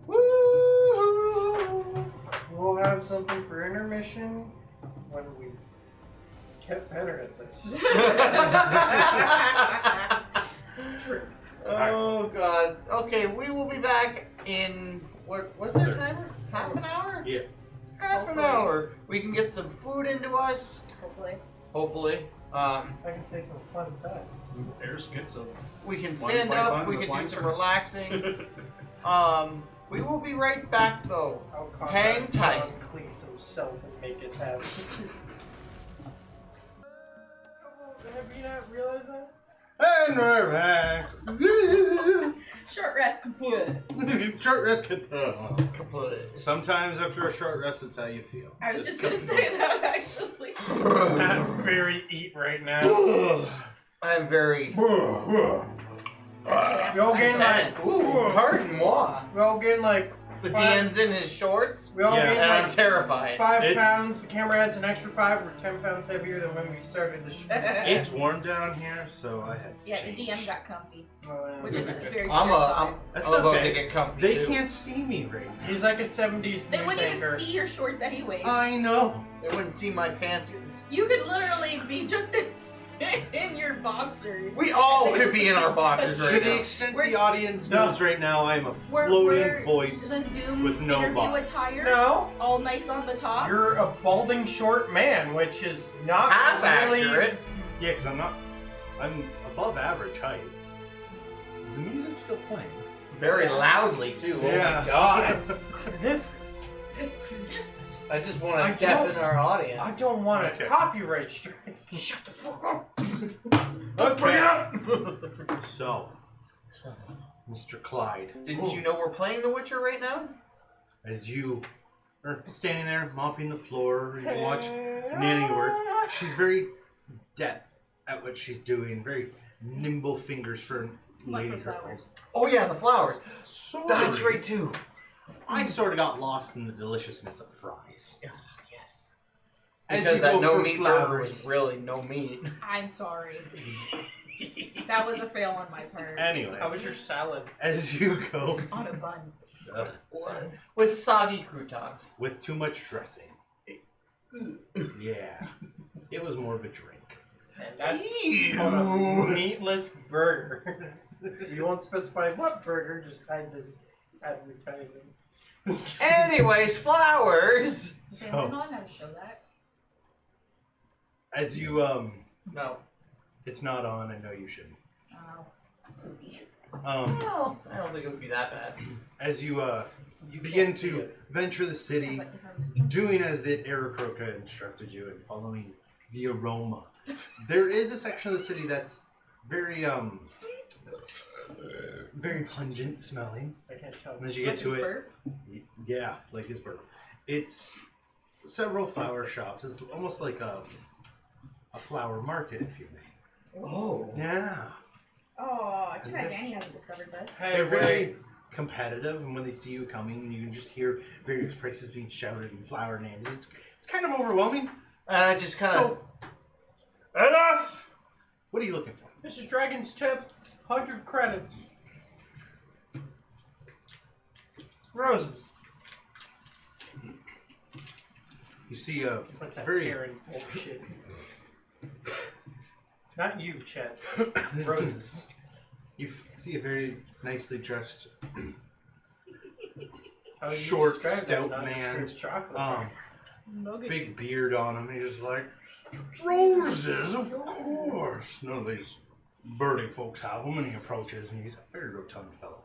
Speaker 3: Woo!
Speaker 2: We'll have something for intermission when we get better at this. Truth.
Speaker 3: Oh god. Okay, we will be back in what's that
Speaker 1: 30.
Speaker 3: timer? Half an hour?
Speaker 1: Yeah.
Speaker 3: Half an hour. We can get some food into us.
Speaker 4: Hopefully.
Speaker 3: hopefully.
Speaker 2: I can say some fun facts.
Speaker 5: Air skits of.
Speaker 3: We can
Speaker 5: Flying
Speaker 3: stand
Speaker 5: by
Speaker 3: up,
Speaker 5: fun
Speaker 3: we
Speaker 5: in the
Speaker 3: can do
Speaker 5: flying
Speaker 3: some
Speaker 5: circus.
Speaker 3: relaxing. We will be right back though.
Speaker 2: I'll
Speaker 3: Hang
Speaker 2: contact
Speaker 3: tight.
Speaker 2: John Cleese himself and make it happen. Have you not realized that?
Speaker 1: And we're back.
Speaker 4: Short rest complete.
Speaker 1: Short rest can.
Speaker 3: Kaput.
Speaker 1: Sometimes after a short rest, it's how you feel.
Speaker 4: I was just gonna say that actually.
Speaker 2: I'm very eat right now.
Speaker 3: I am very.
Speaker 4: Actually,
Speaker 2: We all gain like,
Speaker 3: Ooh, pardon moi.
Speaker 2: we all gain like
Speaker 3: The
Speaker 2: five-
Speaker 3: DM's in his shorts,
Speaker 2: We all
Speaker 1: Yeah.
Speaker 2: gain
Speaker 3: and I'm
Speaker 2: like
Speaker 3: terrified.
Speaker 2: 5
Speaker 1: It's-
Speaker 2: pounds. The camera adds an extra 5. We're 10 pounds heavier than when we started the show.
Speaker 1: It's warm down here, so I had to
Speaker 4: Yeah, the
Speaker 1: change.
Speaker 4: DM got comfy,
Speaker 2: Oh, yeah.
Speaker 4: which is a very
Speaker 3: I'm
Speaker 4: scary
Speaker 3: about
Speaker 1: That's
Speaker 3: to
Speaker 1: okay.
Speaker 3: get comfy
Speaker 1: They
Speaker 3: too.
Speaker 1: can't see me right now.
Speaker 2: He's like a 70s
Speaker 4: They
Speaker 2: news
Speaker 4: wouldn't
Speaker 2: anchor.
Speaker 4: even see your shorts anyway.
Speaker 1: I know.
Speaker 3: They wouldn't see my pants.
Speaker 4: You could literally be just in your boxers.
Speaker 3: We all could be in our boxes
Speaker 1: To
Speaker 3: right
Speaker 1: the
Speaker 3: now.
Speaker 1: extent
Speaker 4: We're-
Speaker 1: the audience
Speaker 2: No.
Speaker 1: knows right now, I'm a
Speaker 4: We're
Speaker 1: floating voice.
Speaker 4: the Zoom
Speaker 1: with no
Speaker 4: interview
Speaker 1: body.
Speaker 4: attire.
Speaker 2: No,
Speaker 4: All nice on the top.
Speaker 2: you're a balding short man, which is not
Speaker 3: Half
Speaker 2: really
Speaker 3: accurate.
Speaker 1: Yeah, because I'm above average height. Is the music still playing?
Speaker 3: Very loudly too. Oh
Speaker 1: Yeah.
Speaker 3: my god.
Speaker 2: Clifford.
Speaker 3: I just want
Speaker 2: I
Speaker 3: to deafen
Speaker 2: don't-
Speaker 3: our audience.
Speaker 2: I don't want
Speaker 1: Okay.
Speaker 2: a copyright strike.
Speaker 3: Shut the fuck up.
Speaker 1: Okay. So, Mr. Clyde,
Speaker 3: Didn't you know we're playing The Witcher right now?
Speaker 1: as you are standing there mopping the floor, you can watch Nanny work. She's very deft at what she's doing. Very nimble fingers for
Speaker 4: Like
Speaker 1: lady
Speaker 4: for flowers.
Speaker 1: girls.
Speaker 3: Oh yeah, the flowers.
Speaker 1: Sorry.
Speaker 3: That's right too.
Speaker 1: I sort of got lost in the deliciousness of fries.
Speaker 3: Yes.
Speaker 1: As
Speaker 3: Because
Speaker 1: you
Speaker 3: that
Speaker 1: go
Speaker 3: no
Speaker 1: for
Speaker 3: meat burger
Speaker 1: flowers.
Speaker 3: was really no meat.
Speaker 4: I'm sorry. That was a fail on my part.
Speaker 1: Anyway,
Speaker 2: How was your salad?
Speaker 1: as you go
Speaker 4: On a bun.
Speaker 3: With soggy croutons.
Speaker 1: with too much dressing. Yeah, it was more of a drink.
Speaker 2: And that's
Speaker 3: Ew.
Speaker 2: called a meatless burger. You won't specify what burger, just hide this advertising.
Speaker 3: Anyways, flowers.
Speaker 4: Okay,
Speaker 1: So-
Speaker 4: we're not how to show that.
Speaker 1: As you
Speaker 3: No.
Speaker 1: it's not on. I know you shouldn't.
Speaker 4: Oh, poopy.
Speaker 3: Well, I don't think it would be that bad.
Speaker 1: As you
Speaker 2: You
Speaker 1: begin
Speaker 2: can't see
Speaker 1: to
Speaker 2: it.
Speaker 1: venture the city,
Speaker 4: But if I was
Speaker 1: doing as the Aarakocra instructed you and following the aroma. There is a section of the city that's very very pungent smelling.
Speaker 2: I can't tell.
Speaker 1: And as you get to
Speaker 4: Like
Speaker 1: it,
Speaker 4: his burp?
Speaker 1: yeah, like his burp. It's several flower shops. It's almost like a flower market, if you may.
Speaker 3: Oh.
Speaker 1: Yeah.
Speaker 4: Oh, too bad Danny hasn't discovered this.
Speaker 2: Hey,
Speaker 1: They're
Speaker 2: wait.
Speaker 1: very competitive, and when they see you coming, you can just hear various prices being shouted and flower names. It's kind of overwhelming.
Speaker 3: And I just kind of.
Speaker 1: So,
Speaker 2: Enough!
Speaker 1: what are you looking for?
Speaker 2: This is Dragon's Tip. 100 credits. Roses.
Speaker 1: You see a
Speaker 2: What's that
Speaker 1: very
Speaker 2: Karen bullshit? Not you, Chet. Roses.
Speaker 1: you see a very nicely dressed
Speaker 2: How would you
Speaker 1: Short,
Speaker 2: describe that
Speaker 1: stout
Speaker 2: nondescript
Speaker 1: man,
Speaker 2: chocolate?
Speaker 4: Nugget.
Speaker 1: big beard on him. He's just like, roses, of course. None of these birdie folks have them, and he approaches, and he's a very rotund fellow.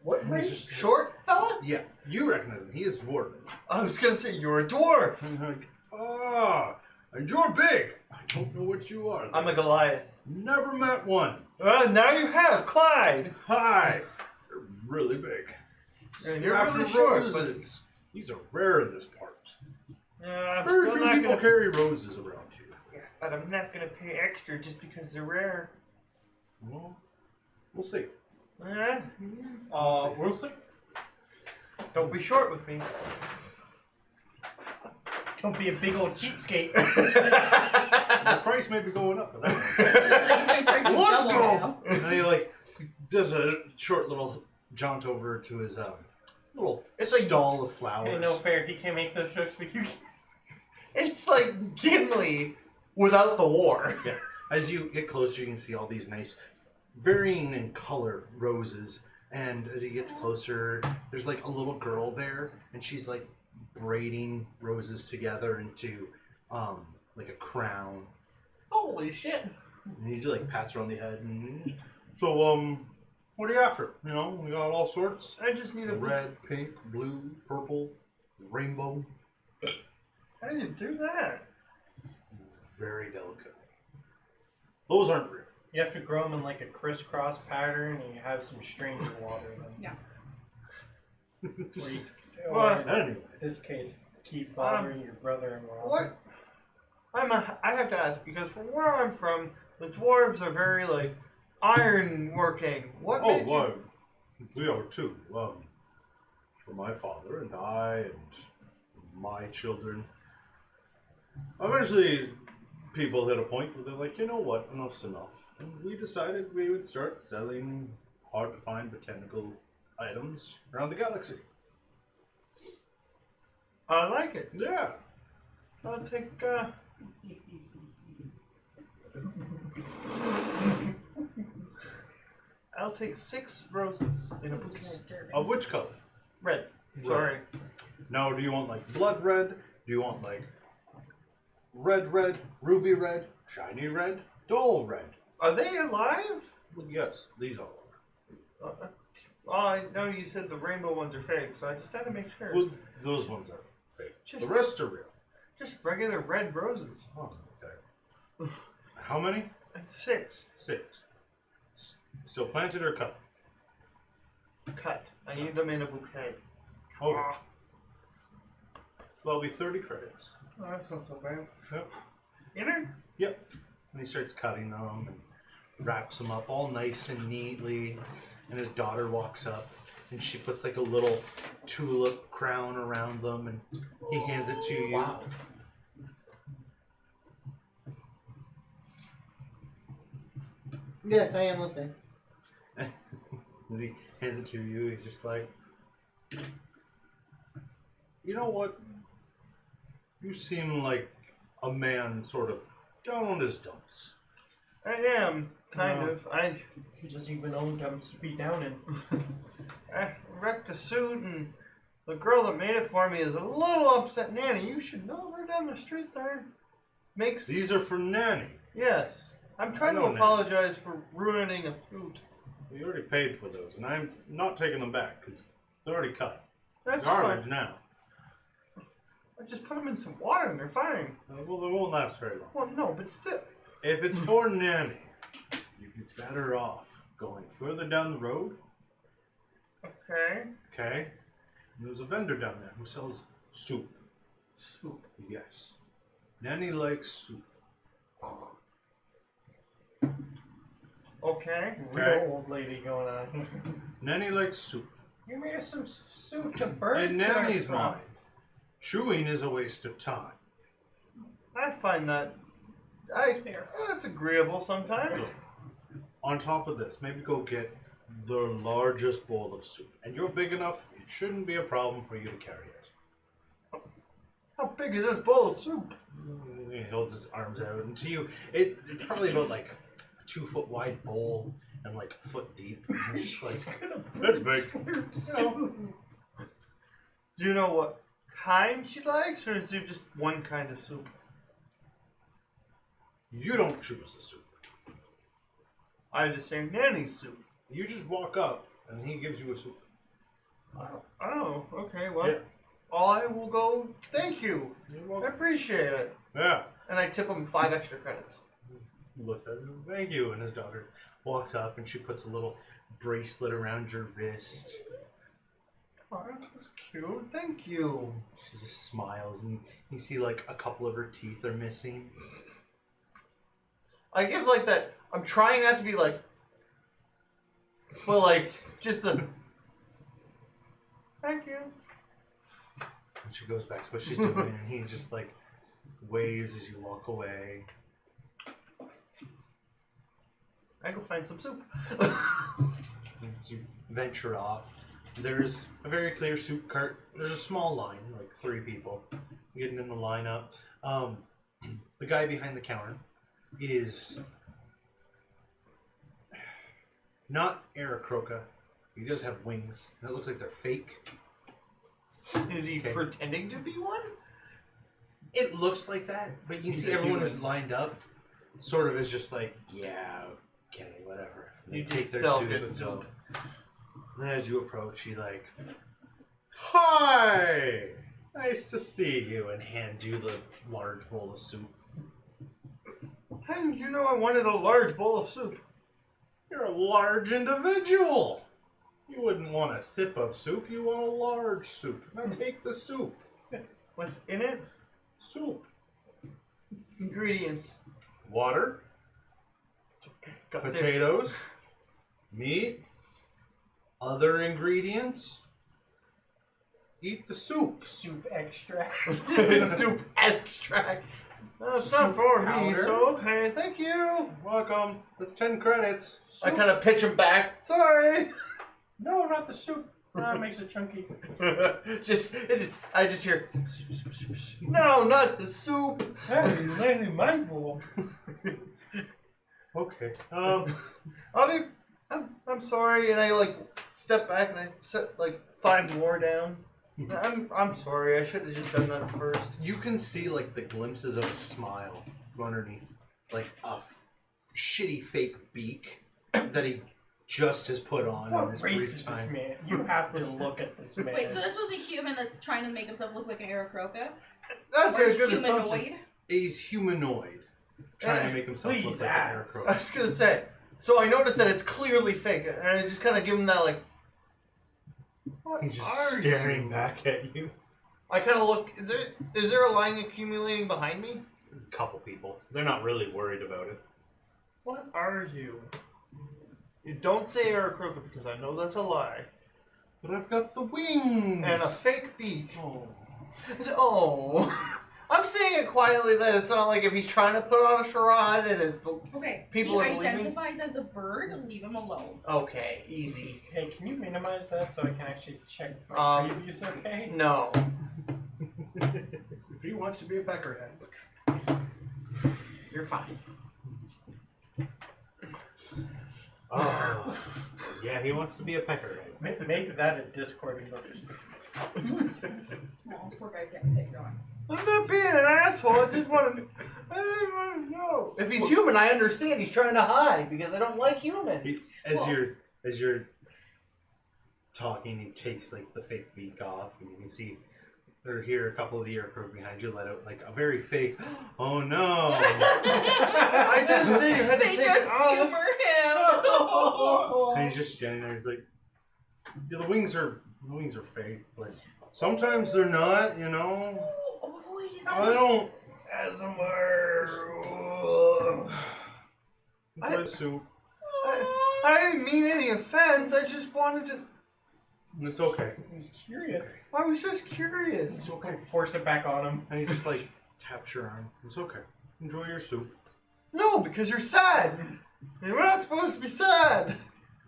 Speaker 3: What
Speaker 1: He's
Speaker 3: race?
Speaker 1: just-
Speaker 3: Short fella?
Speaker 1: Yeah, you recognize him. He is dwarven.
Speaker 3: I was gonna say you're a dwarf.
Speaker 1: And you're like, and you're big. I don't know what you are.
Speaker 3: I'm a Goliath.
Speaker 1: Never met one.
Speaker 3: Now you have Clyde.
Speaker 1: Hi. You're really big.
Speaker 3: And
Speaker 1: You're
Speaker 3: you're
Speaker 1: after
Speaker 3: really short,
Speaker 1: roses. These are rare in this part.
Speaker 3: but I'm
Speaker 1: Very
Speaker 3: still
Speaker 1: few
Speaker 3: not
Speaker 1: people
Speaker 3: gonna.
Speaker 1: carry roses around here.
Speaker 3: But I'm not gonna pay extra just because they're rare.
Speaker 1: Well, we'll see.
Speaker 2: We'll see.
Speaker 3: Don't be short with me.
Speaker 2: Don't be a big old cheapskate.
Speaker 1: The price may be going up. But
Speaker 4: He's gonna charge you
Speaker 1: Let's
Speaker 4: double
Speaker 1: go.
Speaker 4: now.
Speaker 1: and he like does a short little jaunt over to his little
Speaker 3: It's like-
Speaker 1: stall of flowers.
Speaker 2: Hey, no fair. He can't make those jokes, but you can.
Speaker 3: It's like Gimli without the war.
Speaker 1: Yeah. As you get closer, you can see all these nice, varying in color roses. And as he gets closer, there's like a little girl there, and she's like braiding roses together into like a crown.
Speaker 3: Holy shit.
Speaker 1: And he like pats her on the head and so what are you after? You know, we got all sorts.
Speaker 3: I just need a
Speaker 1: Red, pink, blue, purple, rainbow.
Speaker 3: I didn't do that.
Speaker 1: Very delicate. Those aren't real.
Speaker 2: You have to grow them in like a crisscross pattern, and you have some stranger water them.
Speaker 4: Yeah.
Speaker 2: Or
Speaker 1: Anyway.
Speaker 2: in this case, keep bothering your brother-in-law.
Speaker 3: What? I have to ask, because from where I'm from, the dwarves are very, like, iron working. What
Speaker 1: Oh,
Speaker 3: made you...
Speaker 1: well, we are too. For my father and I and my children. Eventually, people hit a point where they're like, you know what, enough's enough. And we decided we would start selling hard-to-find botanical items around the galaxy.
Speaker 3: I like it.
Speaker 1: Yeah.
Speaker 3: I'll take, I'll take 6 roses in a
Speaker 4: It's
Speaker 3: bouquet.
Speaker 4: disturbing.
Speaker 1: Of which color?
Speaker 3: Red. Sorry.
Speaker 1: Now, do you want like blood red? Do you want like red, ruby red, shiny red, dull red?
Speaker 3: Are they alive?
Speaker 1: Well, yes, these are.
Speaker 3: I know you said the rainbow ones are fake, so I just had to make sure.
Speaker 1: Well, those ones are fake.
Speaker 3: Just-
Speaker 1: The rest are real.
Speaker 3: Just regular red roses.
Speaker 1: Oh, okay. How many?
Speaker 3: 6.
Speaker 1: 6. Still planted or cut?
Speaker 3: Cut. I need them in a bouquet.
Speaker 1: Okay.
Speaker 3: Ah.
Speaker 1: So that'll be 30 credits.
Speaker 3: Oh, that's not so bad.
Speaker 1: Yep.
Speaker 3: Inner?
Speaker 1: Yep. And he starts cutting them and wraps them up all nice and neatly. And his daughter walks up and she puts like a little tulip crown around them and he hands it to you.
Speaker 3: Wow. Yes, I am listening.
Speaker 1: As he hands it to you, he's just like, you know what? You seem like a man sort of down on his dumps.
Speaker 3: I am, kind
Speaker 2: No.
Speaker 3: of.
Speaker 2: He doesn't even own dumps to be down in.
Speaker 3: I wrecked a suit, and the girl that made it for me is a little upset. Nanny, you should know her down the street there. Makes...
Speaker 1: These are for Nanny.
Speaker 3: Yes. I'm trying to
Speaker 1: I know Nanny.
Speaker 3: apologize for ruining a suit.
Speaker 1: We already paid for those, and I'm not taking them back because they're already cut.
Speaker 3: That's
Speaker 1: Garbage
Speaker 3: fine.
Speaker 1: now.
Speaker 3: I just put them in some water and they're fine.
Speaker 1: Well, they won't last very long.
Speaker 3: Well, no, but still.
Speaker 1: If it's for Nanny, you'd be better off going further down the road.
Speaker 3: Okay.
Speaker 1: Okay? And there's a vendor down there who sells soup.
Speaker 3: Soup.
Speaker 1: Yes. Nanny likes soup.
Speaker 3: Okay.
Speaker 2: Real old lady going on.
Speaker 1: Nanny likes soup.
Speaker 2: You made us some soup to burn.
Speaker 1: And Nanny's mine. Chewing is a waste of time.
Speaker 3: I find that... That's agreeable sometimes.
Speaker 1: On top of this, maybe go get the largest bowl of soup. And you're big enough, it shouldn't be a problem for you to carry it.
Speaker 3: How big is this bowl of soup?
Speaker 1: He holds his arms out, and to you, it's probably about like a 2-foot wide bowl and like a foot deep. And it's just like, that's big. You know,
Speaker 3: Do you know what kind she likes, or is there just one kind of soup?
Speaker 1: you don't choose the soup.
Speaker 3: I just say Nanny's soup.
Speaker 1: You just walk up, and he gives you a soup.
Speaker 3: Oh, okay, well,
Speaker 1: Yeah.
Speaker 3: I will go, thank you.
Speaker 1: You're
Speaker 3: I
Speaker 1: welcome.
Speaker 3: appreciate it.
Speaker 1: Yeah.
Speaker 3: And I tip him 5 extra credits.
Speaker 1: Looked at him. Thank you. And his daughter walks up, and she puts a little bracelet around your wrist.
Speaker 3: Oh, that's cute. Thank you.
Speaker 1: She just smiles, and you see like a couple of her teeth are missing.
Speaker 3: I give like that. I'm trying not to be like, well, like just the. Thank you.
Speaker 1: And she goes back to what she's doing, and he just like waves as you walk away.
Speaker 3: I go find some soup.
Speaker 1: And as you venture off, there's a very clear soup cart. There's a small line, like 3 people getting in the lineup. The guy behind the counter is not Aarakocra. He does have wings, and it looks like they're fake.
Speaker 3: Is he
Speaker 1: Okay.
Speaker 3: pretending to be one?
Speaker 1: It looks like that, but you
Speaker 2: He's
Speaker 1: see
Speaker 2: a
Speaker 1: everyone
Speaker 2: human.
Speaker 1: is lined up, sort of is just like, yeah, okay, whatever. And
Speaker 3: You
Speaker 1: they take
Speaker 3: just
Speaker 1: their
Speaker 3: sell
Speaker 1: soup
Speaker 3: good
Speaker 1: and
Speaker 3: soup.
Speaker 1: go. And as you approach, she like, hi, nice to see you, and hands you the large bowl of soup.
Speaker 3: How did you know I wanted a large bowl of soup?
Speaker 1: You're a large individual. You wouldn't want a sip of soup, you want a large soup. Now take the soup.
Speaker 3: What's in it?
Speaker 1: Soup.
Speaker 3: Ingredients.
Speaker 1: Water,
Speaker 3: Got the-
Speaker 1: potatoes, meat, other ingredients. Eat the soup.
Speaker 2: Soup extract.
Speaker 3: soup extract. No, it's not
Speaker 2: Soup
Speaker 3: for me,
Speaker 2: powder.
Speaker 3: so okay, thank you.
Speaker 1: Welcome. That's 10 credits.
Speaker 3: I kind of pitch him back. Sorry.
Speaker 2: No, not the soup. That makes it chunky.
Speaker 3: I just hear. No, not the soup.
Speaker 2: That is mainly my bowl.
Speaker 1: Okay.
Speaker 3: I'm sorry, and I like step back and I set like 5 more down. I'm sorry. I should have just done that first.
Speaker 1: You can see like the glimpses of a smile from underneath, like a shitty fake beak that he just has put on in
Speaker 2: What
Speaker 1: this
Speaker 2: race
Speaker 1: brief
Speaker 2: is this
Speaker 1: time.
Speaker 2: man? You have to look at this man.
Speaker 4: Wait, so this was a human that's trying to make himself look like an Aarakocra?
Speaker 3: That's
Speaker 4: Or
Speaker 3: a good
Speaker 4: humanoid?
Speaker 3: assumption.
Speaker 1: He's humanoid, trying to make himself look
Speaker 2: Please
Speaker 1: like
Speaker 2: ask.
Speaker 1: an
Speaker 3: I
Speaker 1: Aarakocra.
Speaker 3: was gonna say. So I noticed that it's clearly fake, and I just kind of give him that like. What
Speaker 1: He's just
Speaker 3: are
Speaker 1: staring
Speaker 3: you?
Speaker 1: back at you.
Speaker 3: I kind of look. Is there a line accumulating behind me?
Speaker 1: A couple people. They're not really worried about it.
Speaker 3: What are you? You don't say Aarakocra because I know that's a lie.
Speaker 1: But I've got the wings.
Speaker 3: And a fake beak. Oh. I'm saying it quietly that it's not like if he's trying to put on a charade and it's.
Speaker 4: Okay,
Speaker 3: People
Speaker 4: he
Speaker 3: are believing?
Speaker 4: identifies as a bird, leave him alone.
Speaker 3: Okay, easy.
Speaker 2: Hey, can you minimize that so I can actually check my previews, okay?
Speaker 3: No.
Speaker 5: If he wants to be a peckerhead.
Speaker 3: You're fine.
Speaker 1: Oh, yeah, he wants to be a pecker.
Speaker 2: Make that a Discord emoji.
Speaker 4: Oh, this poor guy's getting picked on.
Speaker 3: I'm not being an asshole. I just want to know. If he's human, I understand. He's trying to hide because I don't like humans.
Speaker 1: As you're talking, he takes like the fake beak off, and you can see or hear a couple of the Aarakocra behind you let out like a very fake. Oh no!
Speaker 3: I didn't say you had to
Speaker 4: They
Speaker 3: take
Speaker 4: just
Speaker 3: it off.
Speaker 4: humor him.
Speaker 1: And he's just standing there. He's like, yeah, the wings are fake, but sometimes they're not. You know,
Speaker 4: Oh, he's
Speaker 1: I don't. Enjoy the soup.
Speaker 3: I didn't mean any offense. I just wanted to.
Speaker 1: It's okay.
Speaker 2: He was curious.
Speaker 3: I was just curious.
Speaker 2: Okay, force it back on him.
Speaker 1: And he just like taps your arm. It's okay. Enjoy your soup.
Speaker 3: No, because you're sad. And we're not supposed to be sad.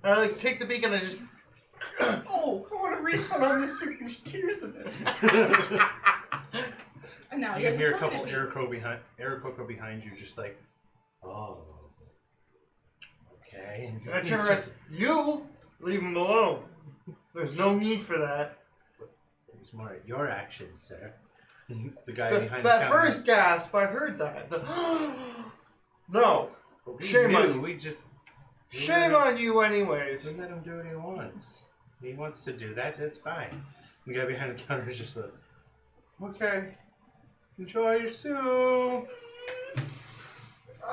Speaker 3: And I like take the beak and I just.
Speaker 2: Oh, I want a refund on this soup. There's tears in it.
Speaker 4: And now he
Speaker 1: You can
Speaker 4: has
Speaker 1: hear a
Speaker 4: coconut
Speaker 1: couple
Speaker 4: beak.
Speaker 1: Aarakocra behind you, just like, oh, okay. And
Speaker 3: I
Speaker 1: he's
Speaker 3: turn around. You leave him alone. There's no need for that.
Speaker 1: It's more at your actions, sir. The guy behind the
Speaker 3: That
Speaker 1: counter.
Speaker 3: first gasp, I heard that. No.
Speaker 1: We
Speaker 3: Shame on
Speaker 1: knew,
Speaker 3: you.
Speaker 1: We just
Speaker 3: Shame on you, anyways.
Speaker 1: We let him do what he wants. He wants to do that. That's fine. The guy behind the counter is just like, okay, enjoy your soup.
Speaker 3: All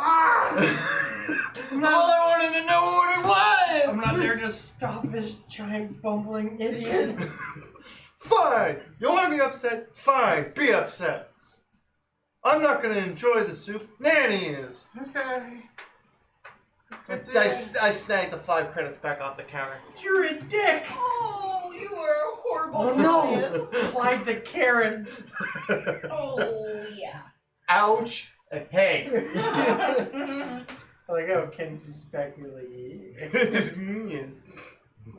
Speaker 3: I wanted to know what it was.
Speaker 2: I'm not there to stop this giant bumbling idiot.
Speaker 3: Fine. You want to be upset? Fine. Be upset. I'm not going to enjoy the soup. Nanny is.
Speaker 1: Okay.
Speaker 3: I snagged the 5 credits back off the counter.
Speaker 2: You're a dick.
Speaker 4: Oh, you are a horrible
Speaker 2: Oh no!
Speaker 4: idiot.
Speaker 2: Clyde's a Karen.
Speaker 4: Oh, yeah.
Speaker 3: Ouch. Hey.
Speaker 2: I like how Kenzie's back here like,
Speaker 3: His minions.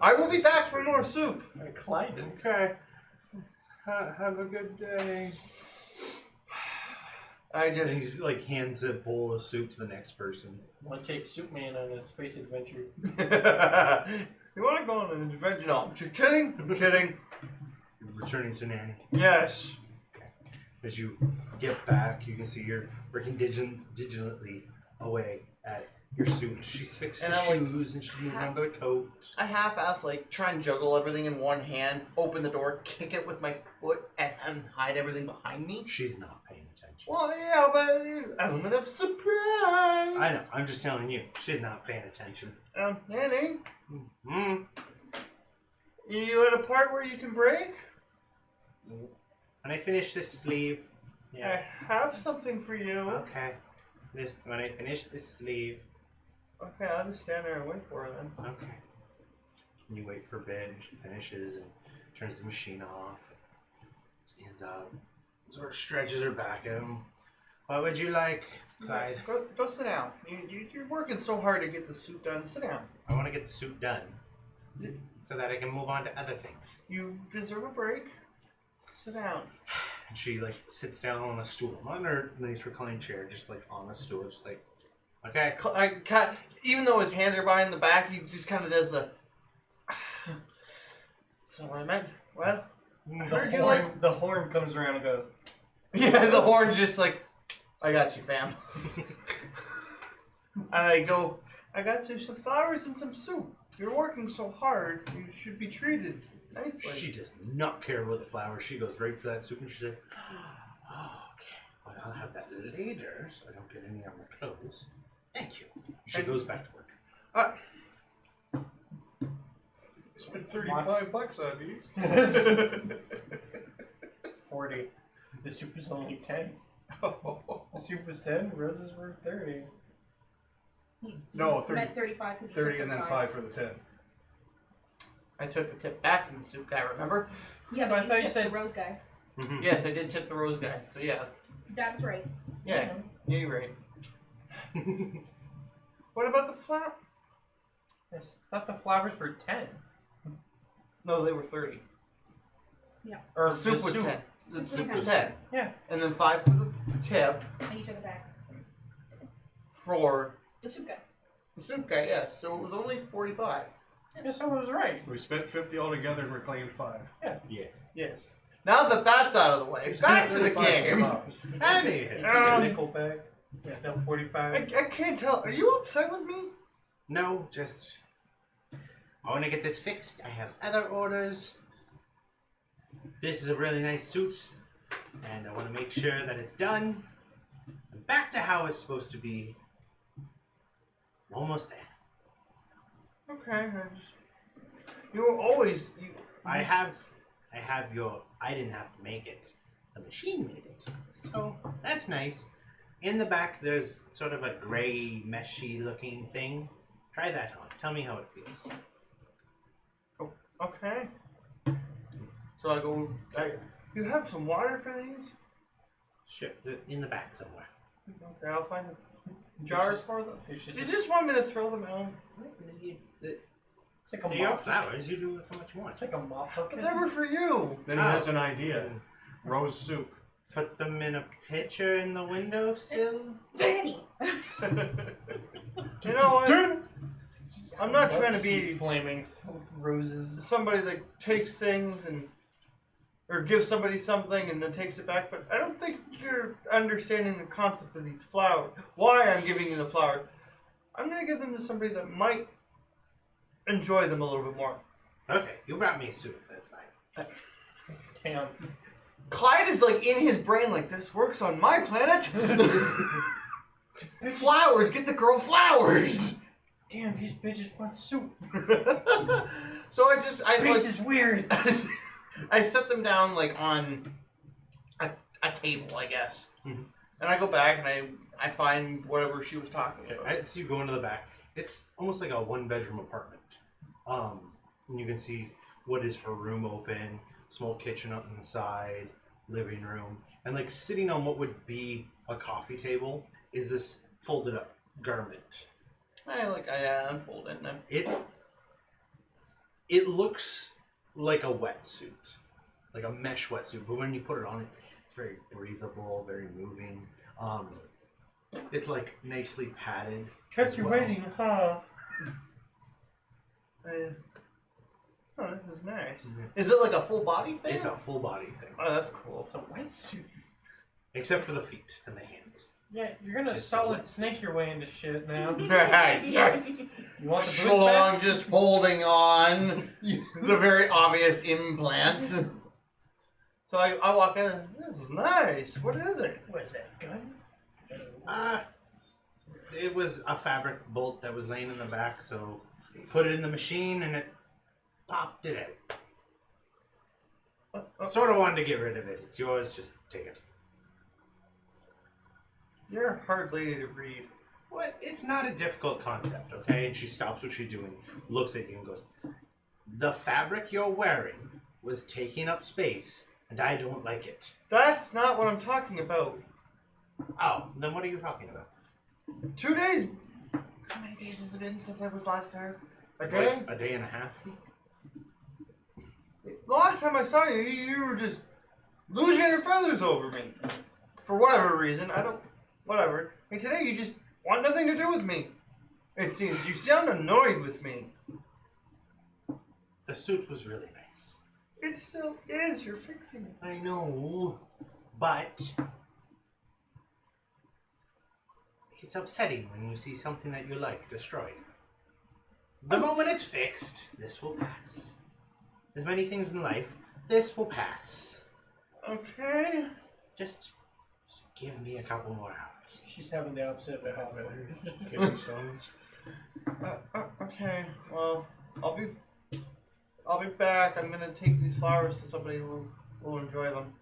Speaker 3: I will be back for more soup.
Speaker 2: Clyde didn't.
Speaker 1: Okay. Have a good day.
Speaker 3: I
Speaker 1: And
Speaker 3: just.
Speaker 1: he's like hands a bowl of soup to the next person.
Speaker 2: Want to take Soup Man on a space adventure?
Speaker 3: You want to go on an adventure? No, I'm just kidding. I'm kidding.
Speaker 1: Returning to Nanny.
Speaker 3: Yes.
Speaker 1: As you get back, you can see you're working diligently
Speaker 7: away at your suit. She's fixed
Speaker 3: And
Speaker 7: the
Speaker 3: I'm like,
Speaker 7: shoes and she's moved on to the coat.
Speaker 3: I half-ass like try and juggle everything in one hand, open the door, kick it with my foot, and hide everything behind me.
Speaker 7: She's not paying attention.
Speaker 3: Well, yeah, but element of surprise.
Speaker 7: I know. I'm just telling you. She's not paying attention.
Speaker 3: Nanny,
Speaker 7: Mm.
Speaker 3: you at a part where you can break?
Speaker 7: When I finish this sleeve. Yeah.
Speaker 3: I have something for you.
Speaker 7: Okay. When I finish this sleeve.
Speaker 3: Okay, I'll just stand there and wait for her then.
Speaker 7: Okay. You wait for a bit, and she finishes and turns the machine off. Stands up, sort of stretches her back at him. What would you like, Clyde?
Speaker 3: Go sit down. You're working so hard to get the suit done. Sit down.
Speaker 7: I want to get the suit done so that I can move on to other things.
Speaker 3: You deserve a break. Sit down.
Speaker 7: And she like sits down on a stool, not in her nice reclined chair, just like on a stool, just like, okay.
Speaker 3: Even though his hands are behind the back, he just kind of does the. So what I meant. Well,
Speaker 2: The horn comes around and goes.
Speaker 3: yeah, the horn's just like, I got you, fam. And I go, I got you some flowers and some soup. You're working so hard, you should be treated nicely.
Speaker 7: She does not care about the flowers. She goes right for that soup and she's like, oh, okay, well, I'll have that later so I don't get any on my clothes. Thank you. She goes back to work.
Speaker 5: Spent $35 on these.
Speaker 2: 40. The soup was only 10. The soup was 10, roses were 30.
Speaker 5: No, 30.
Speaker 4: Meant 35 because
Speaker 5: 30 and then 5 for the 10.
Speaker 3: I took the tip back from the soup guy, remember?
Speaker 4: Yeah,
Speaker 2: I
Speaker 4: but
Speaker 2: thought
Speaker 4: you
Speaker 2: you
Speaker 4: tipped
Speaker 2: said-
Speaker 4: the rose guy.
Speaker 7: Mhm.
Speaker 3: Yes, I did tip the rose guy, so yeah.
Speaker 4: That's right.
Speaker 3: Yeah, you're right. What about the flower?
Speaker 2: Yes, I thought the flowers were 10.
Speaker 3: No, they were 30.
Speaker 2: Or
Speaker 3: The soup was 10. The
Speaker 4: Soup
Speaker 3: soup
Speaker 4: was
Speaker 3: was
Speaker 4: 10.
Speaker 3: 10.
Speaker 2: Yeah.
Speaker 3: And then 5 for the tip
Speaker 4: And you took it back.
Speaker 3: for
Speaker 4: The soup guy.
Speaker 3: the soup guy, yes. So it was only 45.
Speaker 2: Yeah, so it was right.
Speaker 5: So we spent 50 altogether and reclaimed 5.
Speaker 7: Yes.
Speaker 3: Yes. Now that that's out of the way, back to the
Speaker 5: 35
Speaker 3: game.
Speaker 5: flowers.
Speaker 7: Andy.
Speaker 2: It's a nickel back. It's now 45.
Speaker 3: I can't tell. Are you upset with me?
Speaker 7: No, just I want to get this fixed. I have other orders. This is a really nice suit, and I want to make sure that it's done. And back to how it's supposed to be. I'm almost there.
Speaker 3: Okay. You were always.
Speaker 7: I have your. I didn't have to make it. The machine made it. So that's nice. In the back, there's sort of a gray, meshy looking thing. Try that on. Tell me how it feels.
Speaker 3: Okay. So I go. You have some water for these?
Speaker 7: Sure. In the back somewhere.
Speaker 3: Okay, I'll find jars for them.
Speaker 2: It's
Speaker 3: You just want me to throw them out?
Speaker 2: It's like a
Speaker 7: They're your
Speaker 2: mop.
Speaker 7: flowers. You do it so much more.
Speaker 2: It's like a mop bucket.
Speaker 3: But they were for you.
Speaker 5: Then he has an idea. Rose soup.
Speaker 7: Put them in a pitcher in the windowsill.
Speaker 4: Danny!
Speaker 3: You know what? I'm not trying to be
Speaker 2: flaming roses.
Speaker 3: somebody that takes things and or gives somebody something and then takes it back, but I don't think you're understanding the concept of these flowers. Why I'm giving you the flowers. I'm gonna give them to somebody that might enjoy them a little bit more.
Speaker 7: Okay, you brought me a soup. That's fine.
Speaker 2: Damn.
Speaker 3: Clyde is like in his brain like, this works on my planet. Flowers, get the girl flowers.
Speaker 2: Damn, these bitches want soup.
Speaker 3: So I
Speaker 2: This is weird.
Speaker 3: I set them down like on a table, I guess.
Speaker 7: Mhm.
Speaker 3: And I go back and I find whatever she was talking about.
Speaker 7: So you go into the back. It's almost like a one-bedroom apartment. And you can see what is her room open, small kitchen up inside, living room, and like sitting on what would be a coffee table is this folded up garment.
Speaker 3: I unfold it and then
Speaker 7: It looks like a wetsuit, like a mesh wetsuit, but when you put it on, it's very breathable, very moving. It's like nicely padded.
Speaker 2: Kept
Speaker 7: as
Speaker 2: you
Speaker 7: well.
Speaker 2: waiting, huh?
Speaker 3: oh, this is nice.
Speaker 7: Mhm.
Speaker 3: Is it like a full body thing?
Speaker 7: It's a full body thing,
Speaker 3: Oh, that's cool.
Speaker 2: It's a wetsuit.
Speaker 7: except for the feet and the hands.
Speaker 2: Yeah, you're gonna
Speaker 7: It's
Speaker 2: solid
Speaker 7: lit.
Speaker 2: snake your way into shit now.
Speaker 3: Yes!
Speaker 2: You want the boost
Speaker 3: Schlong
Speaker 2: back?
Speaker 3: just holding on. It's a very obvious implant. So I walk in and this is nice. What is it?
Speaker 2: What is that, gun?
Speaker 7: It was a fabric bolt that was laying in the back, so put it in the machine and it popped it out. Sort of wanted to get rid of it. It's yours, just take it.
Speaker 3: You're hardly to read.
Speaker 7: What? It's not a difficult concept, okay? And she stops what she's doing, looks at you and goes, the fabric you're wearing was taking up space, and I don't like it.
Speaker 3: That's not what I'm talking about.
Speaker 7: Oh, then what are you talking about?
Speaker 3: 2 days. How many days has it been since I was last there? A day?
Speaker 7: Like a day and a half?
Speaker 3: The last time I saw you, you were just losing your feathers over me. For whatever reason, whatever. And today you just want nothing to do with me. It seems you sound annoyed with me.
Speaker 7: The suit was really nice.
Speaker 3: It still is. You're fixing it.
Speaker 7: I know, but it's upsetting when you see something that you like destroyed. The moment it's fixed, this will pass. As many things in life, this will pass.
Speaker 3: Okay.
Speaker 7: Just give me a couple more hours.
Speaker 2: She's having the opposite of how
Speaker 5: Kidney stones.
Speaker 3: Okay. Well, I'll be back. I'm gonna take these flowers to somebody who will enjoy them.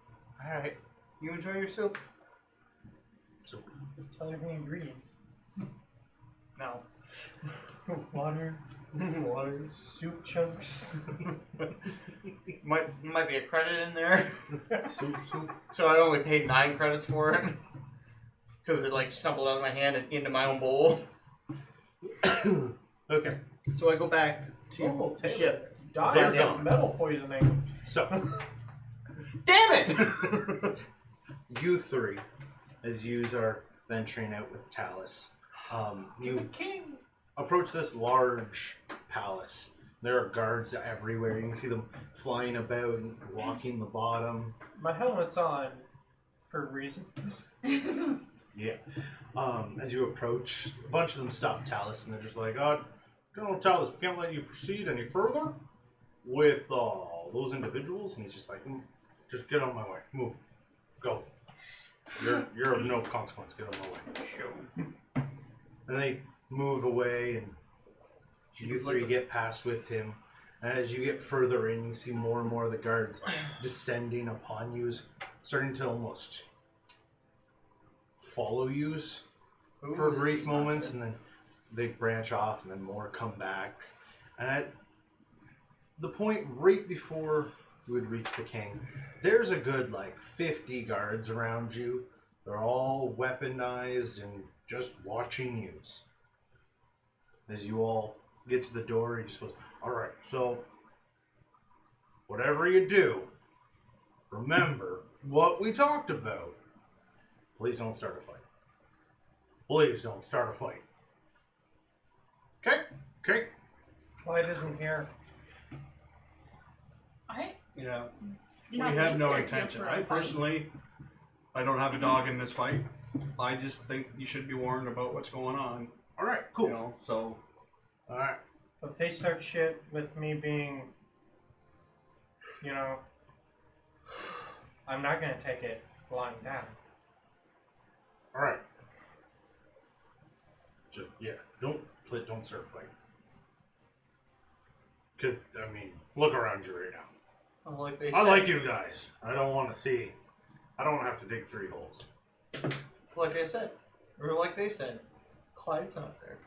Speaker 7: All right.
Speaker 3: You enjoy your soup?
Speaker 7: So
Speaker 2: Tell her the ingredients.
Speaker 3: No.
Speaker 2: Water,
Speaker 3: Water.
Speaker 2: soup chunks.
Speaker 3: Might be a credit in there.
Speaker 7: soup.
Speaker 3: So I only paid 9 credits for it. Because it like stumbled out of my hand and into my own bowl.
Speaker 7: Okay.
Speaker 3: So I go back to
Speaker 2: Oh,
Speaker 3: the
Speaker 2: Taylor.
Speaker 3: ship.
Speaker 2: Dies
Speaker 7: There's
Speaker 2: of
Speaker 7: on.
Speaker 2: metal poisoning.
Speaker 7: So
Speaker 3: Damn it!
Speaker 7: you three, as yous are venturing out with Talus,
Speaker 2: The
Speaker 7: you
Speaker 2: king.
Speaker 7: approach this large palace. There are guards everywhere. You can see them flying about and walking the bottom.
Speaker 2: My helmet's on for reasons.
Speaker 7: Yeah. As you approach, a bunch of them stop Talus and they're just like, General Talus, we can't let you proceed any further with those individuals. And he's just like, just get out of my way. Move. Go. You're of no consequence. Get out of my way. Shoot. And they move away, and you three get past with him. And as you get further in, you see more and more of the guards descending upon you, starting to almost follow you for brief moments, and then they branch off, and then more come back. And at the point right before you would reach the king, there's a good 50 guards around you. They're all weaponized and just watching you. As you all get to the door, he just goes, all right, so whatever you do, remember what we talked about. Please don't start a fight. Please don't start a fight. Okay? Okay?
Speaker 2: Clyde isn't here.
Speaker 5: Yeah. We
Speaker 4: Not
Speaker 5: have
Speaker 4: me,
Speaker 5: no
Speaker 4: they're
Speaker 5: intention.
Speaker 4: here for a
Speaker 5: I
Speaker 4: fight.
Speaker 5: personally, I don't have a dog in this fight. I just think you should be warned about what's going on.
Speaker 7: All right, cool.
Speaker 5: You know, so
Speaker 7: All right.
Speaker 2: If they start shit with me being, I'm not gonna take it lying down.
Speaker 7: All right. Just, don't start a fight. Because, look around you right now.
Speaker 3: Like they
Speaker 7: I
Speaker 3: said,
Speaker 7: like you guys. I don't want to have to dig 3 holes.
Speaker 3: Like I said, or like they said, Clyde's not there.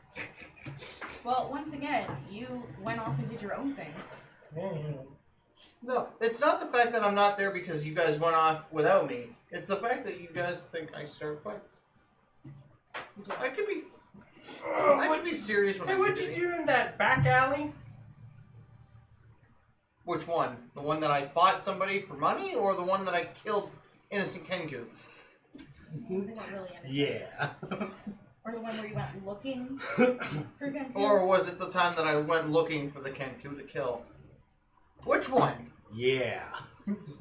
Speaker 4: Well, once again, you went off and did your own thing.
Speaker 3: No, it's not the fact that I'm not there because you guys went off without me. It's the fact that you guys think I start fights. I could be serious when
Speaker 2: Hey,
Speaker 3: I'm
Speaker 2: what'd you do in that back alley?
Speaker 3: Which one? The one that I fought somebody for money, or the one that I killed innocent Kenku?
Speaker 4: They weren't really innocent.
Speaker 7: Yeah.
Speaker 4: Or the one where you went looking for Genku.
Speaker 3: Or was it the time that I went looking for the Kenku to kill? Which one?
Speaker 7: Yeah.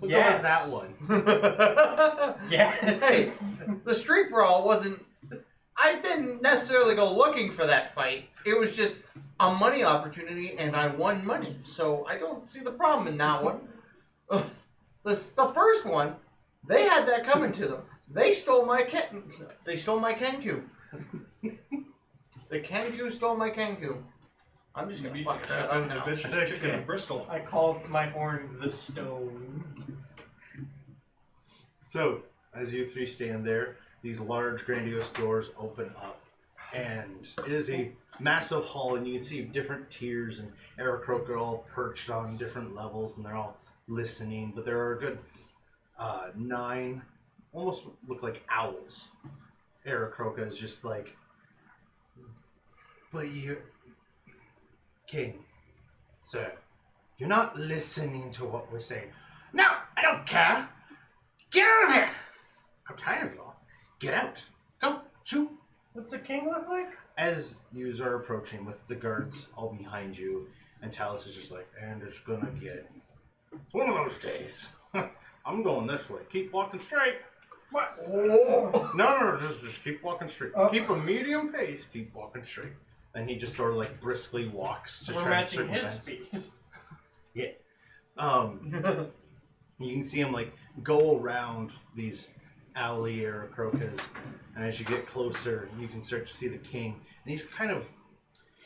Speaker 7: We'll
Speaker 2: Yes.
Speaker 7: go with that one.
Speaker 2: Yes.
Speaker 3: Hey, the street brawl wasn't I didn't necessarily go looking for that fight. It was just a money opportunity, and I won money. So I don't see the problem in that one. The first one, they had that coming to them. They stole my Kenku. The Kenku stole my Kenku. I'm just gonna fucking shut up now.
Speaker 5: The vicious chicken of Bristol.
Speaker 2: I called my horn the stone.
Speaker 1: So, as you three stand there, these large, grandiose doors open up, and it is a massive hall, and you can see different tiers, and Aarakocra are all perched on different levels, and they're all listening, but there are a good 9, almost look like owls. Aarakocra is just like, but you're... King, sir, you're not listening to what we're saying. No, I don't care. Get out of here! I'm tired of y'all. Get out. Go, shoot.
Speaker 2: What's the king look like?
Speaker 1: As you are approaching with the guards all behind you, and Talus is just like, and it's gonna get... It's one of those days. I'm going this way. Keep walking straight. What? Oh. No, just keep walking straight. Keep a medium pace. Keep walking straight. And he just sort of like briskly walks to
Speaker 2: We're
Speaker 1: try and
Speaker 2: matching his
Speaker 1: circumvent.
Speaker 2: speed.
Speaker 1: Yeah. You can see him like go around these alley Aarakocras, and as you get closer, you can start to see the king. And he's kind of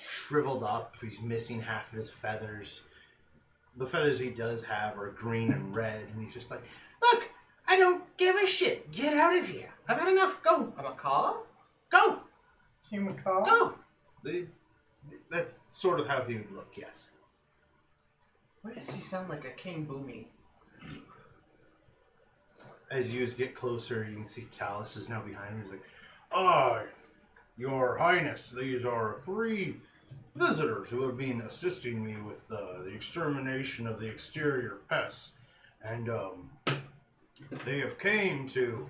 Speaker 1: shriveled up. He's missing half of his feathers. The feathers he does have are green and red, and he's just like, look, I don't give a shit. Get out of here. I've had enough. Go.
Speaker 3: I'm a car?
Speaker 1: Go.
Speaker 2: Human call?
Speaker 1: Go. That's sort of how he would look, yes.
Speaker 3: Why does he sound like a King Boomy?
Speaker 1: As you get closer, you can see Talus is now behind him. He's like, "Oh, Your Highness, these are 3 visitors who have been assisting me with the extermination of the exterior pests, and they have came to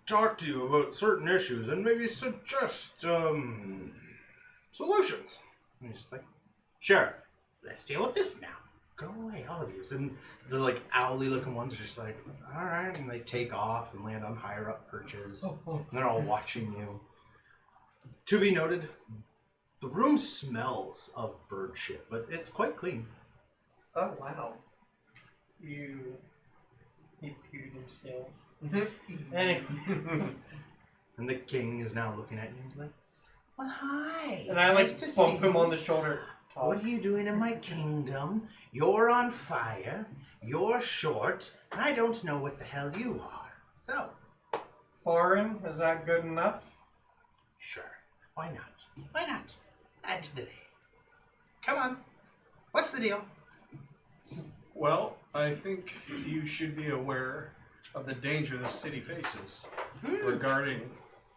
Speaker 1: talk to you about certain issues and maybe suggest solutions." And he's just like, "Sure, let's deal with this now. Go away, all of you." And the like owly looking ones are just like, all right, and they take off and land on higher up perches, and they're all watching you. To be noted, the room smells of bird shit, but it's quite clean.
Speaker 3: Oh, wow.
Speaker 2: He pooed himself. Anyways.
Speaker 1: And the king is now looking at you and he's like, well, hi.
Speaker 2: And I like
Speaker 1: nice to
Speaker 2: bump
Speaker 1: see
Speaker 2: him
Speaker 1: you.
Speaker 2: on the shoulder.
Speaker 1: What are you doing in my kingdom? You're on fire. You're short. And I don't know what the hell you are. So,
Speaker 2: Foreign, is that good enough?
Speaker 1: sure. Why not? Why not? Add to the day. Come on. What's the deal?
Speaker 5: Well, I think you should be aware of the danger this city faces regarding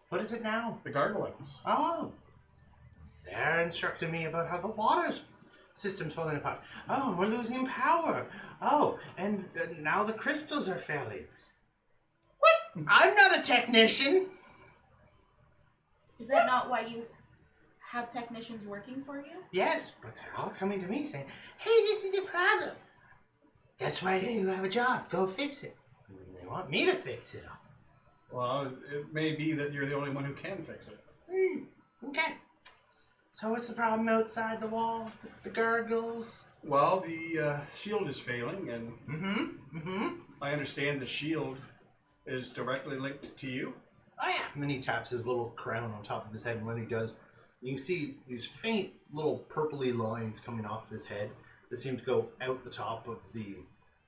Speaker 1: What is it now?
Speaker 5: the gargoyles.
Speaker 1: Oh. They're instructing me about how the water system's falling apart. Oh, and we're losing power. Oh, and now the crystals are failing. What? I'm not a technician.
Speaker 4: Is that not why you have technicians working for you?
Speaker 1: Yes, but they're all coming to me saying, hey, this is a problem. That's why you have a job. Go fix it. And they want me to fix it up.
Speaker 5: Well, it may be that you're the only one who can fix it.
Speaker 1: Okay. So what's the problem outside the wall? The gargoyles?
Speaker 5: Well, the shield is failing, and I understand the shield is directly linked to you.
Speaker 1: Oh yeah. And then he taps his little crown on top of his head, and when he does, you can see these faint little purpley lines coming off his head that seem to go out the top of the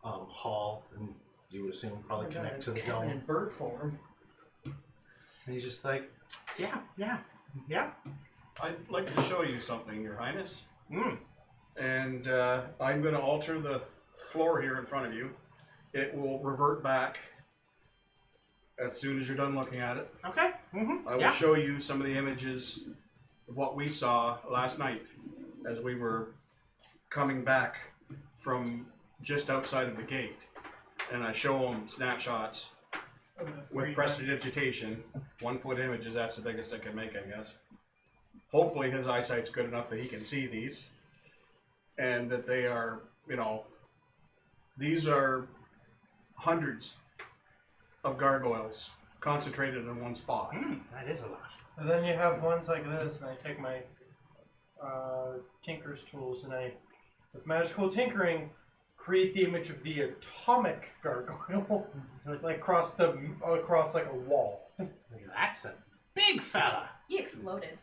Speaker 1: hall, and you would assume probably connect to the dome.
Speaker 2: In bird form.
Speaker 1: And he's just like, yeah.
Speaker 5: I'd like to show you something, Your Highness.
Speaker 1: Mm.
Speaker 5: And I'm going to alter the floor here in front of you. It will revert back as soon as you're done looking at it.
Speaker 1: Okay.
Speaker 5: I will show you some of the images of what we saw last night as we were coming back from just outside of the gate. And I show them snapshots with prestidigitation. 1 foot images, that's the biggest I can make, I guess. Hopefully his eyesight's good enough that he can see these. And that they are, these are hundreds of gargoyles concentrated in one spot.
Speaker 1: That is a lot.
Speaker 2: And then you have ones like this, and I take my tinker's tools, and I, with magical tinkering, create the image of the atomic gargoyle, like across like a wall.
Speaker 7: That's a big fella.
Speaker 4: He exploded.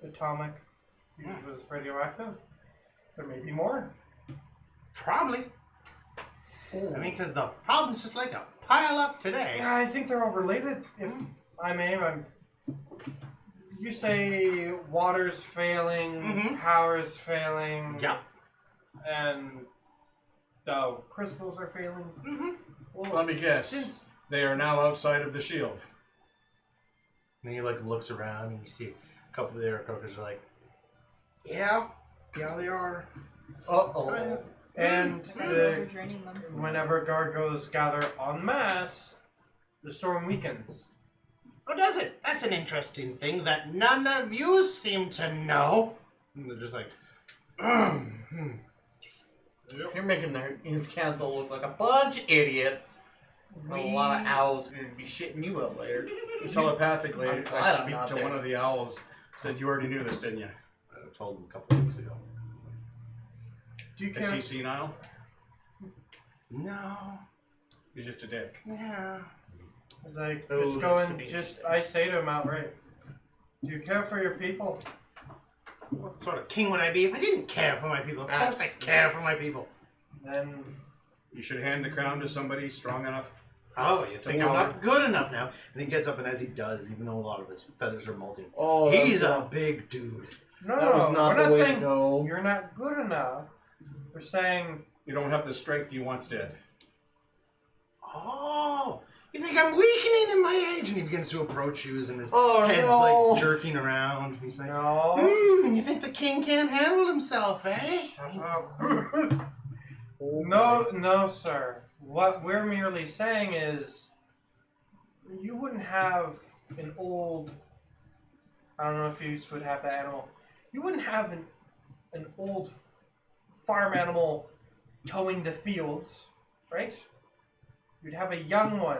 Speaker 2: Atomic. It was radioactive. There may be more.
Speaker 7: Probably. I mean, because the problem's just like a pile up today.
Speaker 2: Yeah, I think they're all related. If I may, you say water's failing, power's failing.
Speaker 7: Yep.
Speaker 2: And crystals are failing. Well,
Speaker 5: Let me guess.
Speaker 2: Since
Speaker 5: They are now outside of the shield.
Speaker 1: And he like looks around and you see a couple of the Aarakocras are like, yeah, they are.
Speaker 3: Uh-oh.
Speaker 2: and
Speaker 4: Those are draining them.
Speaker 2: whenever gargoyles gather en masse, the storm weakens.
Speaker 7: Oh, does it? That's an interesting thing that none of you seem to know.
Speaker 1: And they're just like,
Speaker 3: You're making his council look like a bunch of idiots. A lot of owls are going to be shitting you out later.
Speaker 5: Telepathically,
Speaker 3: I'm glad
Speaker 5: I
Speaker 3: I'm
Speaker 5: speak
Speaker 3: not
Speaker 5: to
Speaker 3: there.
Speaker 5: one of the owls. Said you already knew this, didn't you?
Speaker 1: I told him a couple of weeks ago.
Speaker 2: Do you
Speaker 5: Is
Speaker 2: care?
Speaker 5: he senile?
Speaker 1: No,
Speaker 5: He's just a dick.
Speaker 1: yeah.
Speaker 2: As I
Speaker 3: Oh,
Speaker 2: just
Speaker 3: this
Speaker 2: go
Speaker 3: could
Speaker 2: and
Speaker 3: be
Speaker 2: I say to him outright, do you care for your people?
Speaker 7: What sort of king would I be if I didn't care for my people? Of course I care for my people.
Speaker 2: Then
Speaker 5: You should hand the crown to somebody strong enough.
Speaker 1: Oh, you think I'm
Speaker 5: Tomorrow.
Speaker 1: not good enough now? And he gets up, and as he does, even though a lot of his feathers are molting,
Speaker 3: Oh,
Speaker 1: he's a big dude.
Speaker 2: no,
Speaker 3: That was not
Speaker 2: we're
Speaker 3: the
Speaker 2: not
Speaker 3: way to
Speaker 2: saying
Speaker 3: go.
Speaker 2: you're not good enough. We're saying
Speaker 5: You don't have the strength you once did.
Speaker 1: Oh, you think I'm weakening in my age? And he begins to approach you, and his
Speaker 3: Oh,
Speaker 1: head's
Speaker 3: no.
Speaker 1: like jerking around. He's like,
Speaker 2: no.
Speaker 1: you think the king can't handle himself, eh?
Speaker 2: Shut up. No, sir. What we're merely saying is, you wouldn't have an old. I don't know if you would have that animal. You wouldn't have an old farm animal towing the fields, right? You'd have a young one.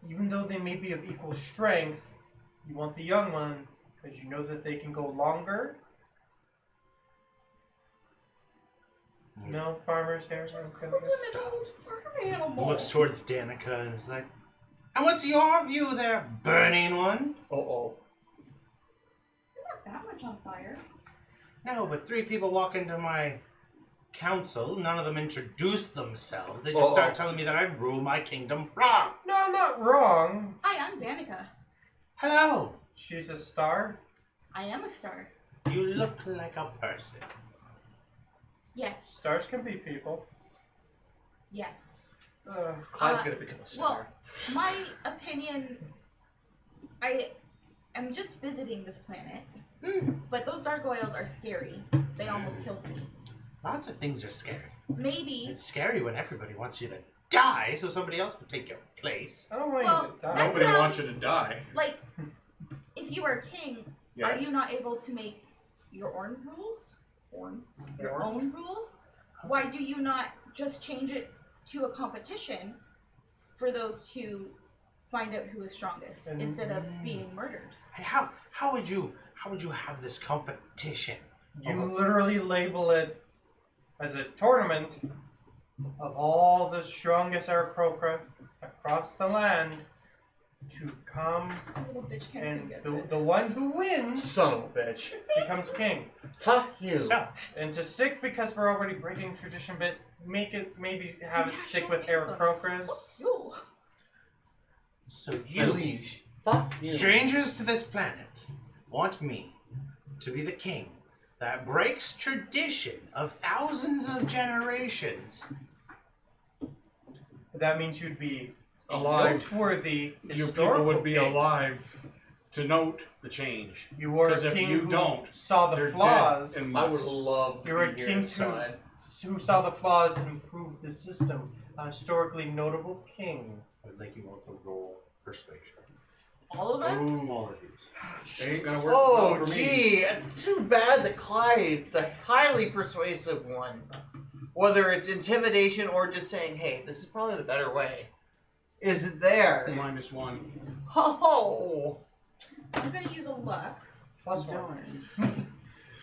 Speaker 2: Even though they may be of equal strength, you want the young one because you know that they can go longer. No farmers here.
Speaker 4: Just
Speaker 2: Okay.
Speaker 4: call them an old farm animal.
Speaker 1: Looks towards Danica and is like, and what's your view there, burning one?
Speaker 3: Uh-oh.
Speaker 4: They're not that much on fire.
Speaker 1: No, but 3 people walk into my council. None of them introduce themselves. They just start telling me that I rule my kingdom wrong.
Speaker 2: No, I'm not wrong.
Speaker 4: Hi, I'm Danica.
Speaker 1: Hello.
Speaker 2: She's a star.
Speaker 4: I am a star.
Speaker 1: You look like a person.
Speaker 4: Yes.
Speaker 2: Stars can be people.
Speaker 4: Yes.
Speaker 3: Clyde's going to become a star.
Speaker 4: Well, my opinion, I am just visiting this planet, but those gargoyles are scary. They almost killed me.
Speaker 1: Lots of things are scary.
Speaker 4: Maybe.
Speaker 1: It's scary when everybody wants you to die so somebody else can take your place.
Speaker 2: I don't want
Speaker 4: Well,
Speaker 2: you to die.
Speaker 4: That
Speaker 5: Nobody
Speaker 4: sounds-
Speaker 5: wants you to die.
Speaker 4: Like, if you are king,
Speaker 5: Yeah.
Speaker 4: are you not able to make your own rules? Your own rules? Why do you not just change it to a competition for those to find out who is strongest instead of being murdered?
Speaker 1: And how would you have this competition?
Speaker 2: You literally label it as a tournament of all the strongest Aarakocra across the land to come,
Speaker 4: Some little bitch can't
Speaker 2: and
Speaker 4: even get
Speaker 2: the one who wins
Speaker 3: Son of a bitch.
Speaker 2: becomes king.
Speaker 3: Fuck you.
Speaker 2: So, and to stick, because we're already breaking tradition, but make it, maybe have it stick with Aarakocras.
Speaker 4: You.
Speaker 1: So
Speaker 3: My
Speaker 1: you,
Speaker 3: liege. Fuck you.
Speaker 1: strangers to this planet, want me to be the king that breaks tradition of thousands of generations.
Speaker 2: That means you'd be
Speaker 5: Alive.
Speaker 2: noteworthy
Speaker 5: You
Speaker 2: historical
Speaker 5: people would be
Speaker 2: king.
Speaker 5: alive to note the change.
Speaker 2: You were a
Speaker 5: 'Cause if
Speaker 2: king
Speaker 5: you
Speaker 2: who
Speaker 5: don't,
Speaker 2: saw the
Speaker 5: they're
Speaker 2: flaws.
Speaker 5: dead in
Speaker 3: I would
Speaker 5: months.
Speaker 3: love to
Speaker 2: You're a
Speaker 3: be here
Speaker 2: king
Speaker 3: inside.
Speaker 2: who saw the flaws and improved the system. A historically notable king.
Speaker 1: I would like you all to roll persuasion.
Speaker 4: All of us?
Speaker 1: All of these.
Speaker 5: It ain't gonna work well
Speaker 3: Oh,
Speaker 5: for me.
Speaker 3: gee. It's too bad that Clyde, the highly persuasive one, whether it's intimidation or just saying, hey, this is probably the better way, Is it there?
Speaker 5: -1.
Speaker 3: Oh!
Speaker 4: I'm gonna use a luck.
Speaker 2: Plus one.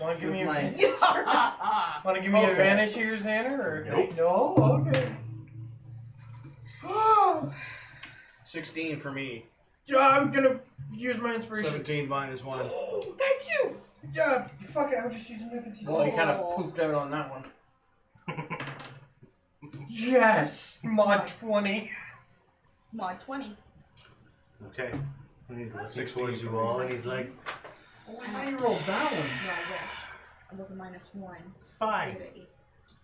Speaker 2: Want to give me
Speaker 3: With my-
Speaker 2: Want to give me
Speaker 3: Okay.
Speaker 2: advantage here, Zanner? Or
Speaker 1: Nope.
Speaker 2: No. Okay.
Speaker 5: 16 for me.
Speaker 2: Yeah, I'm gonna use my inspiration.
Speaker 5: 17 -1.
Speaker 2: Oh, that's you. Yeah. Fuck it. I'm just using my 50.
Speaker 3: Well, you kind of pooped out on that one.
Speaker 2: Yes. Mod
Speaker 4: Nice.
Speaker 2: 20.
Speaker 4: Mod 20.
Speaker 1: Okay. And he's looking
Speaker 5: 16
Speaker 1: towards you
Speaker 5: for
Speaker 1: all, and he's like,
Speaker 3: Oh, I thought you rolled that one.
Speaker 4: No, I wish. I'm looking -1. I
Speaker 7: Fine.
Speaker 4: get an 8.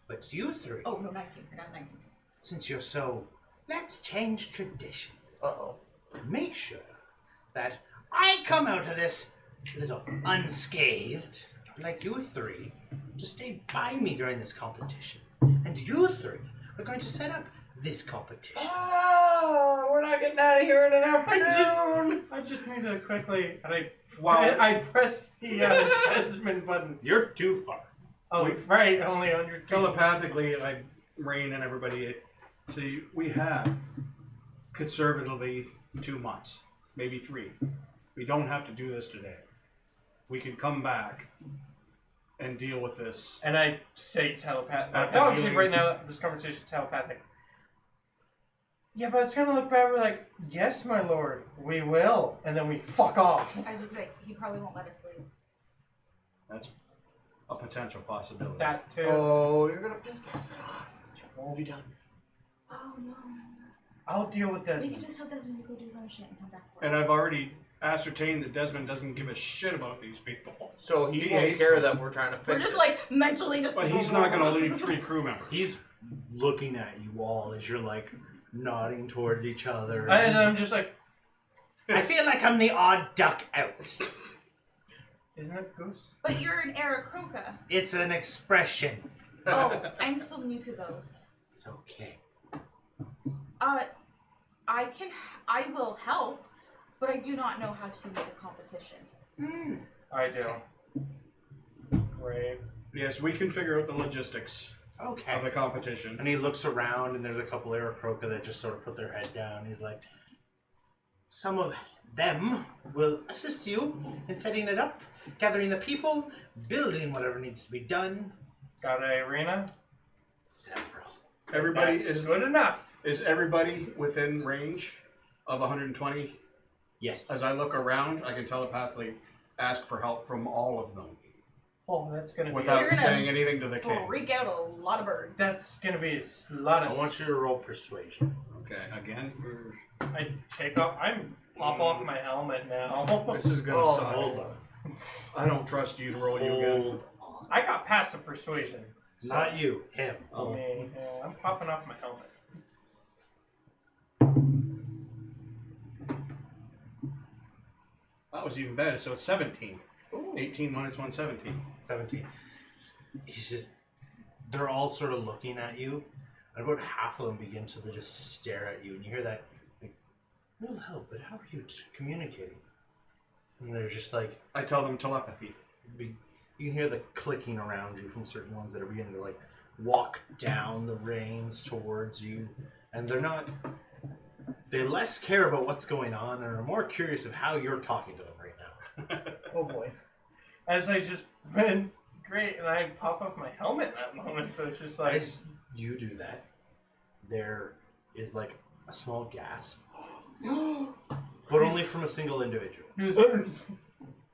Speaker 7: But you three,
Speaker 4: Oh, no, 19. I got 19.
Speaker 7: since you're so... Let's change tradition.
Speaker 3: Uh-oh.
Speaker 7: Make sure that I come out of this little unscathed, like you three, to stay by me during this competition. And you three are going to set up this competition.
Speaker 3: Oh, we're not getting out of here in an afternoon.
Speaker 2: I just need to quickly, and
Speaker 5: Wow.
Speaker 2: I press the Desmond button.
Speaker 1: "You're too far."
Speaker 2: Oh, right, only 100 feet.
Speaker 5: Telepathically, like Rain and everybody, see, we have conservatively 2 months, maybe 3. We don't have to do this today. We can come back and deal with this.
Speaker 2: And I say telepathic.
Speaker 5: After
Speaker 2: Obviously,
Speaker 5: dealing-
Speaker 2: right now, this conversation is telepathic. Yeah, but it's gonna look bad. We're like, yes, my lord, we will. And then we fuck off.
Speaker 4: I was just like, he probably won't let us leave.
Speaker 5: That's a potential possibility.
Speaker 2: That too.
Speaker 3: Oh, you're gonna piss Desmond off.
Speaker 2: What have you done?
Speaker 4: Oh, no.
Speaker 2: I'll deal with
Speaker 4: We
Speaker 2: this.
Speaker 4: could just tell Desmond to go do his own shit and come back for
Speaker 5: And
Speaker 4: us.
Speaker 5: I've already ascertained that Desmond doesn't give a shit about these people.
Speaker 3: So he
Speaker 5: He
Speaker 3: won't
Speaker 5: hates
Speaker 3: care
Speaker 5: them.
Speaker 3: that we're trying to
Speaker 4: We're
Speaker 3: fix
Speaker 4: just
Speaker 3: it.
Speaker 4: like mentally just.
Speaker 5: But he's not going to leave 3 crew members.
Speaker 1: He's looking at you all as you're like nodding towards each other.
Speaker 2: And I'm just like,
Speaker 7: I feel like I'm the odd duck out.
Speaker 2: isn't it Goose?
Speaker 4: But you're an Aarakocra.
Speaker 7: It's an expression.
Speaker 4: Oh, I'm still new to those.
Speaker 7: It's okay.
Speaker 4: I will help, but I do not know how to make a competition.
Speaker 2: I do. Great.
Speaker 5: Yes, we can figure out the logistics of the
Speaker 7: Okay.
Speaker 5: competition.
Speaker 1: And he looks around, and there's a couple Aarakocra that just sort of put their head down. He's like,
Speaker 7: Some of them will assist you in setting it up, gathering the people, building whatever needs to be done.
Speaker 2: Got an arena?
Speaker 7: Several.
Speaker 5: Everybody
Speaker 2: That's
Speaker 5: is
Speaker 2: good enough.
Speaker 5: everybody within range of 120?
Speaker 7: Yes.
Speaker 5: As I look around, I can telepathically ask for help from all of them
Speaker 2: Oh, that's gonna be.
Speaker 4: You're
Speaker 5: without
Speaker 4: gonna
Speaker 5: saying anything to the king.
Speaker 4: Freak out a lot of birds.
Speaker 2: That's gonna be a lot of.
Speaker 1: I want you to roll persuasion.
Speaker 5: Okay, again,
Speaker 2: I take off. I'm pop off my helmet now.
Speaker 5: this is gonna
Speaker 3: Oh,
Speaker 5: suck.
Speaker 1: Hold on.
Speaker 5: I don't trust you to roll you again.
Speaker 1: Hold on.
Speaker 2: I got passive persuasion.
Speaker 1: Not you, him.
Speaker 2: I mean, yeah, I'm popping off my helmet.
Speaker 5: That was even better. So it's 17. 18 minus 1, 17.
Speaker 1: 17. He's just, they're all sort of looking at you, and about half of them begin to just stare at you, and you hear that, like, "We'll help, but how are you communicating?" And they're just like,
Speaker 5: I tell them telepathy.
Speaker 1: you can hear the clicking around you from certain ones that are beginning to like walk down the reins towards you, and they're not, they less care about what's going on and are more curious of how you're talking to them right now.
Speaker 2: Oh boy. As I just went great, and I pop off my helmet in that moment, so it's just like.
Speaker 1: As you do that, there is like a small gasp, but only from a single individual.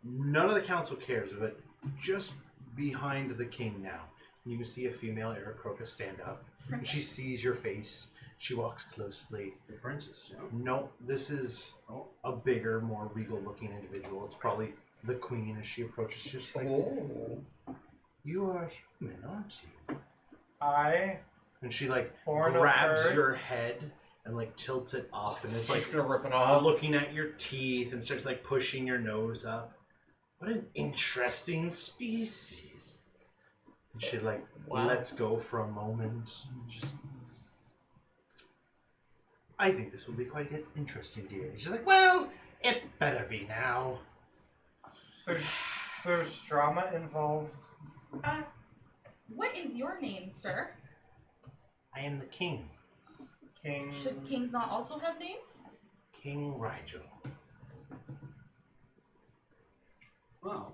Speaker 1: None of the council cares, but just behind the king now, you can see a female Aarakocra stand up. And she sees your face. She walks closely.
Speaker 5: The princess, you know?
Speaker 1: No, this is a bigger, more regal-looking individual. It's probably the queen as she approaches. Just like, you are human, aren't you?
Speaker 2: I.
Speaker 1: And she like
Speaker 2: Born of
Speaker 1: grabs
Speaker 2: Earth.
Speaker 1: your head and like tilts it up, and it's like
Speaker 3: She's gonna rip it off.
Speaker 1: looking at your teeth and starts like pushing your nose up. What an interesting species. And she like lets go for a moment. Just, I think this will be quite interesting, dear. And she's like, well, it better be now.
Speaker 2: There's drama involved.
Speaker 4: What is your name, sir?
Speaker 7: I am the king.
Speaker 2: King.
Speaker 4: Should kings not also have names?
Speaker 7: King Rigel.
Speaker 5: Wow.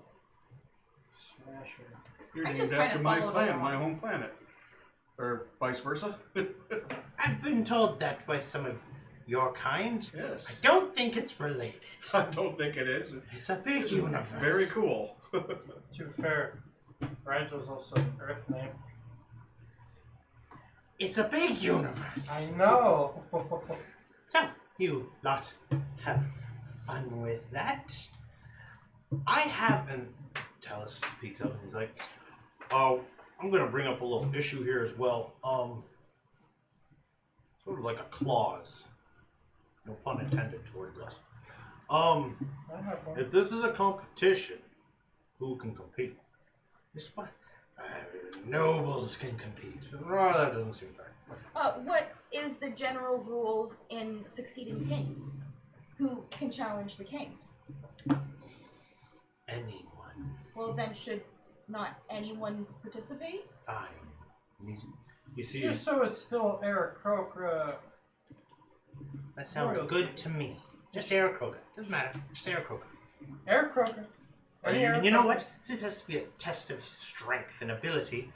Speaker 2: Smasher.
Speaker 5: You're
Speaker 4: I
Speaker 5: named
Speaker 4: just
Speaker 5: after
Speaker 4: kinda
Speaker 5: my
Speaker 4: followed
Speaker 5: planet,
Speaker 4: along.
Speaker 5: my home planet. Or vice versa.
Speaker 7: I've been told that by some of your kind.
Speaker 5: Yes.
Speaker 7: I don't think it's related.
Speaker 5: I don't think it is.
Speaker 7: It's a big universe.
Speaker 5: Very cool.
Speaker 2: To be fair, Rigel's also an Earth name.
Speaker 7: It's a big universe.
Speaker 2: I know.
Speaker 7: So, you lot have fun with that. I have, and Talus speaks up and he's like, oh, I'm going to bring up a little issue here as well. Sort of like a clause. No pun intended towards us.
Speaker 2: I have one.
Speaker 7: If this is a competition, who can compete? Just what? Nobles can compete. Oh, that doesn't seem fair.
Speaker 4: What is the general rules in succeeding kings? Who can challenge the king?
Speaker 7: Anyone.
Speaker 4: Well, then should not anyone participate?
Speaker 7: Fine. You see,
Speaker 2: Just so it's still Eric Krokra.
Speaker 7: that sounds
Speaker 2: royalty.
Speaker 7: good to me. Just Aarakocra. Doesn't matter. Just Aarakocra.
Speaker 2: Eric Croker.
Speaker 7: And you know what? Since it has to be a test of strength and ability,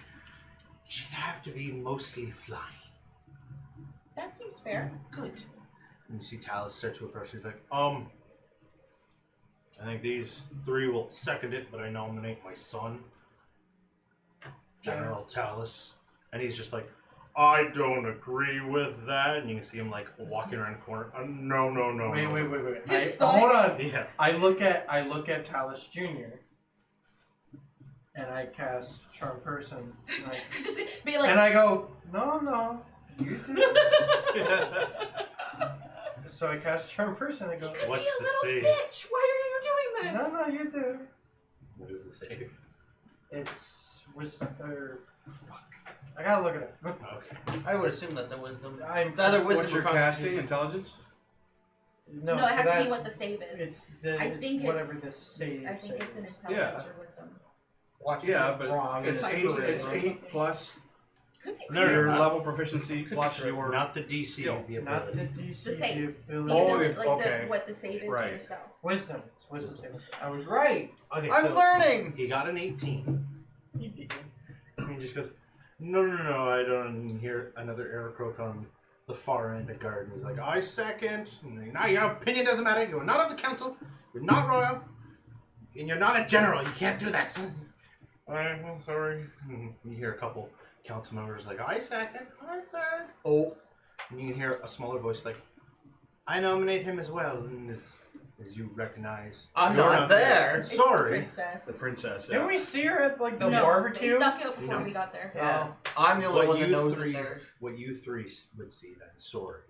Speaker 7: it should have to be mostly flying.
Speaker 4: That seems fair.
Speaker 7: Good. And you see Talus start to approach. He's like, I think these three will second it, but I nominate my son, General Talus. And he's just like, I don't agree with that. And you can see him like walking around the corner. No.
Speaker 2: Wait.
Speaker 4: His
Speaker 2: Hold
Speaker 4: son.
Speaker 2: on.
Speaker 7: Yeah.
Speaker 2: I look at Talus Jr. and I cast Charm Person. And I,
Speaker 4: It's just be like,
Speaker 2: and I go, no, you do. So I cast Charm Person. I go,
Speaker 4: you could
Speaker 7: What's
Speaker 4: be
Speaker 7: the
Speaker 4: a little
Speaker 7: save?
Speaker 4: bitch. Why are you doing this?
Speaker 2: no, you do.
Speaker 7: What is the save?
Speaker 2: It's wisdom. Or fuck. I gotta look at it.
Speaker 7: Okay.
Speaker 3: I would assume that's a wisdom.
Speaker 2: I'm.
Speaker 3: It's either wisdom
Speaker 5: What's
Speaker 3: or
Speaker 5: your casting?
Speaker 3: constitution.
Speaker 5: Intelligence?
Speaker 4: No, it has to
Speaker 2: that's-
Speaker 4: be what the save is.
Speaker 2: It's the.
Speaker 4: I
Speaker 2: it's
Speaker 4: think
Speaker 2: whatever
Speaker 4: it's,
Speaker 2: the save.
Speaker 4: I think
Speaker 2: save
Speaker 4: it's an
Speaker 2: is.
Speaker 4: intelligence or wisdom.
Speaker 3: Watch
Speaker 5: Yeah,
Speaker 3: it
Speaker 5: but
Speaker 3: wrong.
Speaker 5: it's
Speaker 4: It's
Speaker 5: 8,
Speaker 4: charisma.
Speaker 5: it's 8 plus
Speaker 4: Could be
Speaker 7: No,
Speaker 5: your
Speaker 4: charisma.
Speaker 5: level proficiency plus your...
Speaker 7: Not the DC,
Speaker 5: Skill.
Speaker 7: the
Speaker 2: Not the
Speaker 7: ability.
Speaker 2: DC.
Speaker 4: The save.
Speaker 2: The
Speaker 4: The
Speaker 2: ability.
Speaker 4: ability, like
Speaker 5: okay.
Speaker 4: what the save is for
Speaker 5: Right.
Speaker 4: your spell.
Speaker 2: Wisdom. It's wisdom saving.
Speaker 3: I was right.
Speaker 7: Okay,
Speaker 3: I'm
Speaker 7: so
Speaker 3: learning.
Speaker 7: he got an 18.
Speaker 2: He beat me.
Speaker 7: And he just goes, no, I don't hear another Aarakocra on the far end of the garden. He's like, I second. And now your opinion doesn't matter. You're not of the council. You're not royal. And you're not a general. You can't do that. Alright, well, sorry. And you hear a couple council members like, I second. I third.
Speaker 3: Oh,
Speaker 7: And you can hear a smaller voice like, I nominate him as well. And as you recognize,
Speaker 3: I'm
Speaker 7: you're
Speaker 3: not there.
Speaker 4: It's
Speaker 7: Sorry.
Speaker 4: the princess.
Speaker 5: The princess,
Speaker 2: Didn't
Speaker 5: yeah.
Speaker 2: we see her at like the
Speaker 4: no,
Speaker 2: barbecue?
Speaker 4: They stuck out before
Speaker 7: No.
Speaker 4: we got there.
Speaker 3: Yeah. I'm the only one that knows
Speaker 7: three,
Speaker 3: it there.
Speaker 7: what you three would see then, sorry,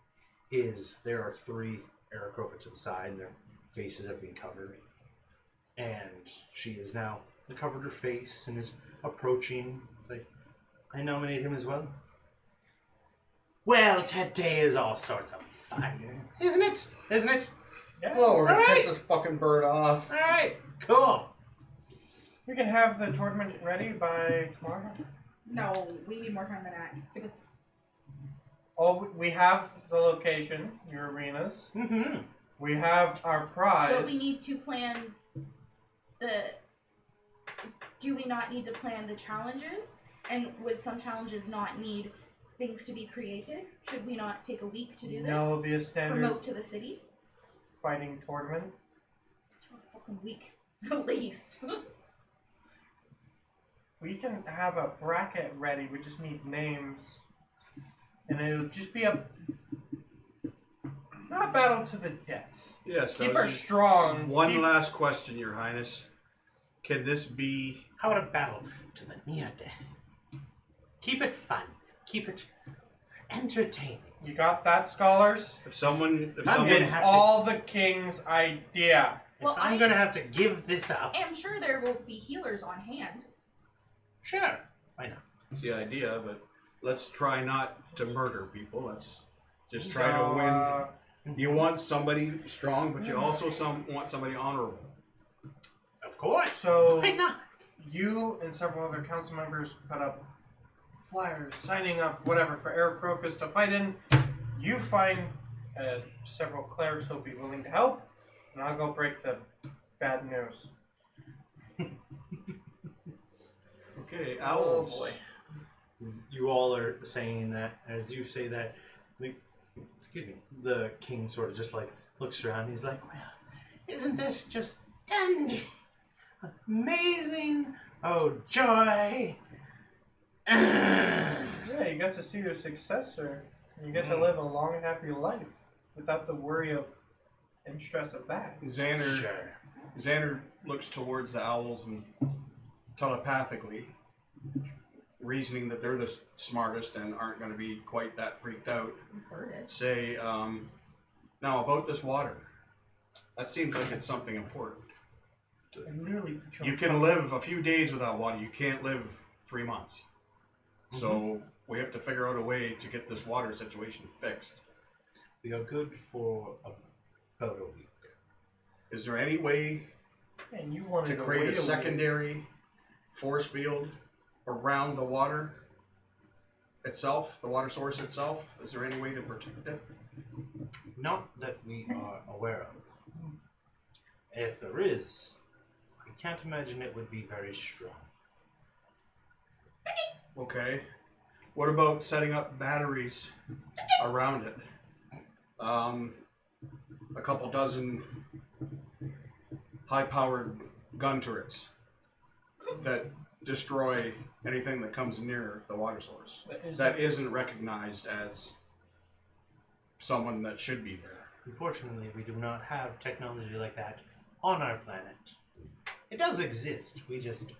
Speaker 7: is there are three Aarakocra to the side, and their faces have been covered, and she is now covered her face and is approaching. It's like, I nominate him as well. Well, today is all sorts of fun, isn't it? Isn't it?
Speaker 2: Yeah.
Speaker 3: Whoa, we're gonna
Speaker 7: Alright.
Speaker 3: piss this fucking bird off.
Speaker 7: All right, cool.
Speaker 2: We can have the tournament ready by tomorrow.
Speaker 4: No, we need more time than that. Give us.
Speaker 2: Oh, we have the location, your arenas.
Speaker 7: Mm-hmm.
Speaker 2: We have our prize.
Speaker 4: But we need to plan the. Do we not need to plan the challenges? And would some challenges not need things to be created? Should we not take a week to do this?
Speaker 2: No, be a standard
Speaker 4: Promote to the city?
Speaker 2: fighting tournament.
Speaker 4: To a fucking week, at least.
Speaker 2: We can have a bracket ready. We just need names, and it'll just be a not battle to the death.
Speaker 5: Yes, that
Speaker 2: Keep
Speaker 5: was
Speaker 2: her strong.
Speaker 5: one
Speaker 2: Keep-
Speaker 5: last question, Your Highness. Can this be...
Speaker 7: How about a battle to the near death? Keep it fun. Keep it entertaining.
Speaker 2: You got that, scholars?
Speaker 5: If someone... If
Speaker 7: I'm
Speaker 5: someone...
Speaker 7: gonna
Speaker 2: It's
Speaker 7: have to-
Speaker 2: all the king's idea.
Speaker 4: Well,
Speaker 7: If I'm
Speaker 4: I-
Speaker 7: gonna have to give this up.
Speaker 4: I'm sure there will be healers on hand.
Speaker 7: Sure. Why not?
Speaker 5: It's the idea, but let's try not to murder people. Let's just try to
Speaker 2: So,
Speaker 5: win. You want somebody strong, but you also want somebody honorable.
Speaker 7: Of course.
Speaker 2: So-
Speaker 7: Why not?
Speaker 2: You and several other council members put up flyers signing up, whatever, for Eric Crocus to fight in. You find several clerics who'll be willing to help, and I'll go break the bad news.
Speaker 5: Okay,
Speaker 3: Oh
Speaker 5: owls.
Speaker 3: boy.
Speaker 1: You all are saying that, as you say that, excuse me, the king sort of just like looks around. He's like, well, isn't this just dandy? Amazing! Oh, joy!
Speaker 2: Yeah, you got to see your successor. And you get to live a long and happy life without the worry of and stress of that.
Speaker 5: Zanner looks towards the owls and telepathically, reasoning that they're the smartest and aren't going to be quite that freaked out, say, now about this water. That seems like it's something important. You can live a few days without water. You can't live 3 months. So we have to figure out a way to get this water situation fixed.
Speaker 1: We are good for about a week.
Speaker 5: Is there any way
Speaker 2: And you wanted
Speaker 5: to
Speaker 2: to
Speaker 5: create a
Speaker 2: wait
Speaker 5: secondary force field around the water itself, the water source itself? Is there any way to protect it?
Speaker 1: Not that we are aware of. If there is, I can't imagine it would be very strong.
Speaker 5: Okay. What about setting up batteries around it? A couple dozen high-powered gun turrets that destroy anything that comes near the water source. That isn't recognized as someone that should be there.
Speaker 1: Unfortunately, we do not have technology like that on our planet. It does exist, we just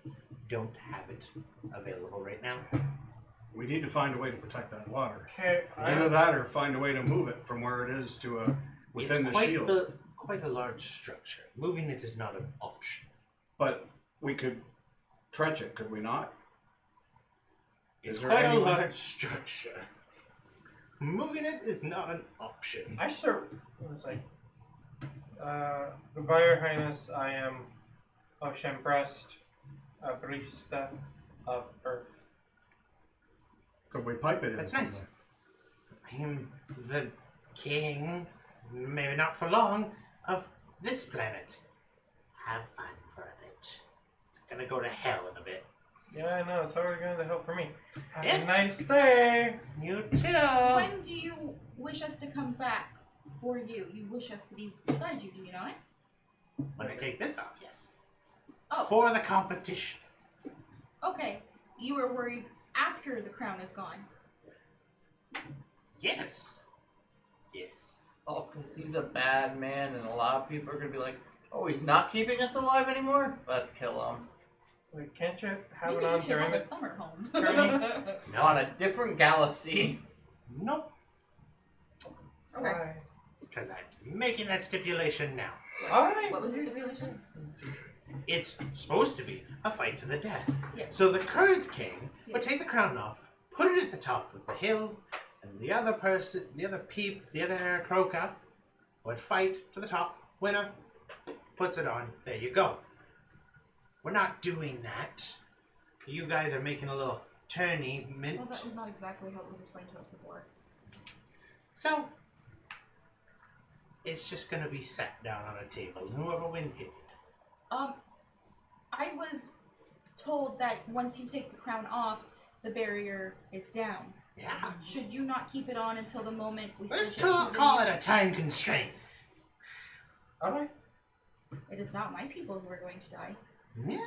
Speaker 1: don't have it available right now.
Speaker 5: We need to find a way to protect that water.
Speaker 2: Okay,
Speaker 5: Either that or find a way to move it from where it is to within
Speaker 1: it's
Speaker 5: the shield.
Speaker 1: Quite a large structure. Moving it is not an option.
Speaker 5: But we could trench it, could we not?
Speaker 1: It's
Speaker 5: Is there
Speaker 1: quite
Speaker 5: any
Speaker 1: a
Speaker 5: way-
Speaker 1: large structure. Moving it is not an option.
Speaker 2: I was like, goodbye, Your Highness. I am Oisin Briste, a Briste of Earth.
Speaker 5: Could we pipe it in?
Speaker 1: That's
Speaker 5: from
Speaker 1: nice. I am the king, maybe not for long, of this planet. Have fun for a bit. It's gonna go to hell in a bit.
Speaker 2: Yeah, I know. It's already going to hell for me. Have
Speaker 1: Yeah.
Speaker 2: a nice day.
Speaker 1: You too.
Speaker 4: When do you wish us to come back for you? You wish us to be beside you, do you not?
Speaker 1: When I take this off, yes.
Speaker 4: Oh,
Speaker 1: For the competition.
Speaker 4: okay. You were worried after the crown is gone.
Speaker 1: Yes. Yes.
Speaker 3: Oh, because he's a bad man, and a lot of people are going to be like, oh, he's not keeping us alive anymore? Let's kill him.
Speaker 2: Wait, can't you have
Speaker 4: Maybe
Speaker 2: it on
Speaker 4: you should
Speaker 2: during
Speaker 4: have a
Speaker 2: the...
Speaker 4: summer home.
Speaker 2: Journey?
Speaker 3: On a different galaxy.
Speaker 1: Nope.
Speaker 4: Okay.
Speaker 2: Why?
Speaker 1: Because I'm making that stipulation now.
Speaker 2: Alright.
Speaker 4: What was the stipulation?
Speaker 1: It's supposed to be a fight to the death.
Speaker 4: Yes.
Speaker 1: So the current king would
Speaker 4: Yes.
Speaker 1: take the crown off, put it at the top of the hill, and the other person, the other croca would fight to the top. Winner puts it on. There you go. We're not doing that. You guys are making a little tournament.
Speaker 4: Well, that was not exactly how it was explained to us before.
Speaker 1: So it's just gonna be sat down on a table, and whoever wins gets it.
Speaker 4: I was told that once you take the crown off, the barrier is down.
Speaker 1: Yeah.
Speaker 4: Should you not keep it on until the moment we
Speaker 1: Let's
Speaker 4: switch it to
Speaker 1: call
Speaker 4: the-
Speaker 1: it a time constraint.
Speaker 2: Alright.
Speaker 4: It is not my people who are going to die,
Speaker 1: Yeah.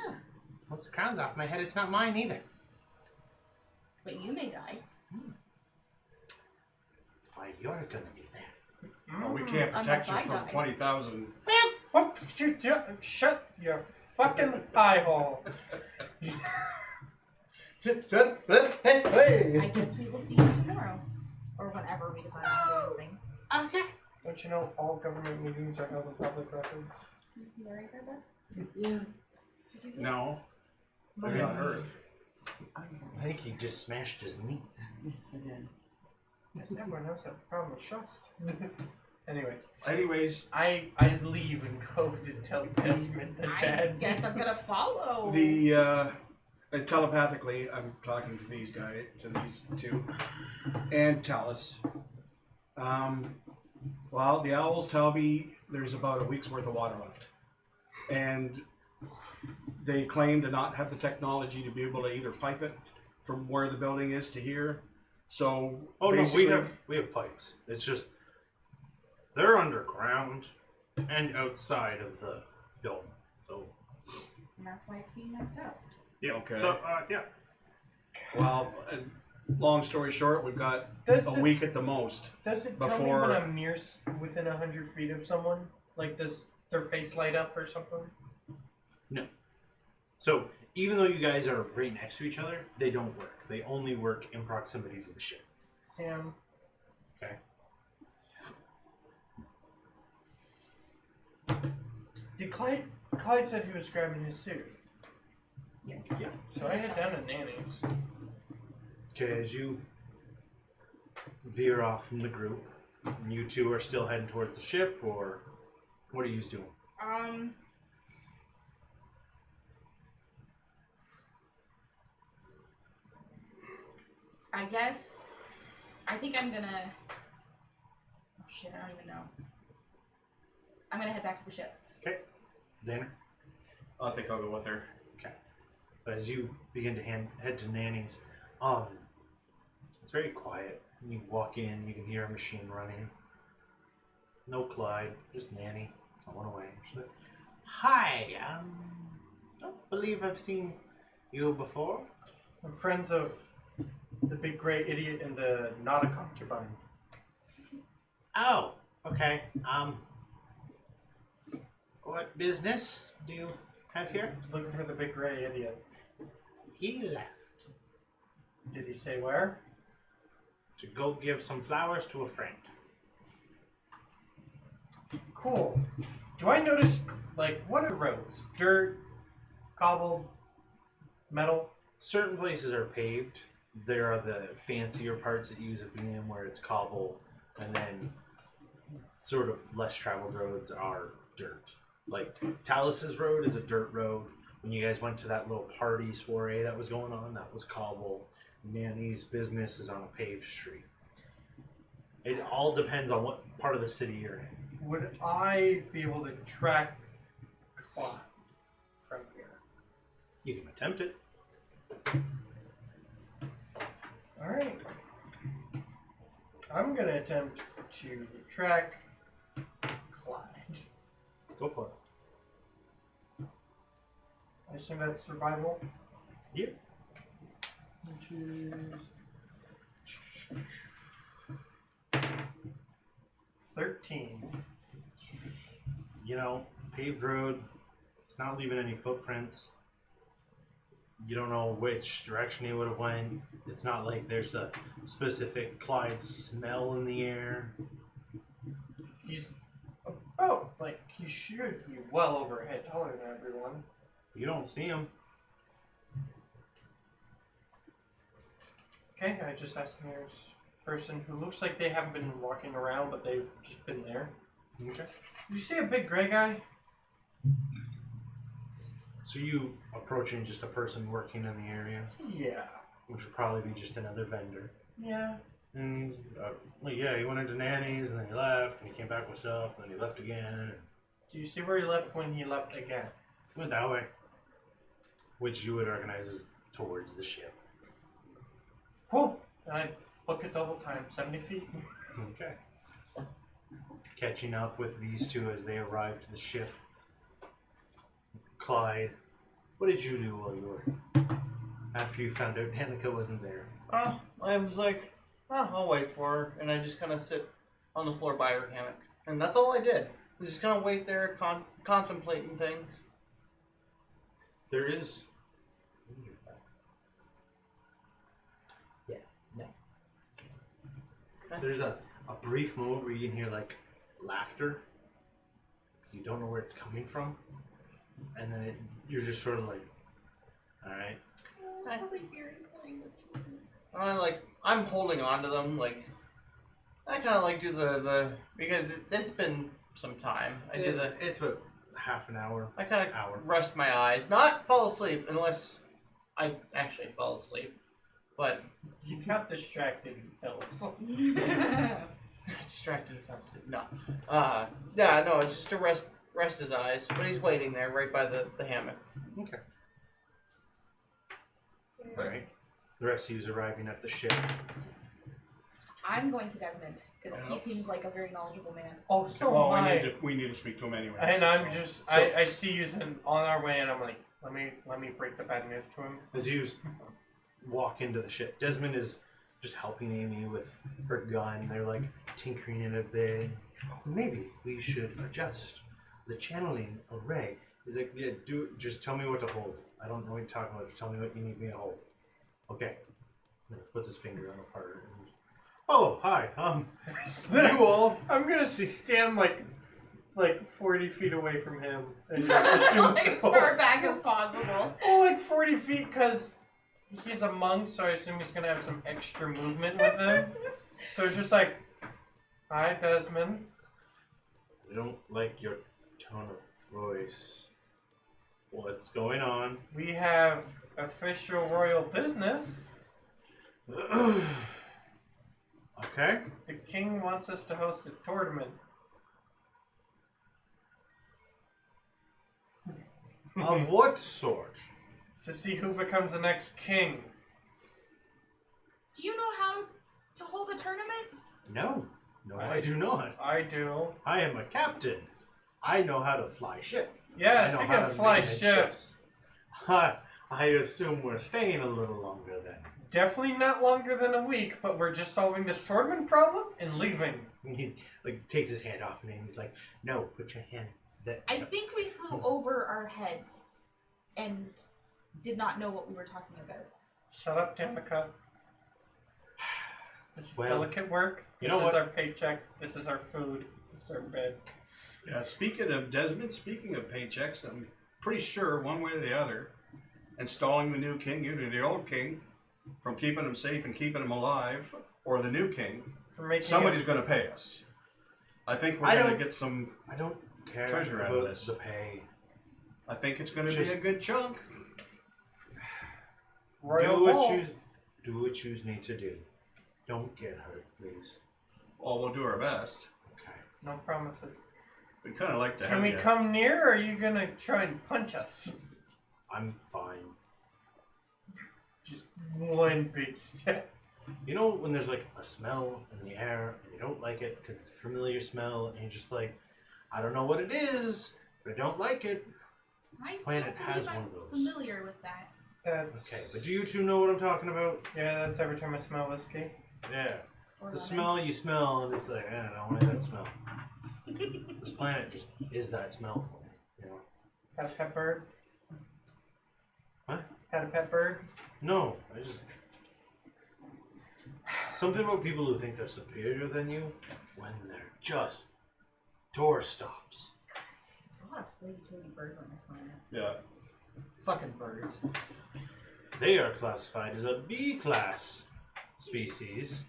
Speaker 1: Once the crown's off my head, it's not mine either.
Speaker 4: but you may die.
Speaker 1: That's why you're gonna be there.
Speaker 5: Well, we can't
Speaker 4: Unless
Speaker 5: protect you
Speaker 4: I
Speaker 5: from
Speaker 4: die.
Speaker 5: 20,000.
Speaker 2: What? Shut your fucking eye hole.
Speaker 3: Hey!
Speaker 4: I guess we will see you tomorrow, or whenever we decide to do anything.
Speaker 1: Okay.
Speaker 2: Don't you know all government meetings are held in public record?
Speaker 4: You alright there, bud?
Speaker 3: Yeah.
Speaker 4: Did you do
Speaker 5: No. Maybe on Earth.
Speaker 1: I think he just smashed his knee.
Speaker 3: Yes, I did.
Speaker 2: Yes, everyone else has a problem with trust.
Speaker 5: Anyways,
Speaker 2: I leave and go to tell Desmond the
Speaker 4: I
Speaker 2: bad
Speaker 4: guess I'm gonna
Speaker 2: news.
Speaker 4: follow.
Speaker 5: telepathically, I'm talking to these two, and Talus. Well, the owls tell me there's about a week's worth of water left. And they claim to not have the technology to be able to either pipe it from where the building is to here. So,
Speaker 1: Oh no,
Speaker 5: basically,
Speaker 1: we have pipes. It's just they're underground and outside of the dome. So
Speaker 4: And that's why it's being messed up.
Speaker 1: yeah.
Speaker 5: Okay.
Speaker 1: So yeah.
Speaker 5: well, long story short, we've got a week at the most.
Speaker 2: Does it tell me
Speaker 5: before-
Speaker 2: when I'm within 100 feet of someone? Like, does their face light up or something?
Speaker 1: So even though you guys are right next to each other, they don't work. They only work in proximity to the ship.
Speaker 2: Damn.
Speaker 1: Okay.
Speaker 2: Did Clyde said he was grabbing his suit.
Speaker 4: Yes.
Speaker 1: Yeah.
Speaker 2: So I head down to Nanny's.
Speaker 1: Okay, as you veer off from the group, and you two are still heading towards the ship, or what are you doing?
Speaker 4: I guess. I think I'm gonna. Oh shit! I don't even know. I'm gonna head back to the ship.
Speaker 1: Okay. Zanner?
Speaker 5: I think I'll go with her.
Speaker 1: Okay. But as you begin to head to Nanny's, it's very quiet. You walk in, you can hear a machine running. No Clyde, just Nanny. I went away. She's like, hi, don't believe I've seen you before.
Speaker 2: I'm friends of the big gray idiot and the not a concubine.
Speaker 7: Oh, okay. What business do you have here?
Speaker 2: Looking for the big gray idiot.
Speaker 7: He left
Speaker 2: Did he say where?
Speaker 7: to go give some flowers to a friend.
Speaker 2: Cool. Do I notice, like, what are the roads? Dirt, cobbled, metal?
Speaker 1: Certain places are paved. There are the fancier parts that use a beam where it's cobble, and then sort of less traveled roads are dirt. Like Talus's road is a dirt road. When you guys went to that little party soiree that was going on, that was cobble. Nanny's business is on a paved street. It all depends on what part of the city you're in.
Speaker 2: Would I be able to track Clyde from here?
Speaker 1: You can attempt it.
Speaker 2: Alright. I'm gonna attempt to track Clyde.
Speaker 1: Go for it.
Speaker 2: I assume that's survival?
Speaker 1: Yep.
Speaker 2: Which is 13.
Speaker 1: You know, paved road, it's not leaving any footprints. You don't know which direction he would have went. It's not like there's a specific Clyde smell in the air.
Speaker 2: He's about, like, he should be well over a head taller than everyone.
Speaker 1: You don't see him.
Speaker 2: Okay, I just asked the nearest person who looks like they haven't been walking around, but they've just been there.
Speaker 1: Okay.
Speaker 2: Did you see a big gray guy?
Speaker 1: So you approaching just a person working in the area,
Speaker 2: Yeah.
Speaker 1: which would probably be just another vendor.
Speaker 2: Yeah.
Speaker 1: And well, yeah, he went into Nanny's and then he left, and he came back with stuff, and then he left again.
Speaker 2: Do you see where he left when he left again?
Speaker 1: He went that way, which you would recognize as towards the ship.
Speaker 2: Cool. And I book it double time, 70 feet.
Speaker 1: Okay. Catching up with these two as they arrive to the ship. Clyde, what did you do while you were after you found out Danica wasn't there?
Speaker 3: I was like, I'll wait for her, and I just kind of sit on the floor by her hammock, and that's all I did. I just kind of wait there, contemplating things.
Speaker 1: There is.
Speaker 7: Yeah, no.
Speaker 1: There's a brief moment where you can hear like laughter. You don't know where it's coming from, and then you're just sort of like, all right.
Speaker 4: That's probably very playing with children.
Speaker 3: I'm holding on to them, like, I kind of like do the because it's been some time.
Speaker 1: It's about half an hour.
Speaker 3: I kind
Speaker 1: hour.
Speaker 3: of rest my eyes, not fall asleep unless I actually fall asleep, but
Speaker 2: You got distracted and fell asleep.
Speaker 3: Distracted offensive. No. Yeah, no, it's just to rest his eyes. But he's waiting there right by the hammock.
Speaker 1: Okay. Alright. The rest of you's arriving at the ship.
Speaker 4: I'm going to Desmond because he seems like a very knowledgeable man.
Speaker 2: Oh, so
Speaker 5: Well,
Speaker 2: am I.
Speaker 5: we need to speak to him anyway.
Speaker 2: And I'm just, I see you on our way, and I'm like, let me break the bad news to him.
Speaker 1: As you walk into the ship, Desmond is just helping Amy with her gun. They're like tinkering in a bit. Maybe we should adjust the channeling array. He's like, yeah, just tell me what to hold. I don't know what you're talking about. Just tell me what you need me to hold. Okay. And he puts his finger on the part. Oh, hi. You all.
Speaker 2: I'm gonna stand like 40 feet away from him and just assume
Speaker 4: Like as far back as possible.
Speaker 2: Oh, like 40 feet because he's a monk, so I assume he's gonna have some extra movement with him. So it's just like, hi, Desmond.
Speaker 1: I don't like your tone of voice. What's going on?
Speaker 2: We have official royal business.
Speaker 1: Okay.
Speaker 2: The king wants us to host a tournament.
Speaker 1: Of what sort?
Speaker 2: To see who becomes the next king.
Speaker 4: Do you know how to hold a tournament?
Speaker 1: No. No, I do not.
Speaker 2: I do.
Speaker 1: I am a captain. I know how to fly ship.
Speaker 2: Yeah,
Speaker 1: I know
Speaker 2: speaking
Speaker 1: how
Speaker 2: of
Speaker 1: to
Speaker 2: fly
Speaker 1: manage
Speaker 2: ships.
Speaker 1: I assume we're staying a little longer then.
Speaker 2: Definitely not longer than a week, but we're just solving this tournament problem and leaving.
Speaker 1: He like takes his hand off and he's like, "No, put your hand there."
Speaker 4: I think we flew over our heads and did not know what we were talking about.
Speaker 2: Shut up, Danica. This is
Speaker 1: Well,
Speaker 2: delicate work.
Speaker 1: you
Speaker 2: This
Speaker 1: know
Speaker 2: is
Speaker 1: what?
Speaker 2: our paycheck. This is our food. This is our bed.
Speaker 5: Yeah, speaking of Desmond, speaking of paychecks, I'm pretty sure one way or the other, installing the new king, either the old king, from keeping him safe and keeping him alive, or the new king,
Speaker 2: For making
Speaker 5: somebody's going to pay us. I think we're going to get some.
Speaker 1: I don't care
Speaker 5: Treasure out of
Speaker 1: about
Speaker 5: this.
Speaker 1: the pay.
Speaker 5: I think it's going to be
Speaker 1: Just-
Speaker 5: a good chunk.
Speaker 2: Royal
Speaker 1: do what
Speaker 2: Hall.
Speaker 1: you need to do. Don't get hurt, please.
Speaker 5: Well, we'll do our best.
Speaker 1: Okay.
Speaker 2: No promises.
Speaker 5: We'd kind of like to
Speaker 2: Can
Speaker 5: have
Speaker 2: we
Speaker 5: you.
Speaker 2: come near, or are you gonna try and punch us?
Speaker 1: I'm fine.
Speaker 2: Just one big step.
Speaker 1: You know when there's like a smell in the air and you don't like it because it's a familiar smell and you're just like, I don't know what it is, but I don't like it.
Speaker 4: I
Speaker 1: planet
Speaker 4: don't
Speaker 1: has
Speaker 4: believe
Speaker 1: one of
Speaker 4: I'm
Speaker 1: those.
Speaker 4: familiar with that.
Speaker 2: That's
Speaker 1: Okay, but do you two know what I'm talking about?
Speaker 2: yeah. That's every time I smell whiskey.
Speaker 1: Yeah.
Speaker 4: Or
Speaker 1: It's a
Speaker 4: lemons.
Speaker 1: smell you smell and it's like, I don't like that smell. This planet just is that smell for me, you know?
Speaker 2: Had a pet bird.
Speaker 1: What?
Speaker 2: Had a pet bird.
Speaker 1: No, I just... Something about people who think they're superior than you when they're just doorstops.
Speaker 4: There's a lot of hoity-toity birds on this planet.
Speaker 5: Yeah.
Speaker 3: Fucking birds.
Speaker 1: They are classified as a B-class species.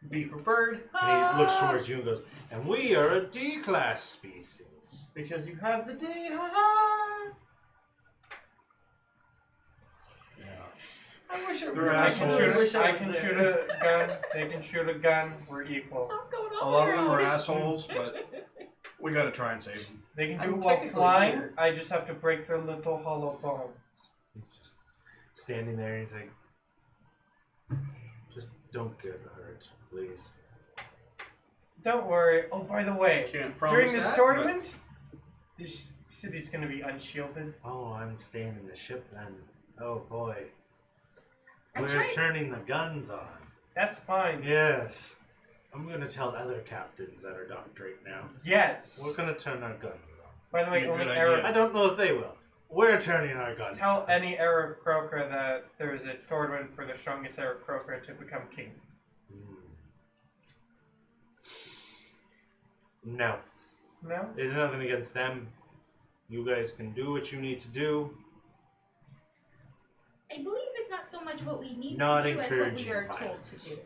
Speaker 3: B for bird.
Speaker 1: And he looks towards you and goes, and we are a D-class species.
Speaker 3: Because you have the D. Ha ha.
Speaker 2: I wish it
Speaker 5: They're
Speaker 2: were.
Speaker 5: assholes.
Speaker 2: I can shoot a gun. They can shoot a gun. We're equal.
Speaker 4: Stop going
Speaker 5: A
Speaker 4: on
Speaker 5: lot
Speaker 4: the
Speaker 5: of them are
Speaker 4: road.
Speaker 5: assholes, but we got to try and save them.
Speaker 2: They can do
Speaker 3: I'm
Speaker 2: it while
Speaker 3: technically
Speaker 2: flying.
Speaker 3: here.
Speaker 2: I just have to break their little hollow bones.
Speaker 1: He's just standing there and he's like, just don't get hurt, please.
Speaker 2: Don't worry. Oh, by the way,
Speaker 5: Can't promise
Speaker 2: during this
Speaker 5: that,
Speaker 2: tournament, this city's gonna be unshielded.
Speaker 1: Oh, I'm staying in the ship then. Oh boy.
Speaker 4: I
Speaker 1: We're
Speaker 4: tried-
Speaker 1: turning the guns on.
Speaker 2: That's fine.
Speaker 1: Yes. I'm gonna tell other captains that are docked right now.
Speaker 2: Yes.
Speaker 1: We're gonna turn our guns on.
Speaker 2: By the way,
Speaker 5: Be a
Speaker 2: only
Speaker 5: good
Speaker 2: Arab.
Speaker 1: I don't know if they will. We're turning our guns
Speaker 2: Tell
Speaker 1: on.
Speaker 2: any Arab croaker that there is a tournament for the strongest Arab croaker to become king.
Speaker 1: No.
Speaker 2: No?
Speaker 1: There's nothing against them. You guys can do what you need to do.
Speaker 4: I believe it's not so much what we need
Speaker 1: Not
Speaker 4: to do as what we
Speaker 1: encouraging
Speaker 4: are told
Speaker 1: violence.
Speaker 4: to do.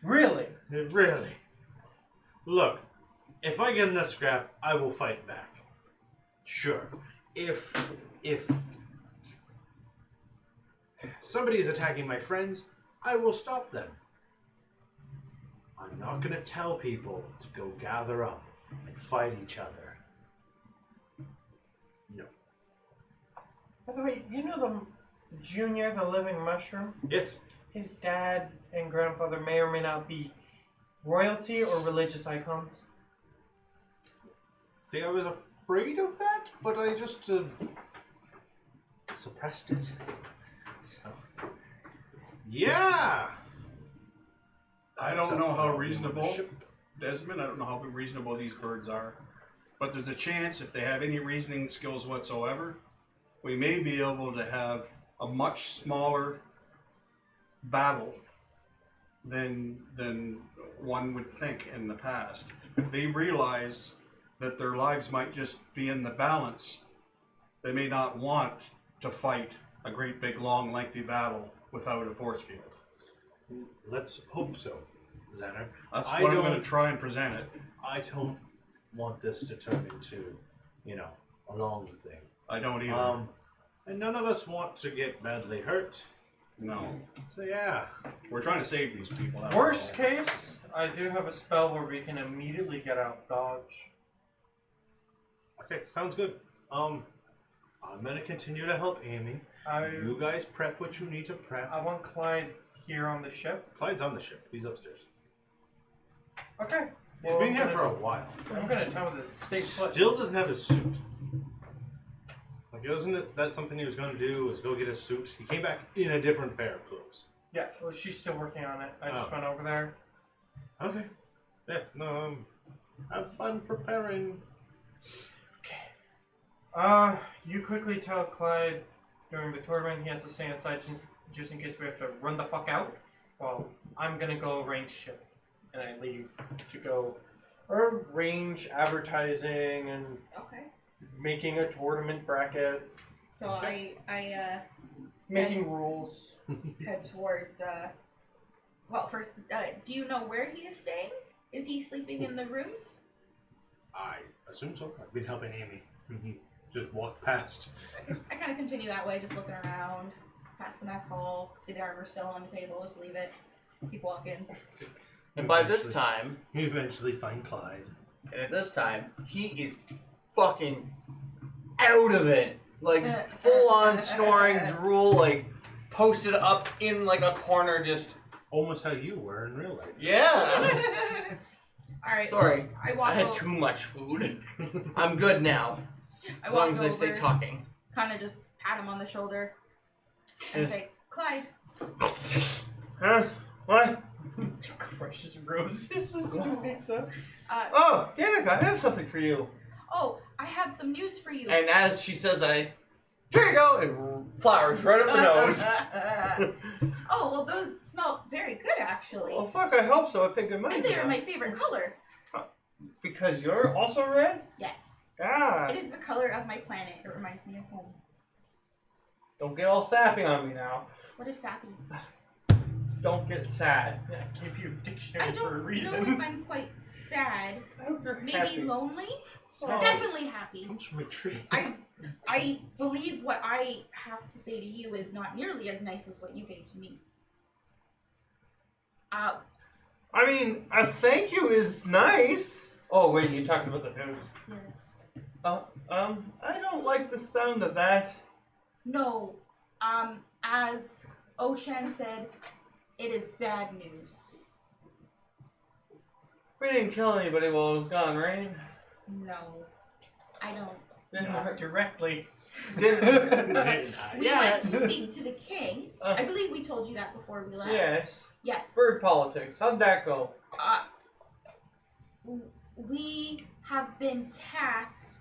Speaker 2: Really?
Speaker 1: Really. Look, if I get in a scrap, I will fight back. Sure. If somebody is attacking my friends, I will stop them.
Speaker 8: I'm not going to tell people to go gather up and fight each other. No.
Speaker 2: By the way, you know the Junior, the living mushroom?
Speaker 8: Yes.
Speaker 2: His dad and grandfather may or may not be royalty or religious icons.
Speaker 8: See, I was afraid of that, but I just suppressed it. So, yeah.
Speaker 5: I don't know how reasonable, Desmond, I don't know how reasonable these birds are. But there's a chance, if they have any reasoning skills whatsoever, we may be able to have a much smaller battle than one would think in the past. If they realize that their lives might just be in the balance, they may not want to fight a great big long lengthy battle without a force field.
Speaker 8: Let's hope so, Zanner.
Speaker 5: That's what I'm going to try and present it.
Speaker 8: I don't want this to turn into, a long thing.
Speaker 5: I don't either.
Speaker 8: And none of us want to get badly hurt.
Speaker 5: No.
Speaker 8: So yeah.
Speaker 5: We're trying to save these people. that's
Speaker 2: Worst
Speaker 5: all.
Speaker 2: case, I do have a spell where we can immediately get out dodge.
Speaker 8: Okay, sounds good. I'm gonna continue to help Amy. You guys prep what you need to prep.
Speaker 2: I want Clyde here on the ship.
Speaker 8: Clyde's on the ship. He's upstairs.
Speaker 2: Okay.
Speaker 8: He's been here for a while.
Speaker 2: I'm gonna tell him to stay put.
Speaker 8: Still doesn't have his suit. Like, isn't that something he was going to do? Was go get his suit? He came back in a different pair of clothes.
Speaker 2: Yeah, well, she's still working on it. I just went over there.
Speaker 8: Okay. Yeah. No. Have fun preparing.
Speaker 2: Okay. You quickly tell Clyde during the tournament he has to stay inside just in case we have to run the fuck out. Well, I'm gonna go arrange ship, and I leave to go arrange advertising and
Speaker 4: Okay.
Speaker 2: making a tournament bracket,
Speaker 4: So I
Speaker 2: making rules.
Speaker 4: head towards. Well, first, do you know where he is staying? Is he sleeping in the rooms?
Speaker 8: I assume so. I've been helping Amy. He just walked past.
Speaker 4: I kind of continue that way, just looking around, past the mess hall, see the armor still on the table, just leave it, keep walking.
Speaker 3: And by this time,
Speaker 8: You eventually find Clyde.
Speaker 3: and at this time, he is fucking out of it. Like, full on snoring, drool, like, posted up in, like, a corner, just,
Speaker 8: Almost how you were in real life.
Speaker 3: yeah.
Speaker 4: Alright,
Speaker 3: Sorry,
Speaker 4: so I walk
Speaker 3: I had
Speaker 4: over.
Speaker 3: too much food. I'm good now,
Speaker 4: I
Speaker 3: as
Speaker 4: walk
Speaker 3: long as I stay
Speaker 4: over,
Speaker 3: talking.
Speaker 4: kind of just pat him on the shoulder and say, Clyde,
Speaker 3: Huh? What?
Speaker 2: Crushes roses is what it makes up.
Speaker 3: Oh, Danica, I have something for you.
Speaker 4: oh, I have some news for you.
Speaker 3: And as she says that, here you go, and flowers right up the nose.
Speaker 4: Oh, well, those smell very good, actually.
Speaker 3: Well, fuck, I hope so. I paid good money
Speaker 4: And
Speaker 3: for
Speaker 4: they're
Speaker 3: them.
Speaker 4: my favorite color.
Speaker 3: Because you're also red?
Speaker 4: Yes.
Speaker 3: Ah.
Speaker 4: It is the color of my planet. It reminds me of home.
Speaker 3: Don't get all sappy on me now.
Speaker 4: What is sappy?
Speaker 3: Just don't get sad.
Speaker 2: Yeah, I gave you a
Speaker 4: I
Speaker 2: dictionary for a
Speaker 4: don't
Speaker 2: reason.
Speaker 4: know if I'm quite sad.
Speaker 3: I hope you're
Speaker 4: Maybe
Speaker 3: happy.
Speaker 4: lonely.
Speaker 3: Oh.
Speaker 4: Definitely happy.
Speaker 8: Comes from a tree.
Speaker 4: I believe what I have to say to you is not nearly as nice as what you gave to me.
Speaker 3: I mean, a thank you is nice. Oh, wait, you're talking about the news.
Speaker 4: Yes.
Speaker 3: I don't like the sound of that.
Speaker 4: No. As Oshan said, it is bad news.
Speaker 3: We didn't kill anybody while I was gone, right?
Speaker 4: No. I don't.
Speaker 2: Not directly.
Speaker 3: Didn't.
Speaker 4: We
Speaker 3: Yeah.
Speaker 4: went to speak to the king. I believe we told you that before we left.
Speaker 3: Yes.
Speaker 4: Yes.
Speaker 3: Bird politics. How'd that go?
Speaker 4: We have been tasked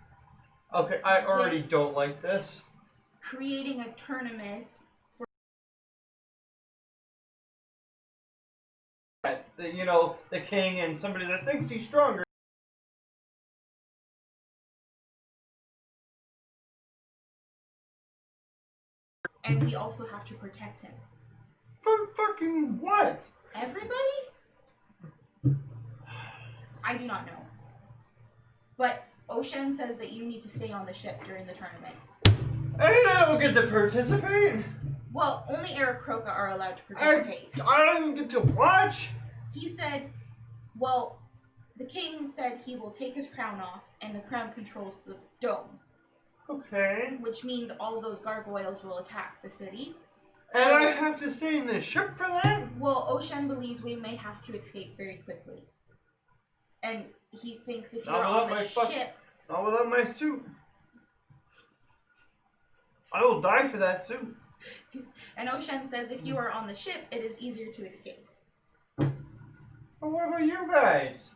Speaker 3: Okay, I already
Speaker 4: Yes.
Speaker 3: don't like this.
Speaker 4: creating a tournament.
Speaker 3: The king and somebody that thinks he's stronger.
Speaker 4: And we also have to protect him.
Speaker 3: From fucking what?
Speaker 4: Everybody? I do not know. But Oshan says that you need to stay on the ship during the tournament.
Speaker 3: And I don't get to participate.
Speaker 4: Well, only Eric Croca are allowed to participate.
Speaker 3: I don't even get to watch.
Speaker 4: He said Well, the king said he will take his crown off, and the crown controls the dome.
Speaker 3: Okay.
Speaker 4: Which means all of those gargoyles will attack the city.
Speaker 3: And
Speaker 4: So-
Speaker 3: I have to stay in the ship for that?
Speaker 4: Well, Oisin believes we may have to escape very quickly. And he thinks if you're on the ship...
Speaker 3: Not without my suit. I will die for that suit.
Speaker 4: And Oisin says if you are on the ship, it is easier to escape.
Speaker 3: But what about you guys?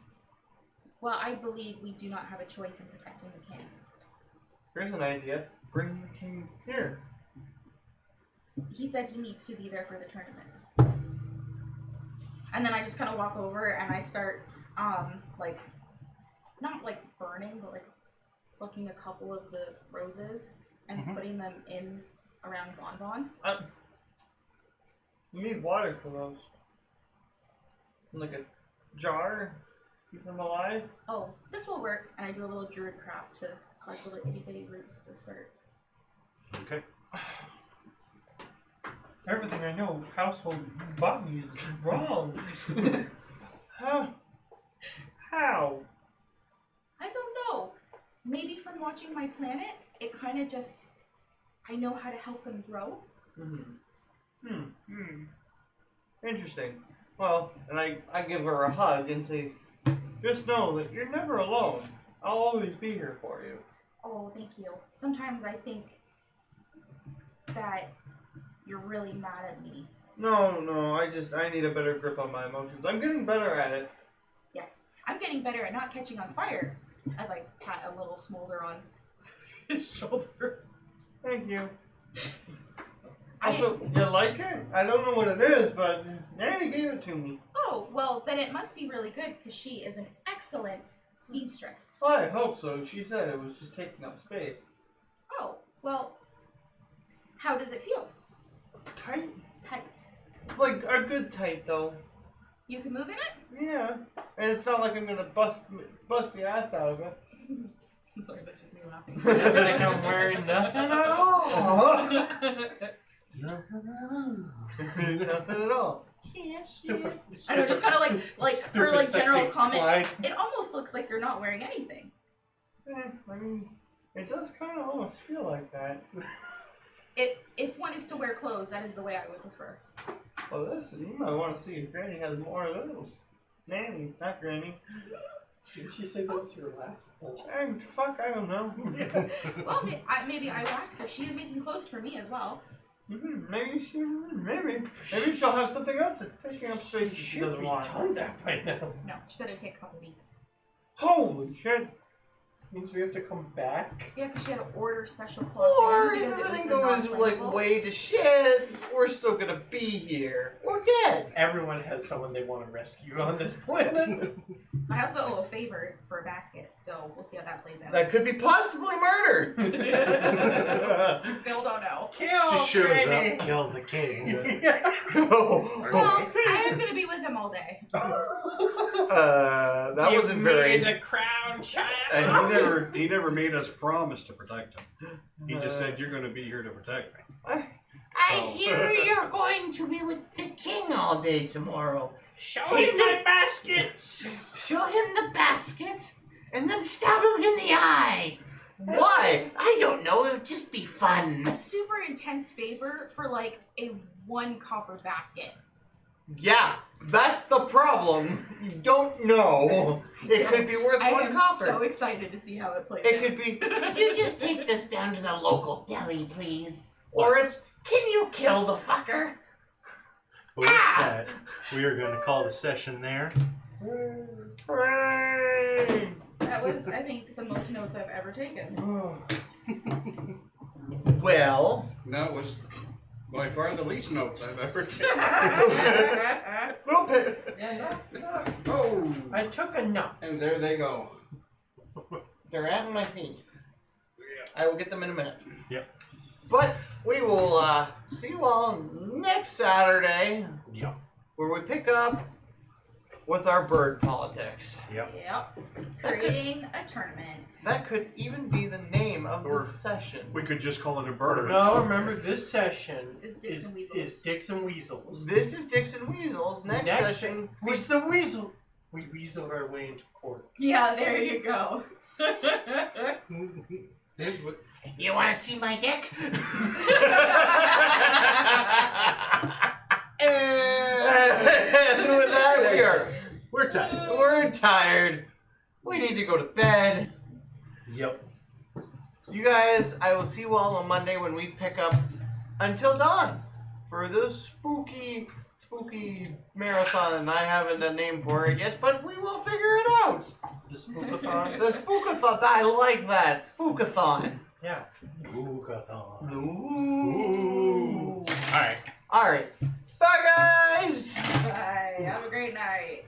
Speaker 4: Well, I believe we do not have a choice in protecting the king.
Speaker 3: Here's an idea. Bring the king here.
Speaker 4: He said he needs to be there for the tournament. And then I just kind of walk over and I start, like, not like burning, but like plucking a couple of the roses and putting them in around Bonbon.
Speaker 3: You need water for those. Like a jar? Keep them alive?
Speaker 4: Oh, this will work. And I do a little druid craft to cause little itty bitty roots to start.
Speaker 8: Okay.
Speaker 2: Everything I know of household botany is wrong.
Speaker 3: Huh? How?
Speaker 4: I don't know. Maybe from watching my planet, it kind of just, I know how to help them grow.
Speaker 3: Interesting. Well, and I give her a hug and say, just know that you're never alone. I'll always be here for you.
Speaker 4: Oh, thank you. Sometimes I think that you're really mad at me.
Speaker 3: No, I need a better grip on my emotions. I'm getting better at it.
Speaker 4: Yes, I'm getting better at not catching on fire as I pat a little smolder on his shoulder.
Speaker 3: Thank you. Also, you like it? I don't know what it is, but Nanny gave it to me.
Speaker 4: Oh, well, then it must be really good because she is an excellent seamstress.
Speaker 3: Well, I hope so. She said it was just taking up space.
Speaker 4: Oh, well, how does it feel?
Speaker 3: Tight?
Speaker 4: Tight.
Speaker 3: Like a good tight, though.
Speaker 4: You can move in it?
Speaker 3: Yeah. And it's not like I'm gonna bust the ass out of it.
Speaker 4: I'm sorry, that's just me laughing.
Speaker 2: It's like I'm wearing nothing at all.
Speaker 3: Nothing at all.
Speaker 8: Stupid.
Speaker 4: I know, just kind of like for like
Speaker 8: sexy
Speaker 4: general comment,
Speaker 8: Clyde.
Speaker 4: it almost looks like you're not wearing anything.
Speaker 3: I mean, it does kind of almost feel like that.
Speaker 4: If one is to wear clothes, that is the way I would prefer.
Speaker 3: Well, listen, you might want to see if Granny has more of those. Nanny, not Granny.
Speaker 9: Didn't you say that was your last bowl?
Speaker 3: Fuck, I don't know.
Speaker 4: Well, maybe I will ask her. She is making clothes for me as well.
Speaker 3: Maybe she'll have something else that's taking up space that she doesn't want.
Speaker 9: Done that by now.
Speaker 4: No, she said it'd take a couple weeks.
Speaker 3: Holy shit!
Speaker 9: Means we have to come back.
Speaker 4: Yeah, because she had to order special clothing.
Speaker 3: Or if
Speaker 4: because it was
Speaker 3: everything
Speaker 4: the
Speaker 3: goes like
Speaker 4: non-flammable.
Speaker 3: way to shit, we're still gonna be here or dead.
Speaker 9: Everyone has someone they want to rescue on this planet.
Speaker 4: I also owe a favor for a basket, so we'll see how that plays out.
Speaker 3: That could be possibly murder.
Speaker 4: Still don't know.
Speaker 9: Kill
Speaker 7: She shows
Speaker 9: Granny.
Speaker 7: up, kill the king.
Speaker 4: Well, I am going to be with him all day.
Speaker 3: That
Speaker 2: Give
Speaker 3: wasn't
Speaker 2: me
Speaker 3: very.
Speaker 2: the crown, child.
Speaker 5: And he never made us promise to protect him. He just said you're going to be here to protect me.
Speaker 3: I hear you're going to be with the king all day tomorrow.
Speaker 2: Show
Speaker 3: Take
Speaker 2: him my baskets.
Speaker 3: Show him the basket, and then stab him in the eye. Why? I don't know. It would just be fun.
Speaker 4: A super intense favor for like a 1 copper basket.
Speaker 3: Yeah, that's the problem. You don't know. It could be worth
Speaker 4: I
Speaker 3: 1
Speaker 4: am
Speaker 3: copper.
Speaker 4: so excited to see how it plays
Speaker 3: It
Speaker 4: out.
Speaker 3: could be, could you just take this down to the local deli, please? Or it's, can you kill the fucker?
Speaker 1: With that, we are going to call the session there.
Speaker 3: Hooray!
Speaker 4: That was, I think, the most notes I've ever taken.
Speaker 3: Well,
Speaker 5: That was by far the least notes I've ever taken.
Speaker 3: no pay.
Speaker 5: Oh,
Speaker 2: I took enough.
Speaker 5: and there they go.
Speaker 3: They're at my feet. I will get them in a minute.
Speaker 1: Yep.
Speaker 3: But we will see you all next Saturday,
Speaker 1: Yep.
Speaker 3: where we pick up with our bird politics.
Speaker 1: Yep.
Speaker 4: Yep. Creating a tournament.
Speaker 3: That could even be the name of
Speaker 5: Or-
Speaker 3: the session.
Speaker 5: We could just call it a bird.
Speaker 2: No, remember this session
Speaker 4: Is Dix and Weasels.
Speaker 2: is Dix and Weasels.
Speaker 3: This is Dix and Weasels. Next session.
Speaker 2: Where's the weasel?
Speaker 9: We weaseled our way into court.
Speaker 4: Yeah, there you go.
Speaker 7: You want to see my dick?
Speaker 3: And with that,
Speaker 1: We're tired.
Speaker 3: we're tired. We need to go to bed.
Speaker 1: Yep.
Speaker 3: You guys, I will see you all on Monday when we pick up Until Dawn for the spooky marathon. I haven't a name for it yet, but we will figure it out.
Speaker 9: The spookathon.
Speaker 3: The spookathon. I like that. Spookathon.
Speaker 9: Yeah.
Speaker 1: Ooh-cathon.
Speaker 3: Ooh.
Speaker 1: Alright.
Speaker 3: All right. Bye, guys.
Speaker 4: Bye. Have a great night.